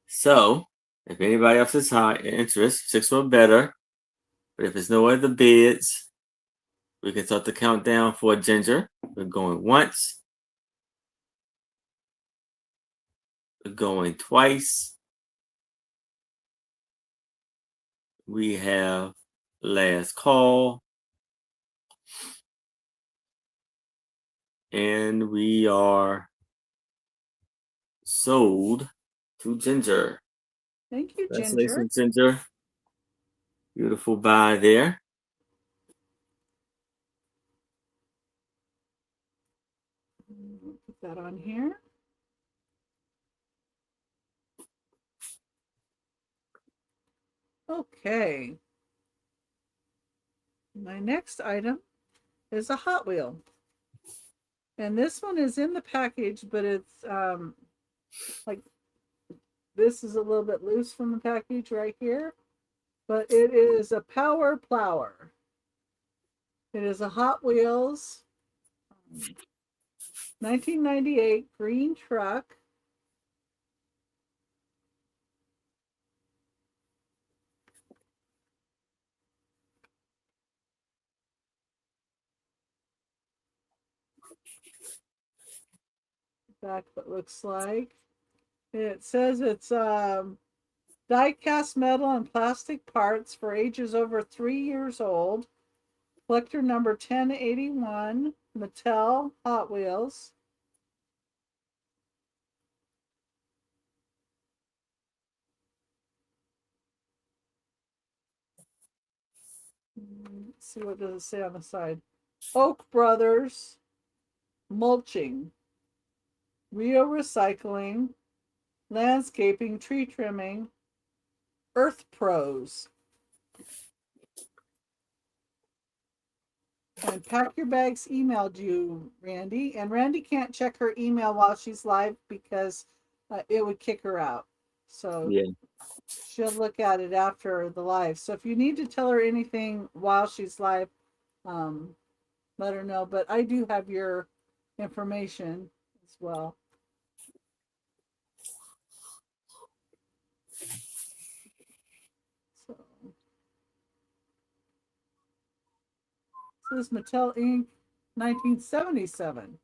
So, if anybody else is high interest, 6 or better. But if there's no other bids, we can start the countdown for Ginger. We're going once. We're going twice. We have last call. And we are sold to Ginger. Thank you, Ginger. Congratulations, Ginger. Beautiful buy there. Put that on here. Okay. My next item is a Hot Wheel. And this one is in the package, but it's like this is a little bit loose from the package right here. But it is a Power Plower. It is a Hot Wheels 1998 green truck. Back what looks like. It says it's die-cast metal and plastic parts for ages over 3 years old. Collector number 1081, Mattel Hot Wheels. Let's see, what does it say on the side? Oak Brothers Mulching, Rio Recycling, Landscaping, Tree Trimming, Earth Pros. And Pack Your Bags emailed you, Randy. And Randy can't check her email while she's live because it would kick her out. So Yeah. she'll look at it after the live. So if you need to tell her anything while she's live, let her know. But I do have your information as well. So this is Mattel Inc. 1977.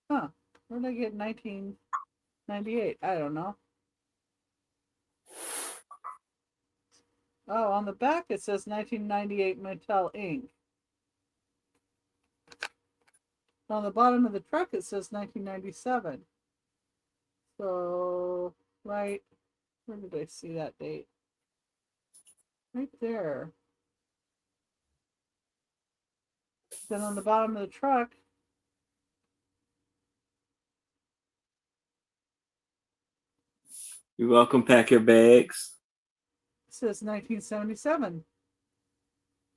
Huh. Where did I get 1998? I don't know. Oh, on the back it says 1998 Mattel Inc. On the bottom of the truck it says 1997. So, right, where did I see that date? Right there. Then on the bottom of the truck, You're welcome. Pack your bags. it says 1977.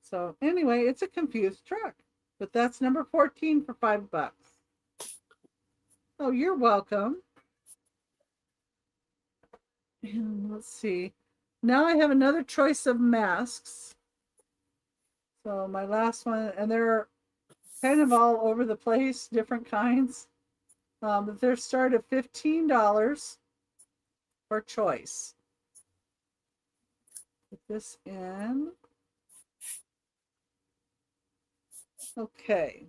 So anyway, it's a confused truck. But that's number 14 for $5. Oh, you're welcome. And let's see. Now I have another choice of masks. So my last one, and they're kind of all over the place, different kinds. But they're start at $15 for choice. Put this in. Okay.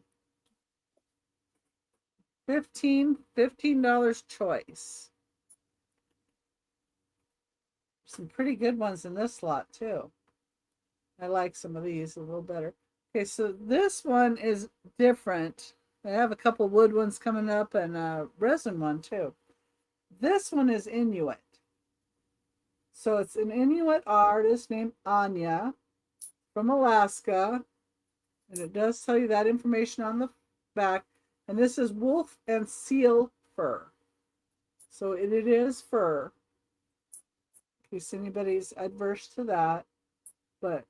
$15 choice. Some pretty good ones in this lot too. I like some of these a little better. Okay, so this one is different. I have a couple wood ones coming up and a resin one too. This one is Inuit. So it's an Inuit artist named Anya. from Alaska. And it does tell you that information on the back. And this is wolf and seal fur. So it is fur. In case anybody's adverse to that. But,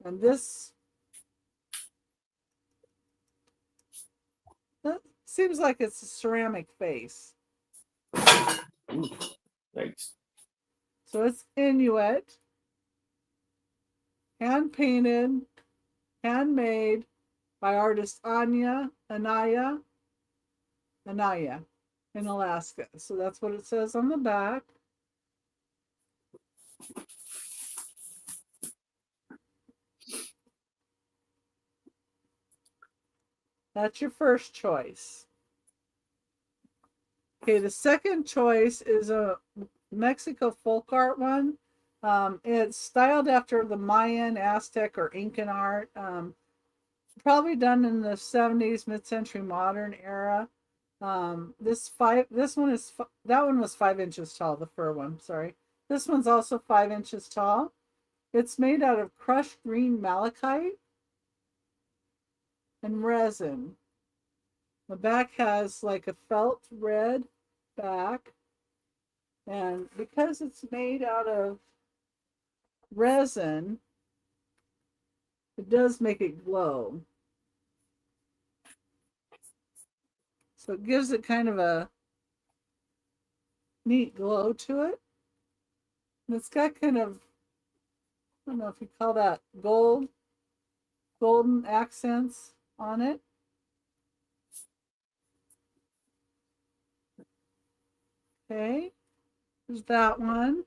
and this, that seems like it's a ceramic face. Ooh, thanks. So it's Inuit, hand painted, handmade by artist Anaya in Alaska. So that's what it says on the back. That's your first choice. Okay, the second choice is a Mexico folk art one. It's styled after the Mayan, Aztec, or Incan art. Probably done in the 70s, mid-century modern era. That one was 5 inches tall, the fur one, sorry. This one's also 5 inches tall. It's made out of crushed green malachite and resin. The back has like a felt red back. And because it's made out of resin, it does make it glow. So it gives it kind of a neat glow to it. And it's got kind of, I don't know if you call that golden accents on it. Okay, there's that one.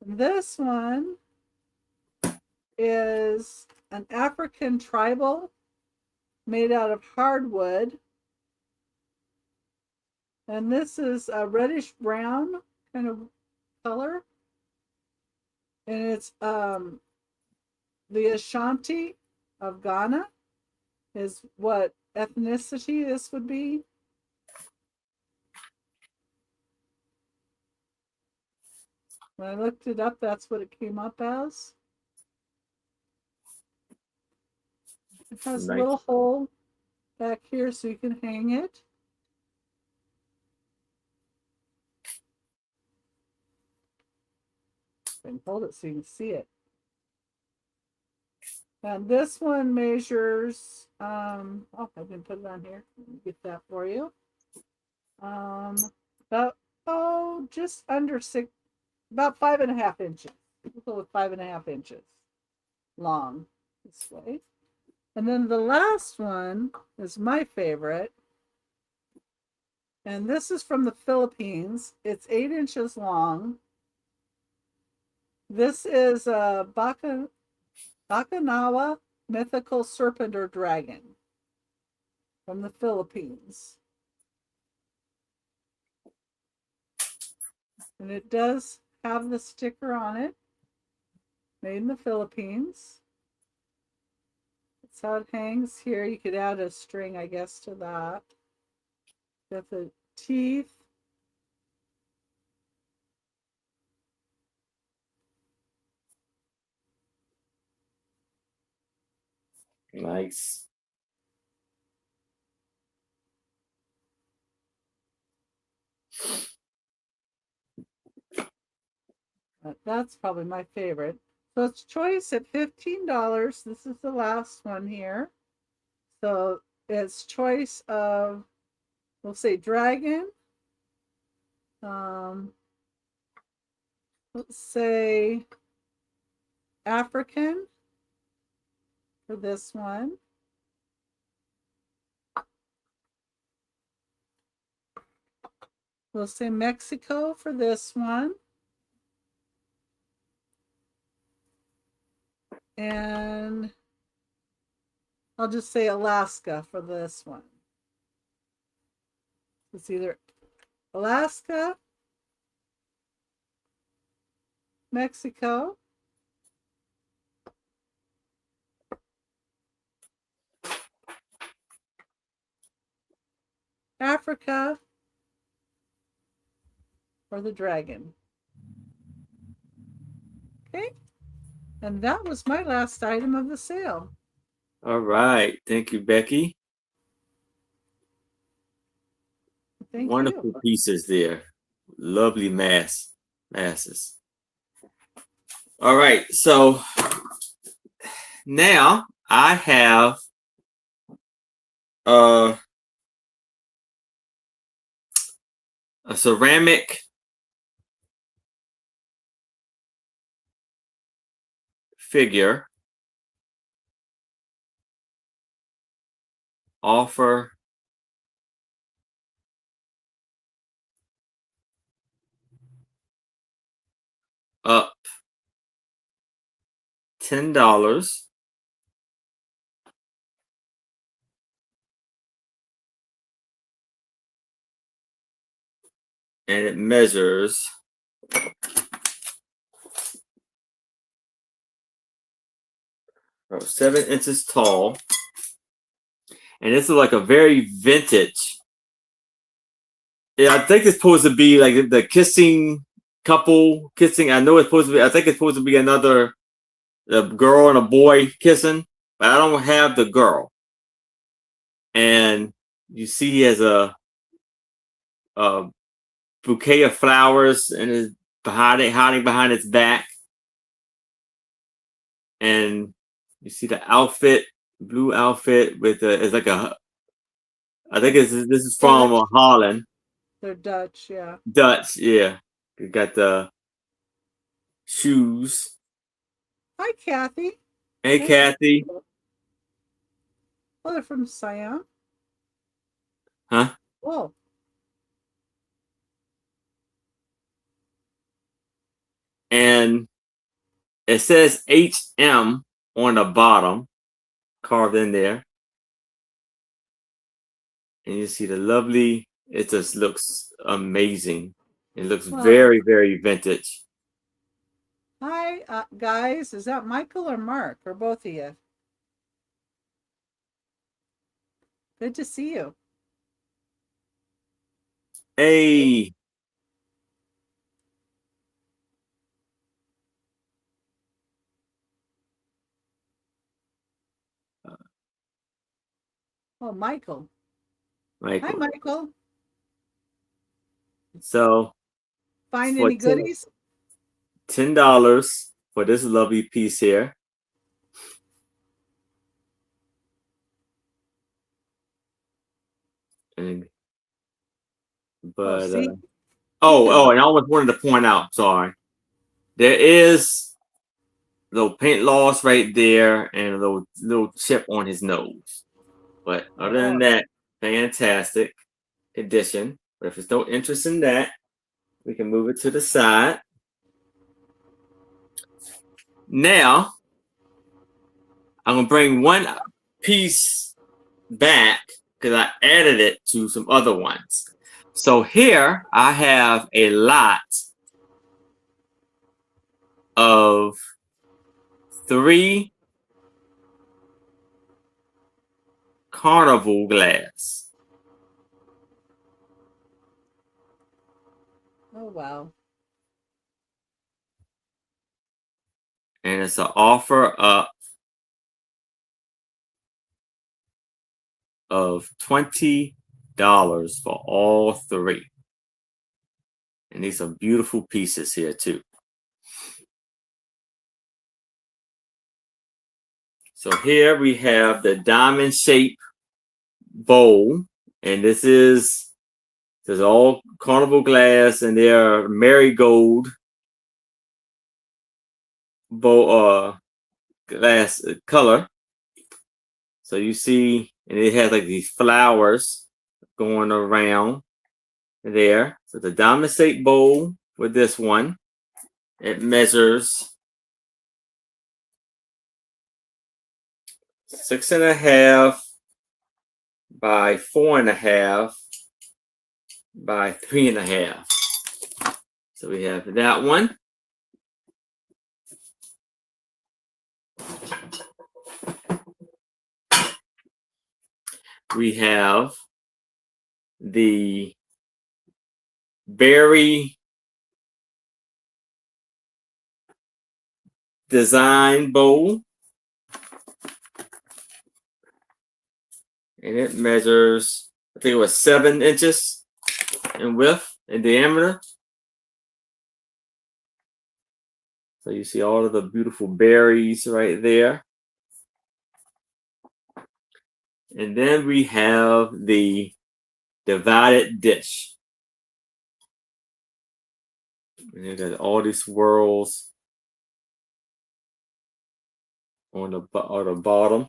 And this one is an African tribal made out of hardwood. And this is a reddish brown kind of color. And it's the Ashanti of Ghana is what ethnicity this would be. When I looked it up, that's what it came up as. It has a Nice. little hole back here so you can hang it. And hold it so you can see it. And this one measures, oh, I didn't put it on here. Let me get that for you. Just under about 5.5 inches. We'll go with 5.5 inches long this way. And then the last one is my favorite. And this is from the Philippines. It's 8 inches long. This is a Bacanawa mythical serpent or dragon from the Philippines. And it does have the sticker on it, made in the Philippines. That's how it hangs here. You could add a string, I guess, to that. Got the teeth. Nice. That's probably my favorite. So it's choice at $15. This is the last one here. So it's choice of, we'll say dragon. Let's say African for this one. We'll say Mexico for this one. And I'll just say Alaska for this one. It's either Alaska, Mexico, Africa, or the dragon. Okay. And that was my last item of the sale. All right. Thank you, Becky. Thank Wonderful you. pieces there. Lovely masses. All right. So now I have a ceramic figure offer up $10. And it measures 7 inches tall. And this is like a very vintage. Yeah, I think it's supposed to be like the kissing couple kissing. I know it's supposed to be, I think it's supposed to be a girl and a boy kissing, but I don't have the girl. And you see he has a bouquet of flowers and is hiding behind its back. And you see the outfit, blue outfit with it's like I think this is from Holland. They're Dutch, yeah. Dutch, yeah. You got the shoes. Hi, Kathy. Hey, Nice Kathy. Oh, they're from Siam. Huh? Whoa. And it says HM on the bottom, carved in there. And you see the lovely, it just looks amazing. It looks very, very vintage. Hi, guys. Is that Michael or Mark or both of you? Good to see you. Hey. Oh, Michael. Michael. Hi, Michael. So, Find for any goodies? $10 for this lovely piece here. And, but and I almost wanted to point out, sorry, there is a little paint loss right there and a little chip on his nose. But other than that, fantastic condition. But if there's no interest in that, we can move it to the side. Now, I'm gonna bring one piece back because I added it to some other ones. So here I have a lot of 3 carnival glass. Oh, wow. And it's an offer up of $20 for all 3. And these are beautiful pieces here too. So here we have the diamond shaped bowl. And this is all carnival glass and they're marigold bowl glass color. So you see, and it has like these flowers going around there. So the diamond shaped bowl with this one, it measures 6.5 by 4.5 by 3.5. So we have that one. We have the berry design bowl. And it measures, I think it was 7 inches in width and diameter. So you see all of the beautiful berries right there. And then we have the divided dish. And you got all these swirls on the bottom.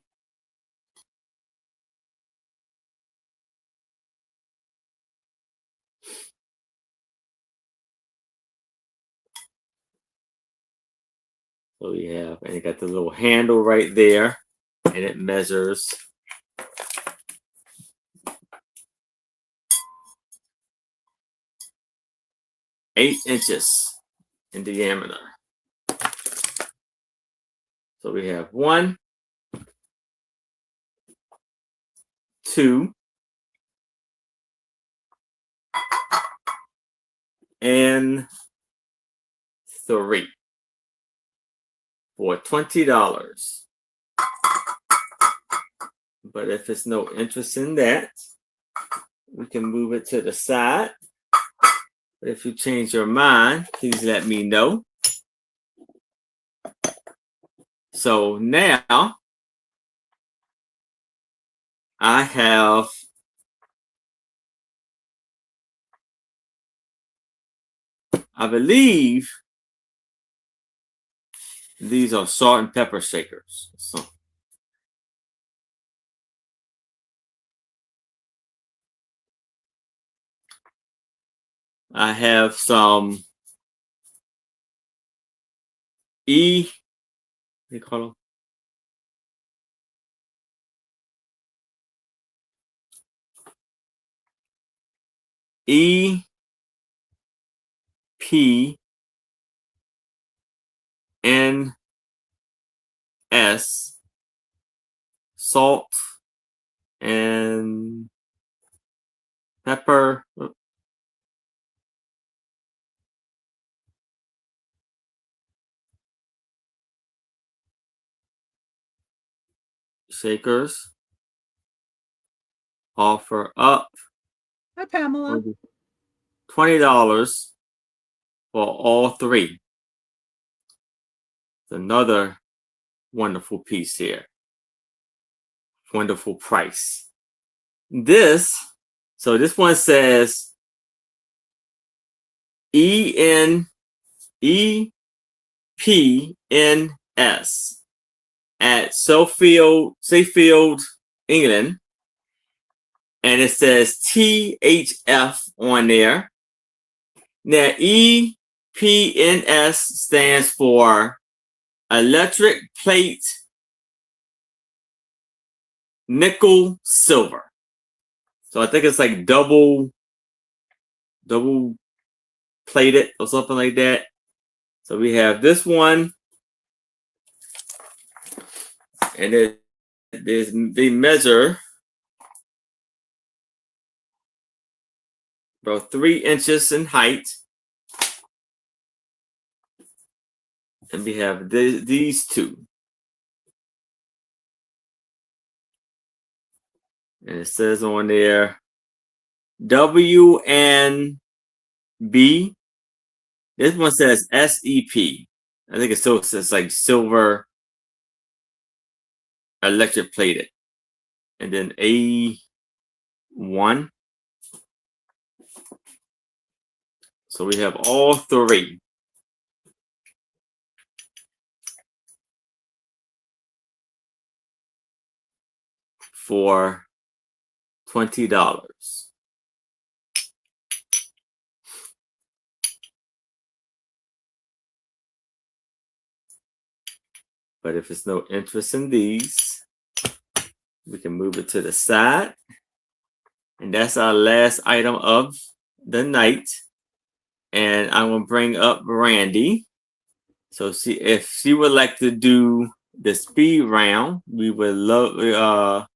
So we have, and you got the little handle right there, and it measures 8 inches in diameter. So we have 1, 2, and 3 for $20. But if it's no interest in that, we can move it to the side. But if you change your mind, please let me know. So now I have I believe these are salt and pepper shakers. So I have some what do you call them? EPNS salt and pepper. Shakers offer up Hi, Pamela. $20 for all 3. It's another wonderful piece here. Wonderful price. This one says EPNS at Safefield, England. And it says THF on there. Now, EPNS stands for electric plate nickel silver. So I think it's like double plated or something like that. So we have this one, and they measure about 3 inches in height. And we have these two. And it says on there WNB. This one says SEP. I think it still says like silver electric plated. And then A1. So we have all 3. For $20. But if it's no interest in these, we can move it to the side. And that's our last item of the night. And I'm going to bring up Randy. So if she would like to do the speed round, we would love,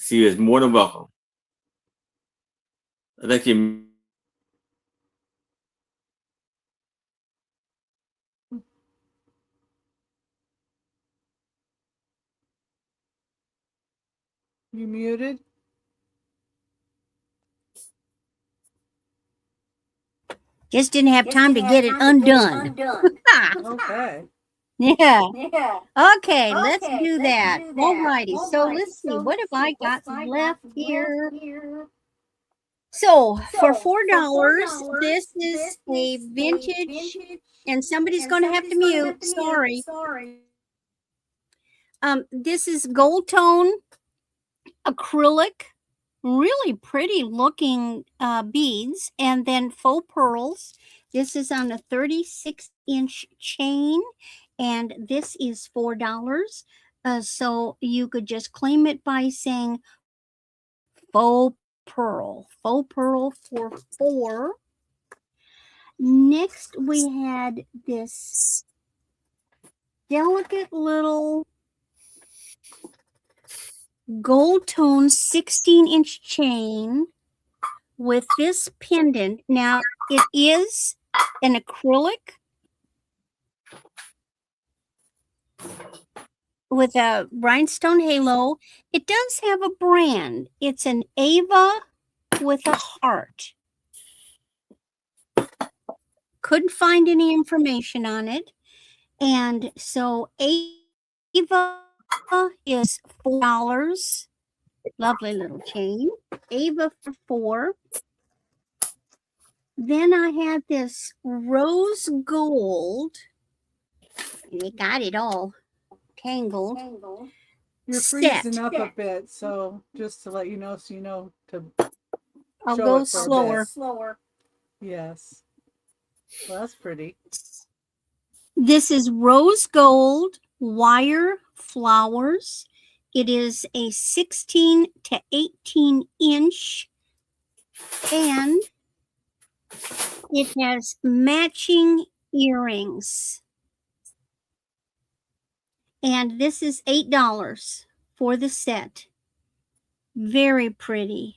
she is more than welcome. I think you. You muted? Just didn't have time to get it undone. Okay. Yeah. Okay, let's do that. Alrighty. So let's see. What have I got left here? So for $4, this is a vintage, and somebody's going to have to mute. Sorry. This is gold tone acrylic, really pretty looking beads, and then faux pearls. This is on a 36-inch chain, and this is $4. So you could just claim it by saying faux pearl for $4. Next, we had this delicate little gold tone 16-inch chain with this pendant. Now, it is an acrylic with a rhinestone halo. It does have a brand. It's an Ava with a heart. Couldn't find any information on it. And so Ava is $4. Lovely little chain. Ava for $4. Then I had this rose gold. They got it all tangled. You're Set. freezing up a bit, so just to let you know, so you know to I'll show go it for a bit. slower. Yes. Well, that's pretty. This is rose gold wire flowers. It is a 16 to 18 inch, and it has matching earrings. And this is $8 for the set. Very pretty.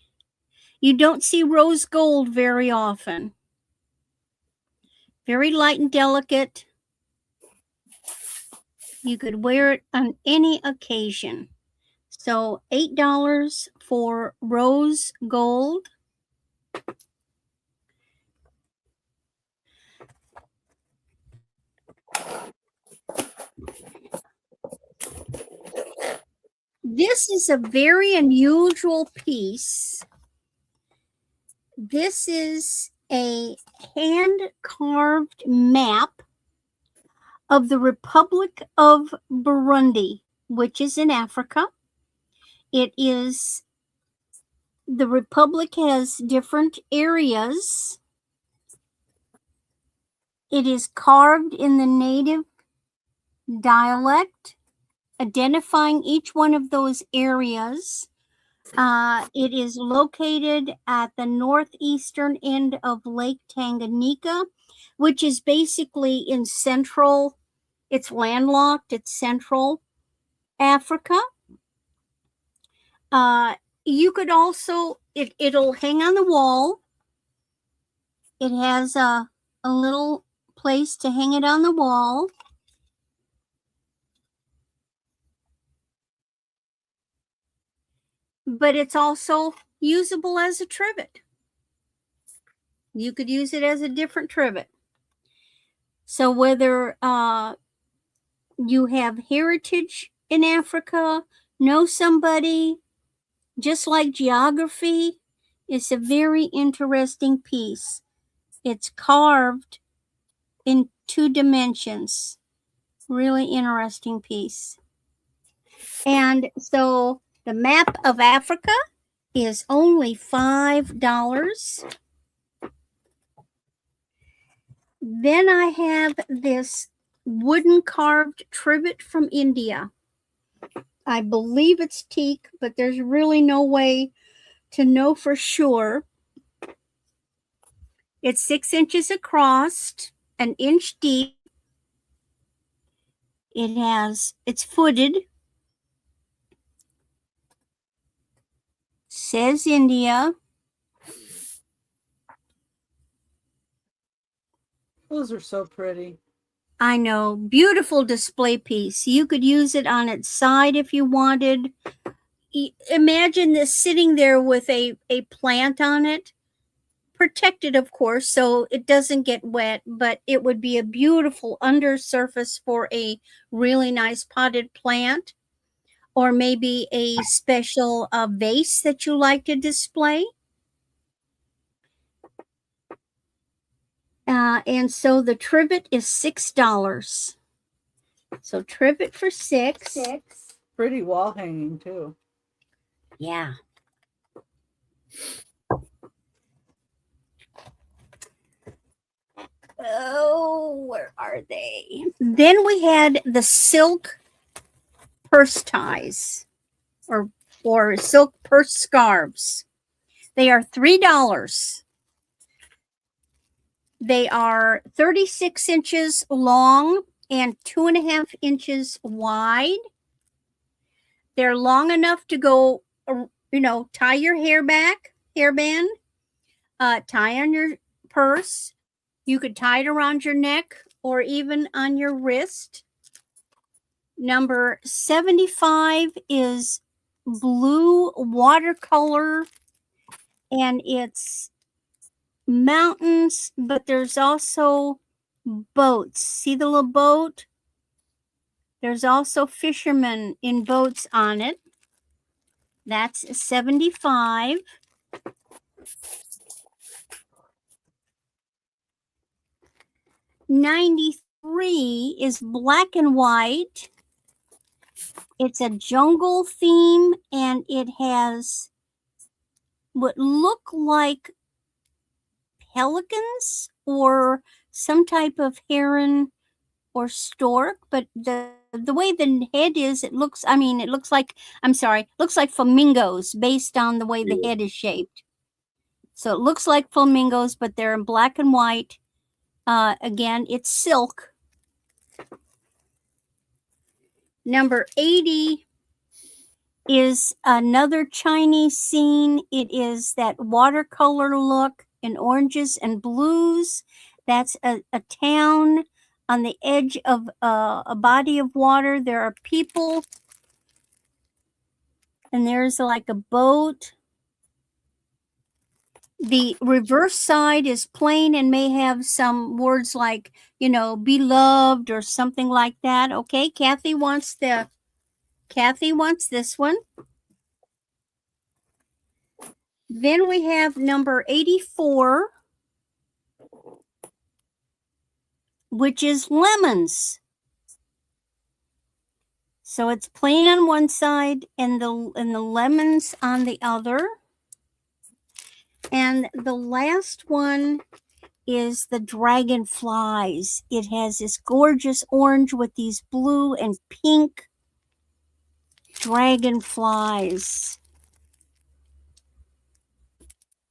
You don't see rose gold very often. Very light and delicate. You could wear it on any occasion. So $8 for rose gold. This is a very unusual piece. This is a hand-carved map of the Republic of Burundi, which is in Africa. It is, the Republic has different areas. It is carved in the native dialect, identifying each one of those areas. It is located at the northeastern end of Lake Tanganyika, which is basically in central, it's landlocked, it's central Africa. You could also, it'll hang on the wall. It has a little place to hang it on the wall. But it's also usable as a trivet. You could use it as a different trivet. So whether you have heritage in Africa, know somebody, just like geography, it's a very interesting piece. It's carved in 2 dimensions. Really interesting piece. And so the map of Africa is only $5. Then I have this wooden carved trivet from India. I believe it's teak, but there's really no way to know for sure. It's 6 inches across, 1 inch deep. It's footed. Says India. Those are so pretty. I know, beautiful display piece. You could use it on its side if you wanted. imagine this sitting there with a plant on it, protected, of course, so it doesn't get wet, but it would be a beautiful undersurface for a really nice potted plant, or maybe a special vase that you like to display. And so the trivet is $6. So trivet for $6. Pretty wall hanging too. Yeah. Oh, where are they? Then we had the silk purse ties, or silk purse scarves. They are $3. They are 36 inches long and 2.5 inches wide. They're long enough to go, tie your hairband, tie on your purse. You could tie it around your neck or even on your wrist. Number 75 is blue watercolor, and it's mountains, but there's also boats. See the little boat? There's also fishermen in boats on it. That's 75. $93 is black and white. It's a jungle theme, and it has what look like pelicans or some type of heron or stork, but the way the head is, looks like flamingos based on the way the head is shaped. So it looks like flamingos, but they're in black and white. Again, it's silk. Number 80 is another Chinese scene. It is that watercolor look in oranges and blues. That's a town on the edge of a body of water. There are people, and there's like a boat. The reverse side is plain and may have some words like, beloved or something like that. Okay, Kathy wants this one. Then we have number 84, which is lemons. So it's plain on one side and the lemons on the other. And the last one is the dragonflies. It has this gorgeous orange with these blue and pink dragonflies.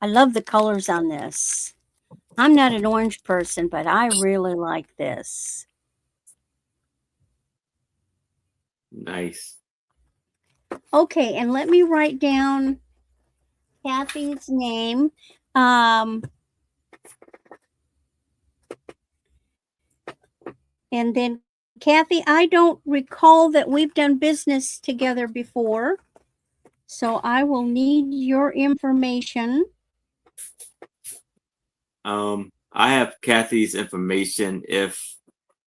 I love the colors on this. I'm not an orange person, but I really like this. Nice. Okay, and let me write down Kathy's name. And then, Kathy, I don't recall that we've done business together before, so I will need your information. I have Kathy's information if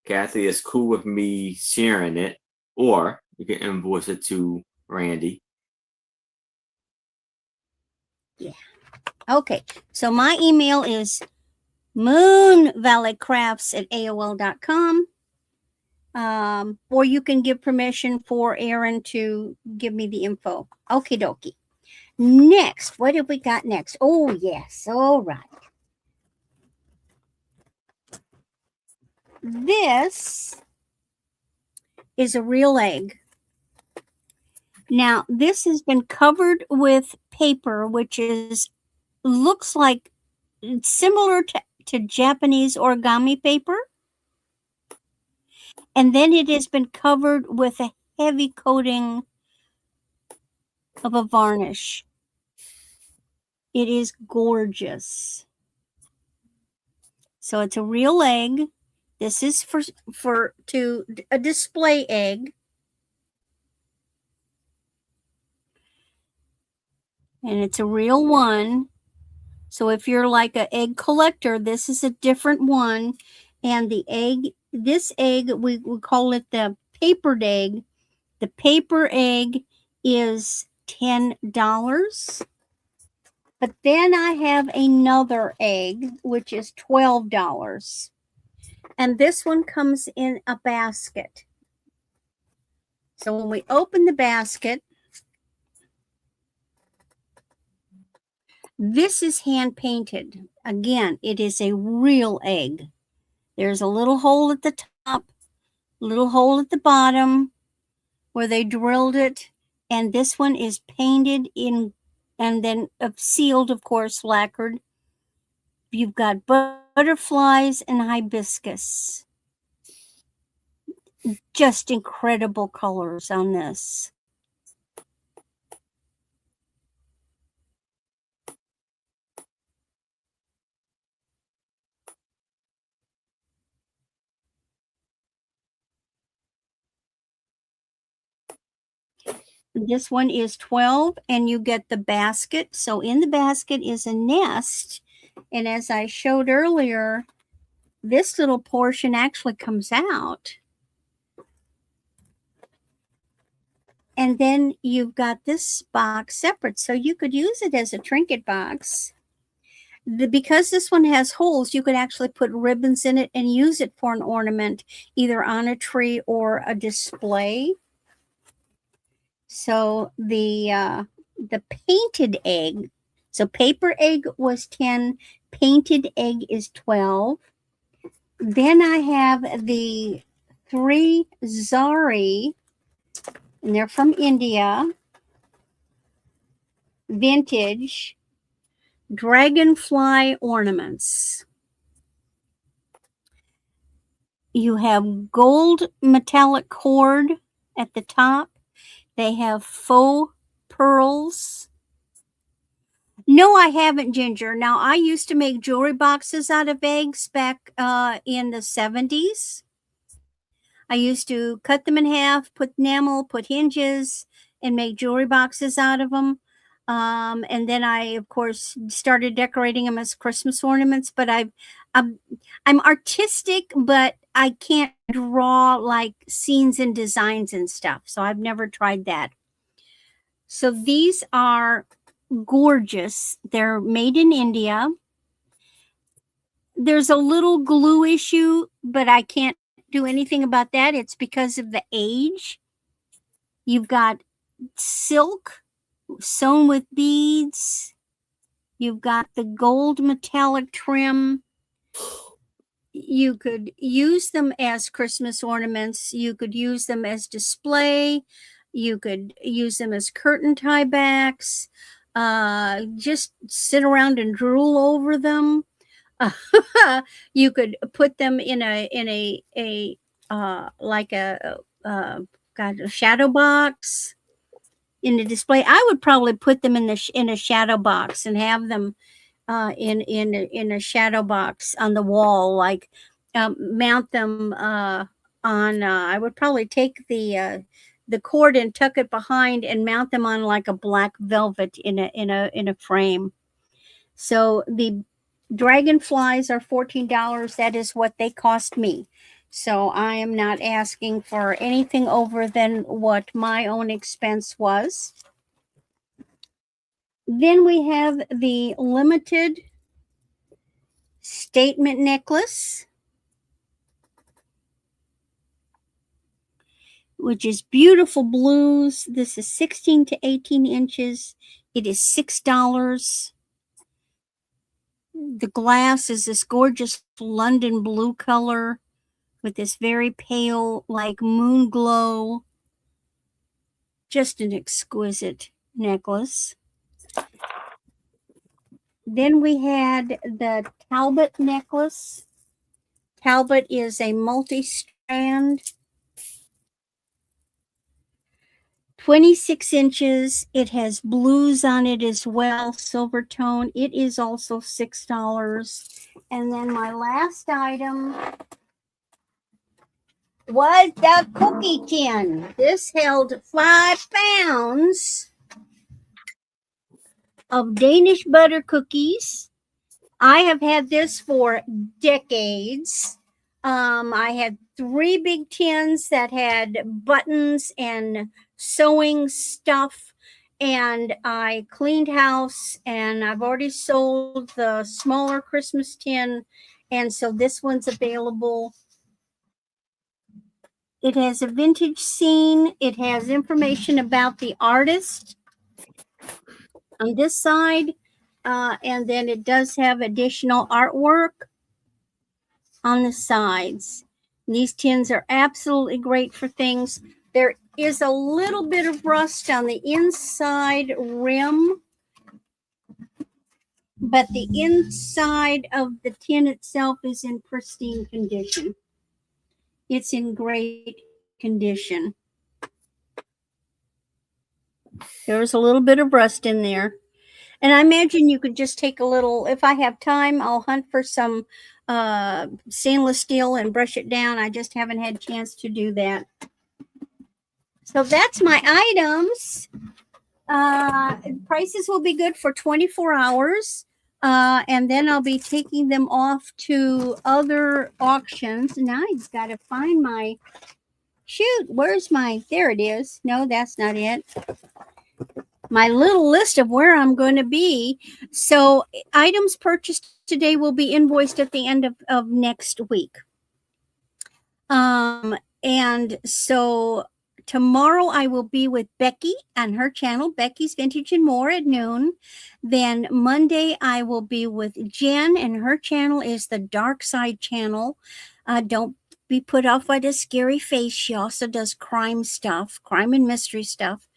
Kathy is cool with me sharing it, or you can invoice it to Randy. Yeah. Okay. So my email is moonvalleycrafts@aol.com. Or you can give permission for Aaron to give me the info. Okie dokie. Next, what have we got next? Oh, yes. All right. This is a real egg. Now, this has been covered with paper, which looks like similar to Japanese origami paper. And then it has been covered with a heavy coating of a varnish. It is gorgeous. So it's a real egg. This is for a display egg. and it's a real one. So if you're like an egg collector, this is a different one. And the egg, this egg, we call it the papered egg. The paper egg is $10. But then I have another egg, which is $12. And this one comes in a basket. So when we open the basket, this is hand painted. Again, it is a real egg. There's a little hole at the top, little hole at the bottom where they drilled it. And this one is painted in, and then sealed, of course, lacquered. You've got butterflies and hibiscus. Just incredible colors on this. This one is 12 and you get the basket. So in the basket is a nest. And as I showed earlier, this little portion actually comes out. And then you've got this box separate. So you could use it as a trinket box. Because this one has holes, you could actually put ribbons in it and use it for an ornament, either on a tree or a display. So the painted egg, so paper egg was 10, painted egg is 12. Then I have the 3 Zari, and they're from India, vintage dragonfly ornaments. You have gold metallic cord at the top. They have faux pearls. No, I haven't, Ginger. Now, I used to make jewelry boxes out of eggs back in the 70s. I used to cut them in half, put enamel, put hinges, and make jewelry boxes out of them. And then I, of course, started decorating them as Christmas ornaments. But I'm artistic, but I can't draw like scenes and designs and stuff. So I've never tried that. So these are gorgeous. They're made in India. There's a little glue issue, but I can't do anything about that. It's because of the age. You've got silk sewn with beads. You've got the gold metallic trim. You could use them as Christmas ornaments. You could use them as display. You could use them as curtain tie backs. Just sit around and drool over them. You could put them in a shadow box in a display. I would probably put them in a shadow box and have them in a shadow box on the wall, like mount them on. I would probably take the cord and tuck it behind and mount them on like a black velvet in a frame. So the dragonflies are $14. That is what they cost me. So I am not asking for anything over than what my own expense was. Then we have the limited statement necklace, which is beautiful blues. This is 16 to 18 inches. It is $6. The glass is this gorgeous London blue color with this very pale, like moon glow. Just an exquisite necklace. Then we had the Talbot necklace. Talbot is a multi-strand, 26 inches. It has blues on it as well, silver tone. It is also $6. And then my last item was the cookie tin. This held 5 pounds. of Danish butter cookies. I have had this for decades. I had 3 big tins that had buttons and sewing stuff, and I cleaned house, and I've already sold the smaller Christmas tin, and so this one's available. It has a vintage scene. It has information about the artist on this side, and then it does have additional artwork on the sides. These tins are absolutely great for things. There is a little bit of rust on the inside rim, but the inside of the tin itself is in pristine condition. It's in great condition. There's a little bit of rust in there. And I imagine you could just take a little, if I have time, I'll hunt for some stainless steel and brush it down. I just haven't had a chance to do that. So that's my items. Prices will be good for 24 hours. And then I'll be taking them off to other auctions. Now I've got to find my, shoot, where's my, there it is. No, that's not it. My little list of where I'm going to be. So items purchased today will be invoiced at the end of next week. And so tomorrow I will be with Becky on her channel, Becky's Vintage and More, at noon. Then Monday I will be with Jen, and her channel is the Dark Side channel. Don't be put off by the scary face. She also does crime stuff, crime and mystery stuff.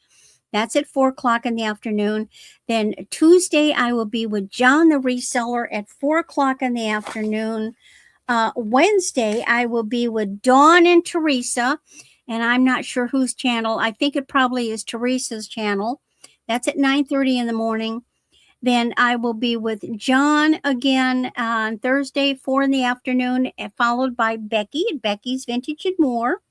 That's at 4 o'clock in the afternoon. Then Tuesday, I will be with John the Reseller at 4 o'clock in the afternoon. Wednesday, I will be with Dawn and Teresa, and I'm not sure whose channel. I think it probably is Teresa's channel. That's at 9:30 in the morning. Then I will be with John again on Thursday, 4 in the afternoon, followed by Becky at Becky's Vintage and More.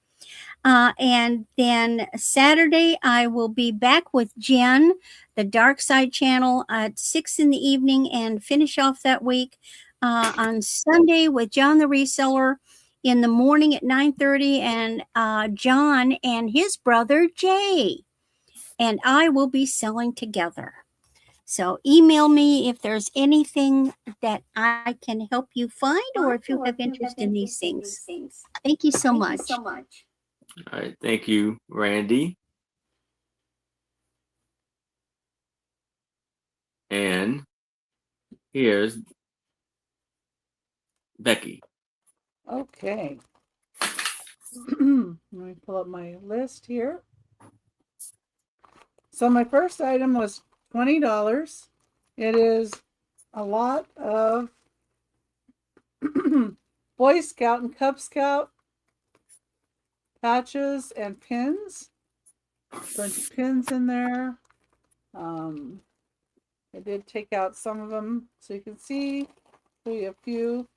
And then Saturday, I will be back with Jen, the Dark Side channel, at 6 in the evening, and finish off that week on Sunday with John the Reseller in the morning at 9:30, and John and his brother Jay and I will be selling together. So email me if there's anything that I can help you find, or if you have interest in these things. Thank you so much. All right, thank you, Randy. And here's Becky. Okay. Let me pull up my list here. So my first item was $20. It is a lot of Boy Scout and Cub Scout patches and pins. A bunch of pins in there. I did take out some of them so you can see. Show you a few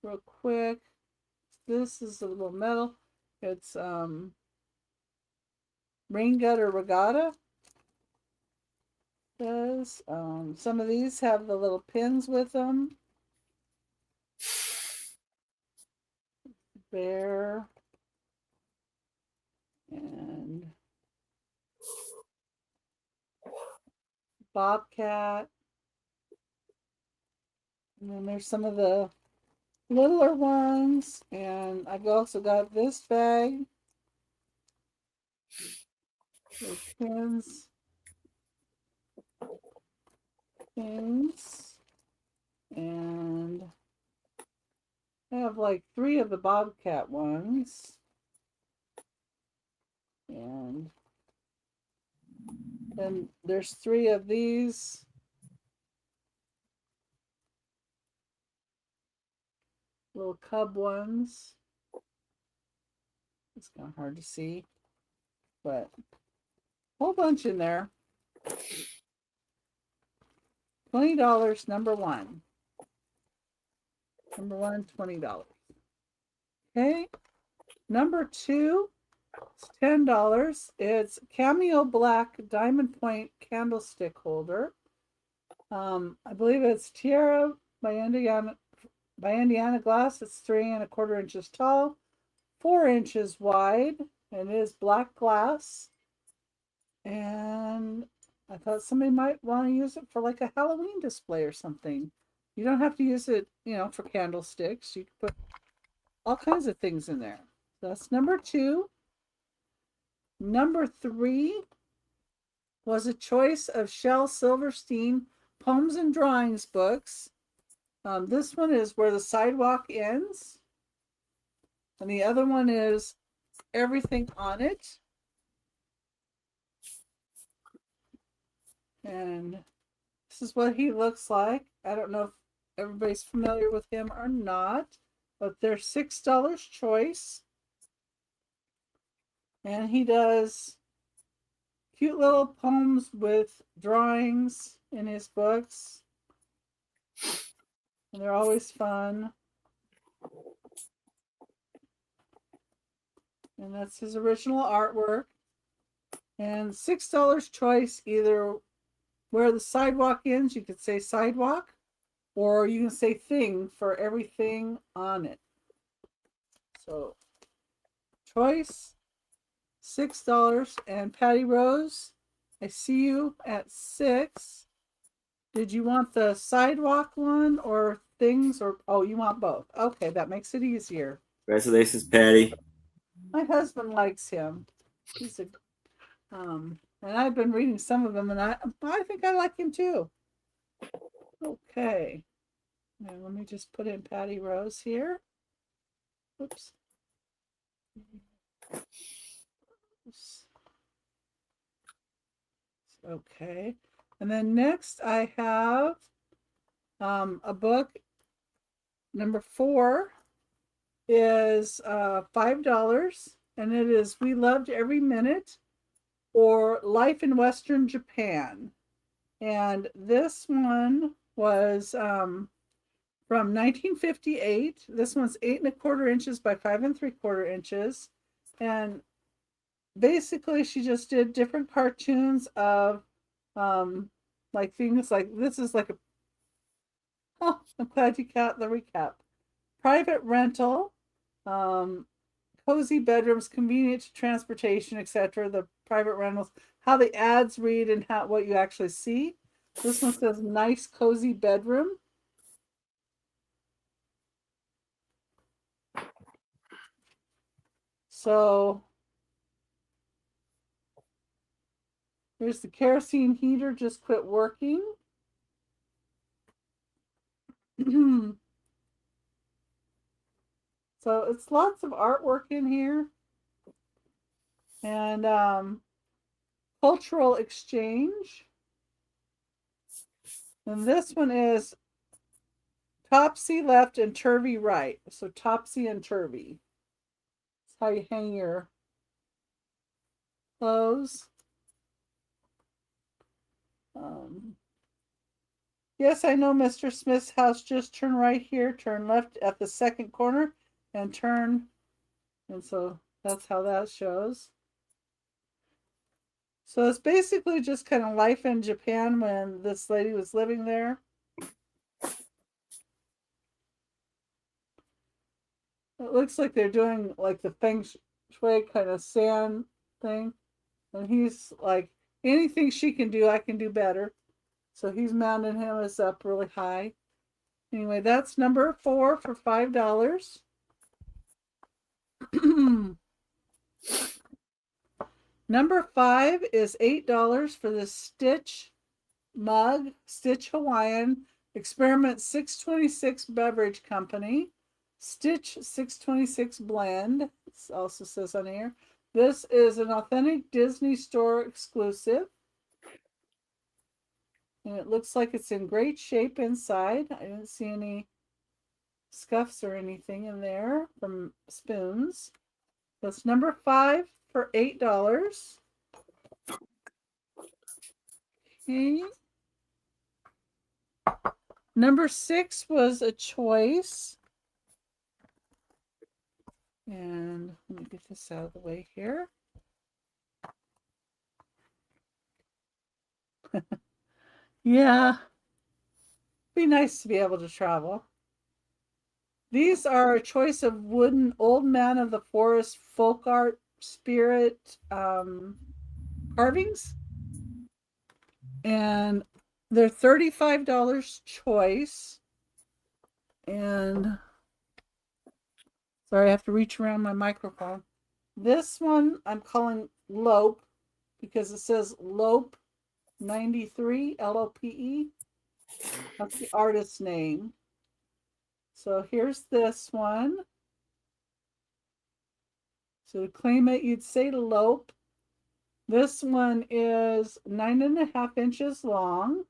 real quick. This is a little metal. It's Rain Gutter Regatta. Does some of these have the little pins with them. Bear and Bobcat. And then there's some of the littler ones, and I've also got this bag with pins, and I have like 3 of the Bobcat ones, and then there's 3 of these. Little cub ones. It's kind of hard to see, but a whole bunch in there. $20, number one. Number one, $20. Okay. Number 2, it's $10. It's Cameo Black Diamond Point Candlestick Holder. I believe it's Tierra by Indiana Glass. It's 3¼ inches tall, 4 inches wide, and it is black glass. And I thought somebody might want to use it for like a Halloween display or something. You don't have to use it, for candlesticks. You can put all kinds of things in there. That's number 2. Number 3 was a choice of Shel Silverstein Poems and Drawings books. This one is Where the Sidewalk Ends. And the other one is Everything on It. And this is what he looks like. I don't know if everybody's familiar with him or not, but they're $6 choice. And he does cute little poems with drawings in his books. And they're always fun. And that's his original artwork. And $6 choice, either Where the Sidewalk Ends, you could say sidewalk, or you can say thing for everything on it. So choice, $6. And Patty Rose, I see you at 6. Did you want the sidewalk one or things, or you want both? Okay, that makes it easier. Congratulations, Patty. My husband likes him. He's a and I've been reading some of them, and I think I like him too. Okay. Now let me just put in Patty Rose here. Oops. Okay. And then next I have a book. Number 4 is $5, and it is We Loved Every Minute, or Life in Western Japan. And this one was from 1958. This one's 8¼ inches by 5¾ inches. And basically she just did different cartoons of like things like, this is like I'm glad you got the recap. Private rental, cozy bedrooms, convenient to transportation, etc. The private rentals, how the ads read, and what you actually see. This one says nice cozy bedroom. So here's the kerosene heater just quit working. So it's lots of artwork in here. And cultural exchange. And this one is topsy left and turvy right. So topsy and turvy. That's how you hang your clothes. Yes, I know Mr. Smith's house. Just turn right here, turn left at the second corner, and turn. And so that's how that shows. So it's basically just kind of life in Japan when this lady was living there. It looks like they're doing like the feng shui kind of sand thing. And he's like, anything she can do, I can do better. So he's mounting him us up really high. Anyway, that's number 4 for $5. Number 5 is $8 for the Stitch mug, Stitch Hawaiian Experiment 626 Beverage Company. Stitch 626 blend. It also says on here. This is an authentic Disney Store exclusive. And it looks like it's in great shape inside. I didn't see any scuffs or anything in there from spoons. That's number 5 for $8. Okay. Number 6 was a choice. And let me get this out of the way here. Yeah, Be nice to be able to travel. These are a choice of wooden old man of the forest folk art spirit carvings. And they're $35 choice. And sorry, I have to reach around my microphone. This one I'm calling Lope because it says Lope 93, Lope. That's the artist's name. So here's this one. So to claim it, you'd say Lope. This one is 9.5 inches long.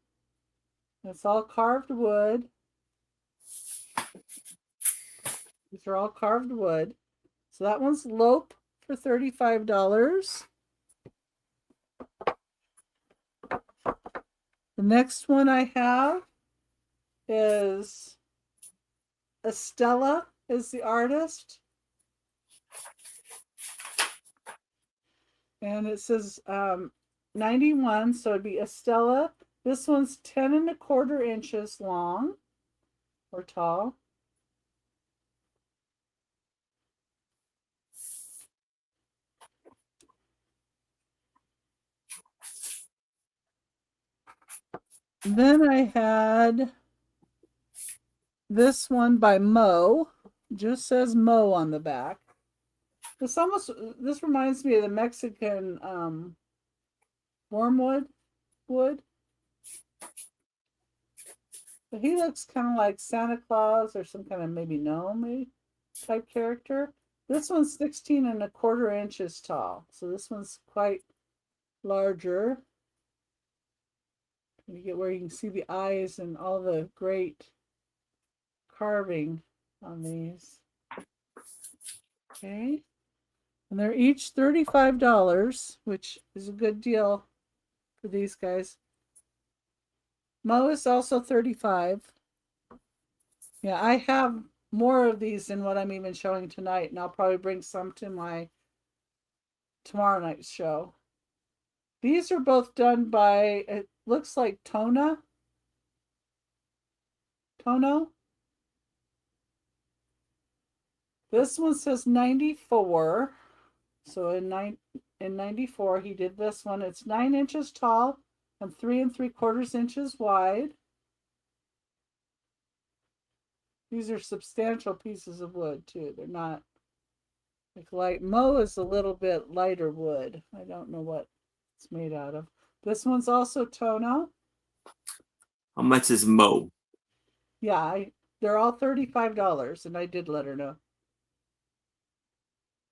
It's all carved wood. These are all carved wood. So that one's Lope for $35. The next one I have is Estella is the artist. And it says 91, so it'd be Estella. This one's 10.25 inches long or tall. Then I had this one by Mo. Just says Mo on the back. This reminds me of the Mexican wormwood wood. But he looks kind of like Santa Claus or some kind of maybe gnome type character. This one's 16.25 inches tall. So this one's quite larger. You get where you can see the eyes and all the great carving on these. Okay. And they're each $35, which is a good deal for these guys. Mo is also 35. Yeah, I have more of these than what I'm even showing tonight, and I'll probably bring some to my tomorrow night's show. These are both done by, it looks like Tono. This one says 94. So in 94, he did this one. It's 9 inches tall and 3.75 inches wide. These are substantial pieces of wood too. They're not like light. Mo is a little bit lighter wood. I don't know what it's made out of. This one's also Tono. How much is Mo? Yeah, they're all $35, and I did let her know.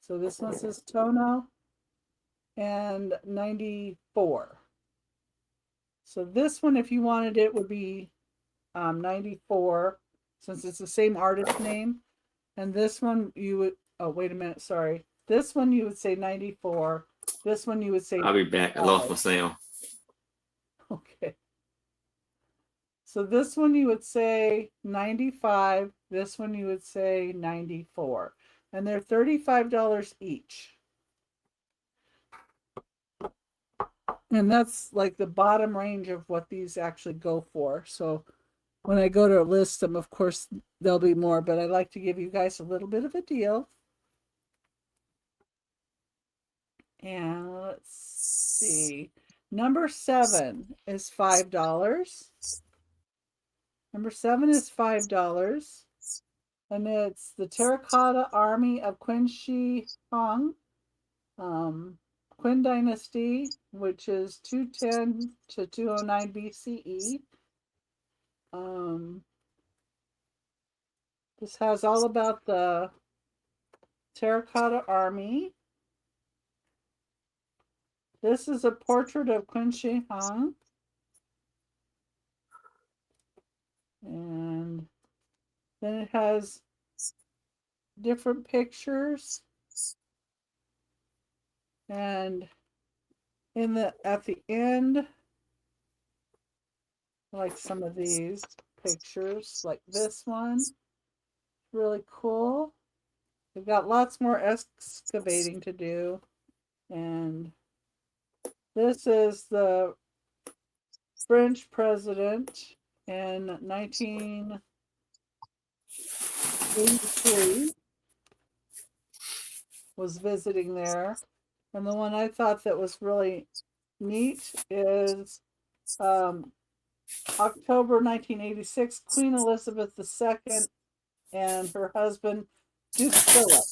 So this one says Tono and 94. So this one, if you wanted it, would be 94, since it's the same artist name. And this one you would, oh, wait a minute, sorry. This one you would say 94. This one you would say I'll be back. I lost my sound. Okay. So this one you would say 95. This one you would say 94. And they're $35 each. And that's like the bottom range of what these actually go for. So when I go to list them, of course, there'll be more, but I like to give you guys a little bit of a deal. And let's see. Number 7 is $5. Number 7 is $5. And it's the Terracotta Army of Qin Shi Huang, Qin Dynasty, which is 210 to 209 BCE. This has all about the Terracotta Army. This is a portrait of Qin Shi Huang. And then it has different pictures. And at the end, like some of these pictures, like this one, really cool. We've got lots more excavating to do. And this is the French president in 1983 was visiting there. And the one I thought that was really neat is October 1986, Queen Elizabeth II and her husband, Duke Philip.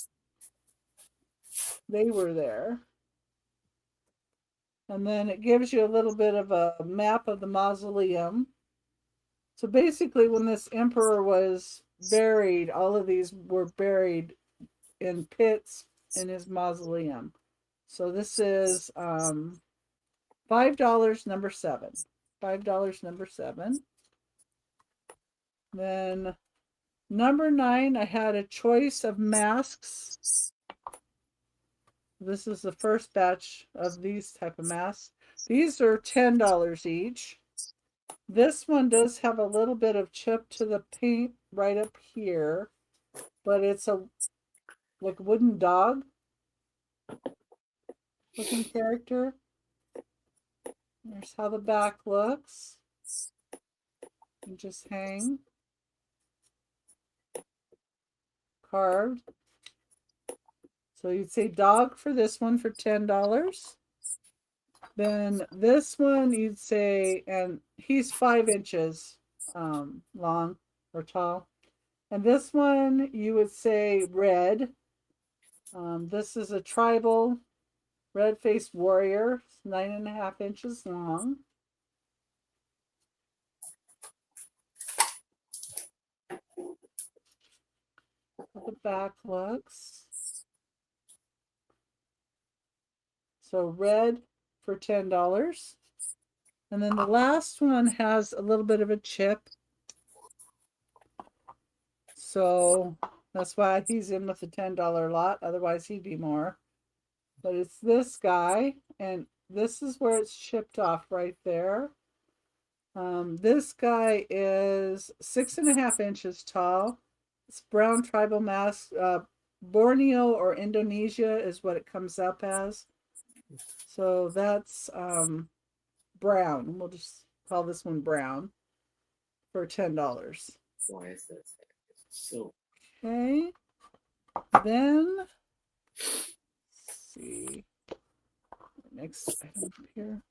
They were there. And then it gives you a little bit of a map of the mausoleum. So basically, when this emperor was buried, all of these were buried in pits in his mausoleum. So this is $5, number 7. $5, number 7. Then number 9, I had a choice of masks. This is the first batch of these type of masks. These are $10 each. This one does have a little bit of chip to the paint right up here, but it's a like wooden dog looking character. There's how the back looks. You just hang. Carved. So you'd say dog for this one for $10. Then this one you'd say, and he's 5 inches long or tall. And this one you would say red. This is a tribal red-faced warrior, 9.5 inches long. How the back looks. So red for $10. And then the last one has a little bit of a chip. So that's why he's in with the $10 lot. Otherwise he'd be more. But it's this guy, and this is where it's chipped off right there. This guy is 6.5 inches tall. It's brown tribal mask. Borneo or Indonesia is what it comes up as. So that's brown. We'll just call this one brown for $10. Why is this? So Okay. Then let's see. Next item here.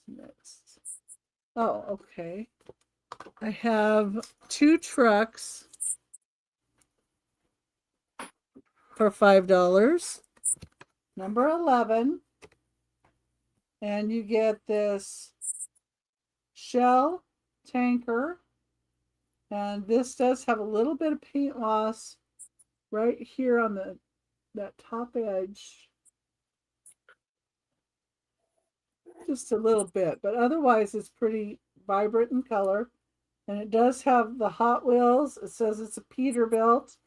Next. Oh, okay. I have 2 trucks for $5. Number 11. And you get this Shell tanker. And this does have a little bit of paint loss right here on that top edge. Just a little bit, but otherwise it's pretty vibrant in color. And it does have the Hot Wheels. It says it's a Peterbilt,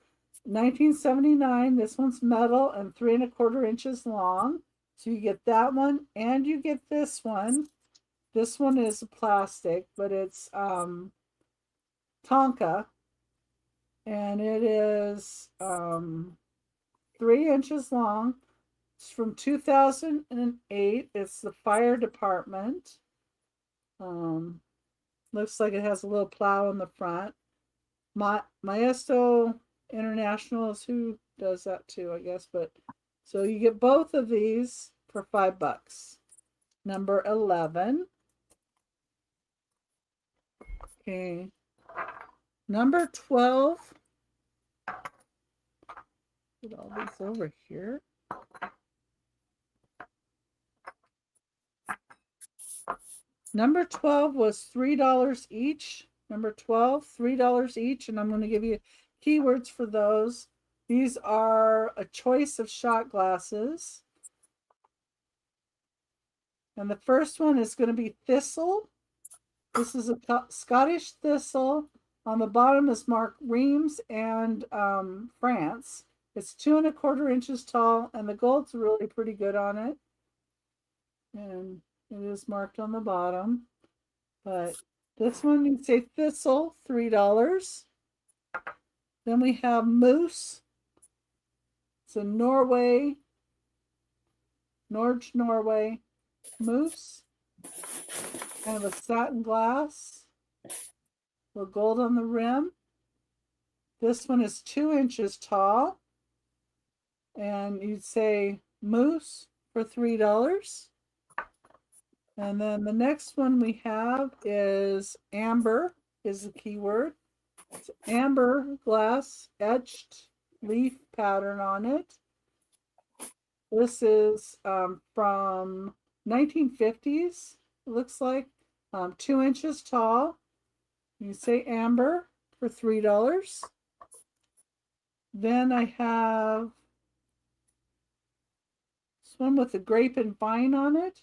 1979. This one's metal and 3.25 inches long. So you get that one, and you get this one. This one is plastic, but it's Tonka, and it is 3 inches long. It's from 2008. It's the fire department. Looks like it has a little plow in the front. Maestro International is who does that too, I guess. But so you get both of these for $5. Number 11. Okay. Number 12. Put all these over here. Number 12 was $3 each. Number 12, $3 each. And I'm going to give you keywords for those. These are a choice of shot glasses. And the first one is going to be Thistle. This is a Scottish Thistle. On the bottom is marked Reims and France. It's 2.25 inches tall, and the gold's really pretty good on it. And it is marked on the bottom. But this one, you can say Thistle, $3. Then we have Moose. It's a Norway Moose. kind of a satin glass with gold on the rim. This one is 2 inches tall. And you'd say moose for $3. And then the next one we have is amber, is the keyword. It's amber glass etched leaf pattern on it. This is from 1950s. It looks like 2 inches tall. You say amber for $3. Then I have this one with the grape and vine on it.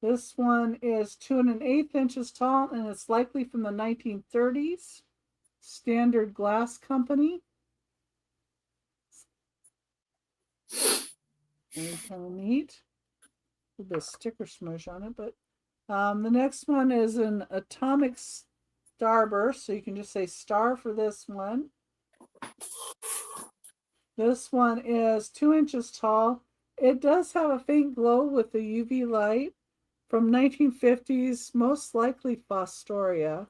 This one is 2 1/8 inches tall, and it's likely from the 1930s. Standard Glass Company. Very kind of neat. A bit of sticker smush on it, but the next one is an atomic starburst, so you can just say star for this one. This one is 2 inches tall. It does have a faint glow with the UV light from 1950s, most likely Fostoria.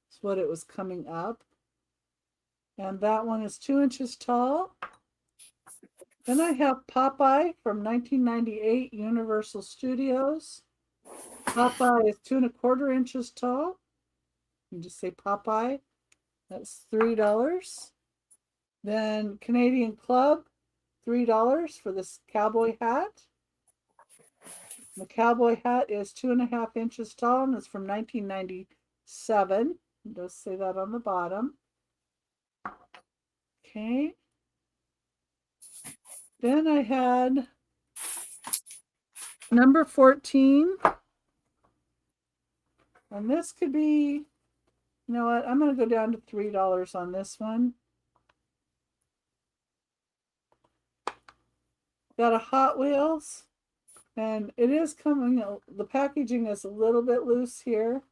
That's what it was coming up. And that one is 2 inches tall. Then I have Popeye from 1998, Universal Studios. Popeye is 2 1/4 inches tall. You just say Popeye. That's $3. Then Canadian Club, $3 for this cowboy hat. The cowboy hat is 2 1/2 inches tall, and it's from 1997. Just say that on the bottom. Okay. Then I had number 14. And this could be, you know what, I'm going to go down to $3 on this one. Got a Hot Wheels, and it is coming, the packaging is a little bit loose here.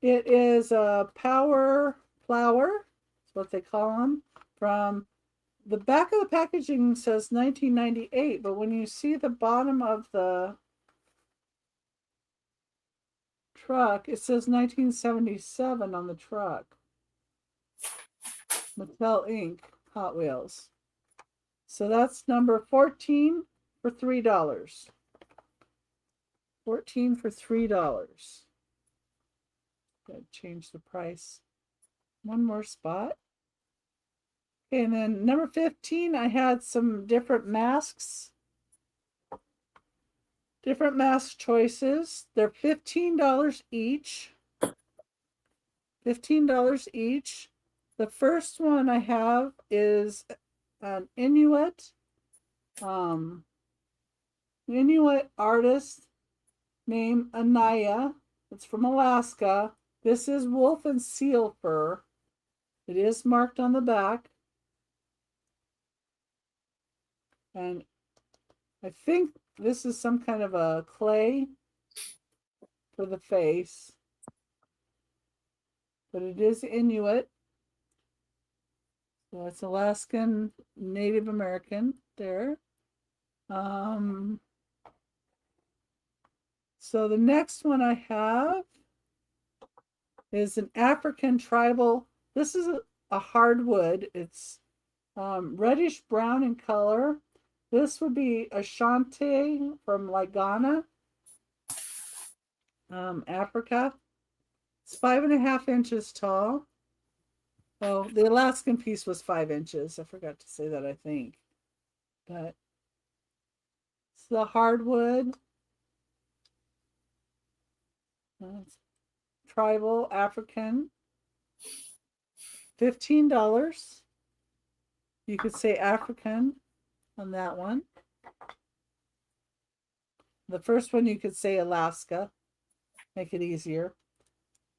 It is a Power Flower, that's what they call them, from the back of the packaging says 1998, but when you see the bottom of the truck, it says 1977 on the truck. Mattel Inc. Hot Wheels. So that's number 14 for $3. 14 for $3. Gotta change the price. One more spot. Okay, and then number 15, I had some different masks. Different mask choices. They're $15 each. $15 each. The first one I have is an Inuit artist named Anaya. It's from Alaska. This is wolf and seal fur. It is marked on the back. And I think this is some kind of a clay for the face. But it is Inuit. So it's Alaskan Native American there. So the next one I have is an African tribal. This is a hardwood. It's reddish brown in color. This would be Ashanti from like Ghana, Africa. It's 5 1/2 inches tall. Oh, the Alaskan piece was 5 inches. I forgot to say that, I think. But it's the hardwood. Tribal African. $15. You could say African on that one. The first one you could say Alaska. Make it easier.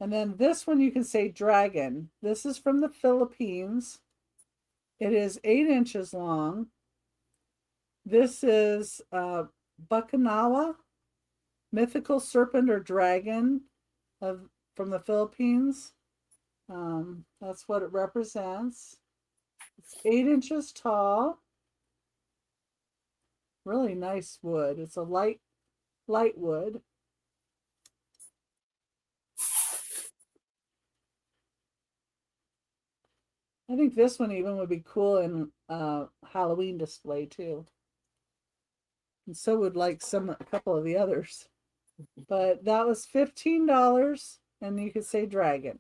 And then this one you can say dragon. This is from the Philippines. It is 8 inches long. This is Bacanawa, mythical serpent or dragon from the Philippines. That's what it represents. It's 8 inches tall. Really nice wood. It's a light light wood. I think this one even would be cool in Halloween display too. And so would like a couple of the others. But that was $15, and you could say dragon.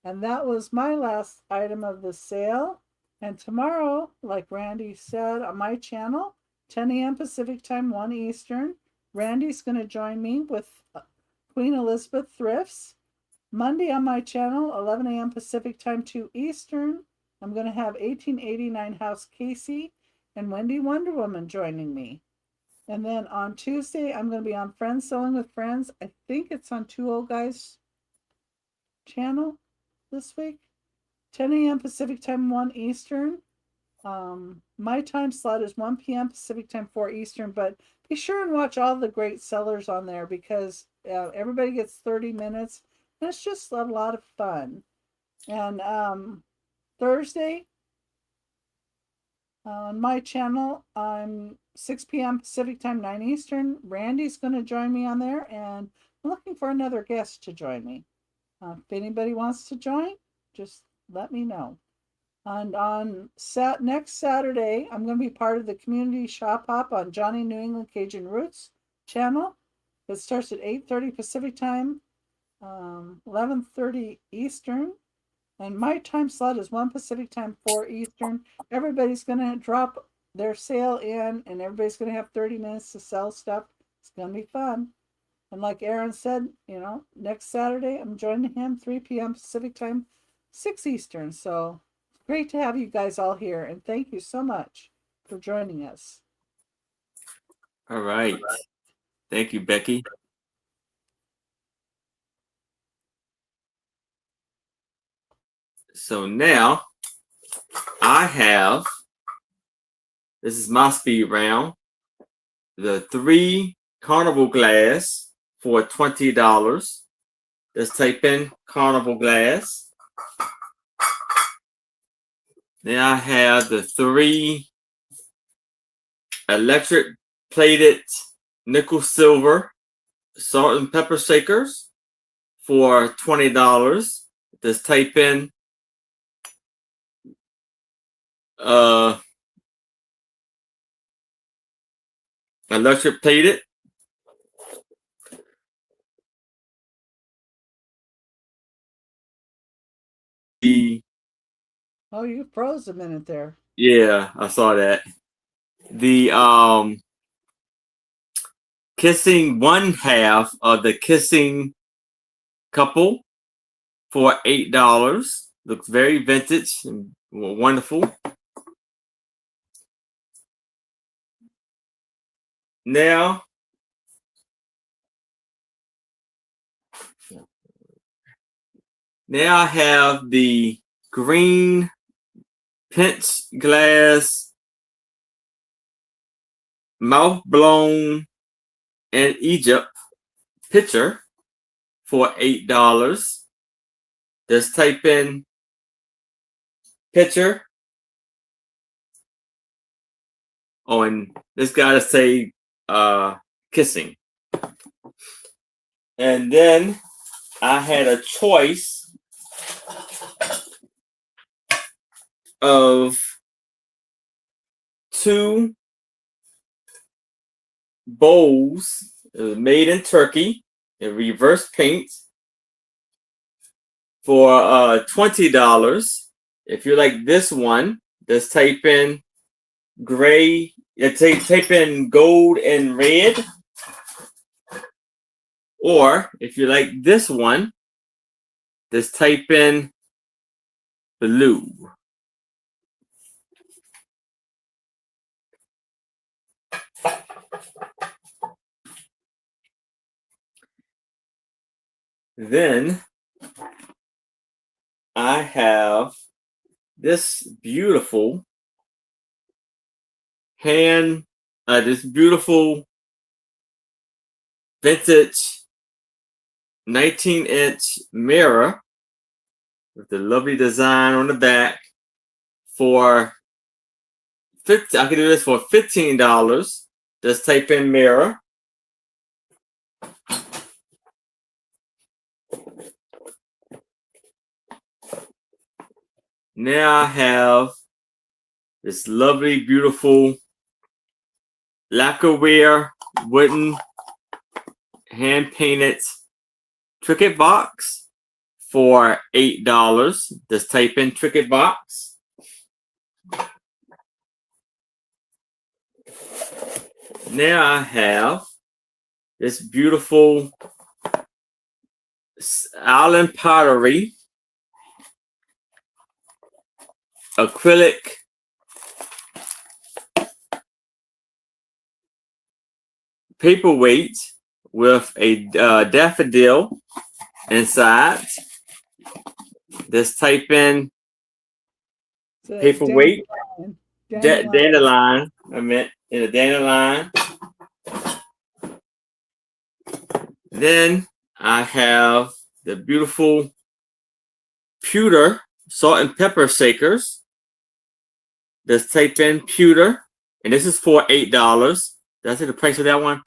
And that was my last item of the sale. And tomorrow, like Randy said, on my channel, 10 a.m. Pacific time, 1 Eastern, Randy's going to join me with Queen Elizabeth Thrifts. Monday on my channel, 11 a.m. Pacific time, 2 Eastern, I'm going to have 1889 House Casey and Wendy Wonder Woman joining me. And then on Tuesday, I'm going to be on Friends Selling with Friends. I think it's on 2 Old Guys channel this week. 10 a.m. Pacific time, 1 Eastern. My time slot is 1 p.m. Pacific time, 4 Eastern. But be sure and watch all the great sellers on there because everybody gets 30 minutes. And it's just a lot of fun. And Thursday, on my channel, I'm 6 p.m. Pacific time, 9 Eastern. Randy's going to join me on there, and I'm looking for another guest to join me. If anybody wants to join, just let me know. And on next Saturday, I'm going to be part of the community shop hop on Johnny New England Cajun Roots channel. It starts at 8:30 Pacific time, 11:30 Eastern. And my time slot is 1 Pacific time, 4 Eastern. Everybody's going to drop their sale in, and everybody's going to have 30 minutes to sell stuff. It's going to be fun. And like Aaron said, next Saturday, I'm joining him 3 p.m. Pacific time, 6 Eastern. So it's great to have you guys all here. And thank you so much for joining us. All right. Thank you, Becky. So now this is my speed round, the 3 Carnival glass for $20. Let's type in Carnival glass. Then I have the 3 electric plated nickel silver salt and pepper shakers for $20. Just type in electric plated. Oh, you froze a minute there. Yeah, I saw that. The kissing one half of the kissing couple for $8. Looks very vintage and wonderful. Now I have the green pinch glass mouth blown in Egypt pitcher for $8. Just type in pitcher. Oh, and this gotta say kissing. And then I had a choice of 2 bowls made in Turkey in reverse paint for $20. If you like this one, just type in gray. Type in gold and red. Or if you like this one, just type in blue. Then I have this beautiful this beautiful vintage 19-inch mirror with the lovely design on the back for I can do this for $15. Just type in mirror. Now I have this lovely, beautiful lacquerware wooden hand painted Cricut box for $8. Just type in Cricut box. Now I have this beautiful Island Pottery acrylic paperweight with a daffodil inside. Just type in It's a paperweight dandelion. dandelion. I meant in a dandelion. Then I have the beautiful pewter salt and pepper shakers. Just type in pewter, and this is for $8. Did I say the price of that one?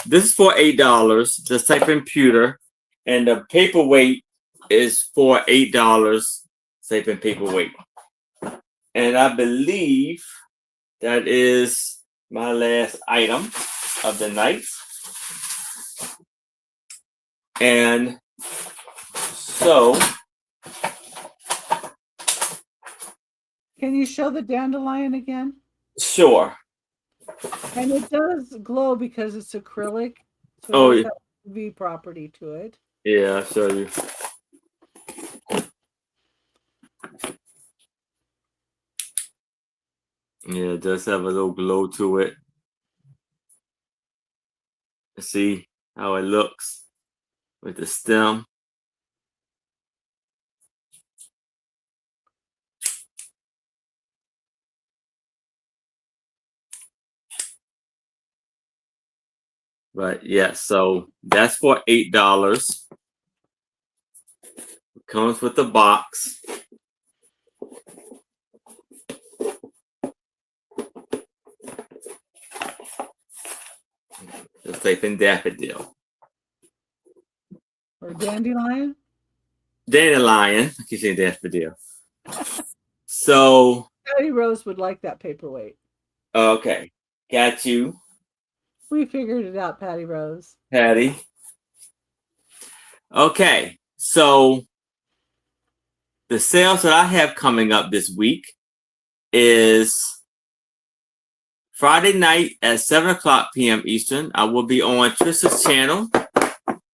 This is for $8. Just type in pewter, and the paperweight is for $8. Type in paperweight, and I believe that is my last item of the night. And so, Can you show the dandelion again? sure. And it does glow because it's acrylic. So Oh, it yeah. has UV property to it. Yeah, I'll show you. Yeah, it does have a little glow to it. Let's see how it looks with the stem. But yeah, so that's for $8. Comes with the box. Just type in daffodil. Or dandelion. Dandelion. I keep saying daffodil. So, Patty Rose would like that paperweight. okay. Got you, We figured it out, Patty Rose. Patty. Okay, so the sales that I have coming up this week is Friday night at 7 o'clock p.m. Eastern. I will be on Trisha's channel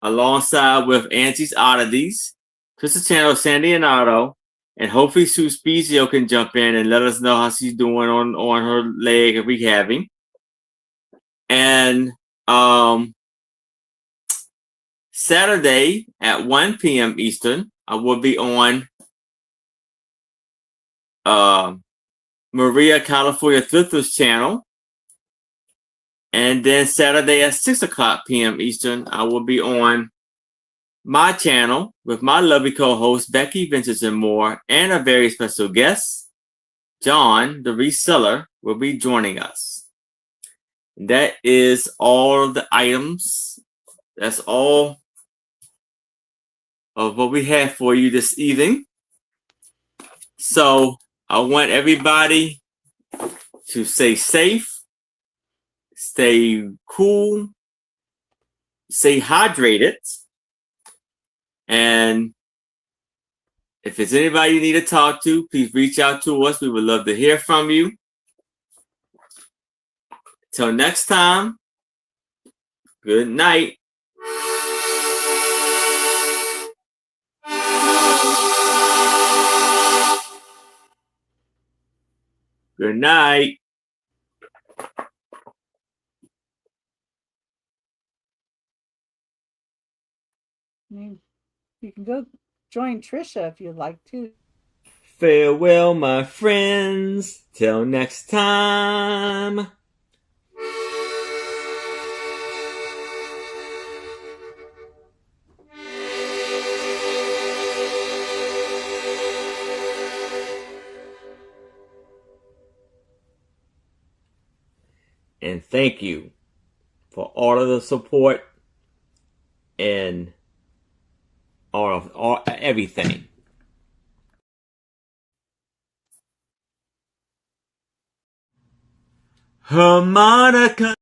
alongside with Angie's Oddities. Trisha's channel, Sandy and Otto. And hopefully Sue Spezio can jump in and let us know how she's doing on her leg and rehabbing. And Saturday at 1 p.m. Eastern, I will be on Maria California Thrifter's channel. And then Saturday at 6 o'clock p.m. Eastern, I will be on my channel with my lovely co-host, Becky Ventures and More, and a very special guest, John, the reseller, will be joining us. That is all the items. That's all of what we have for you this evening. So I want everybody to stay safe, stay cool, stay hydrated. And if it's anybody you need to talk to, please reach out to us. We would love to hear from you. Till next time, good night. Good night. I mean, you can go join Trisha if you'd like to. Farewell, my friends. Till next time. And thank you for all of the support and all everything. Harmonica.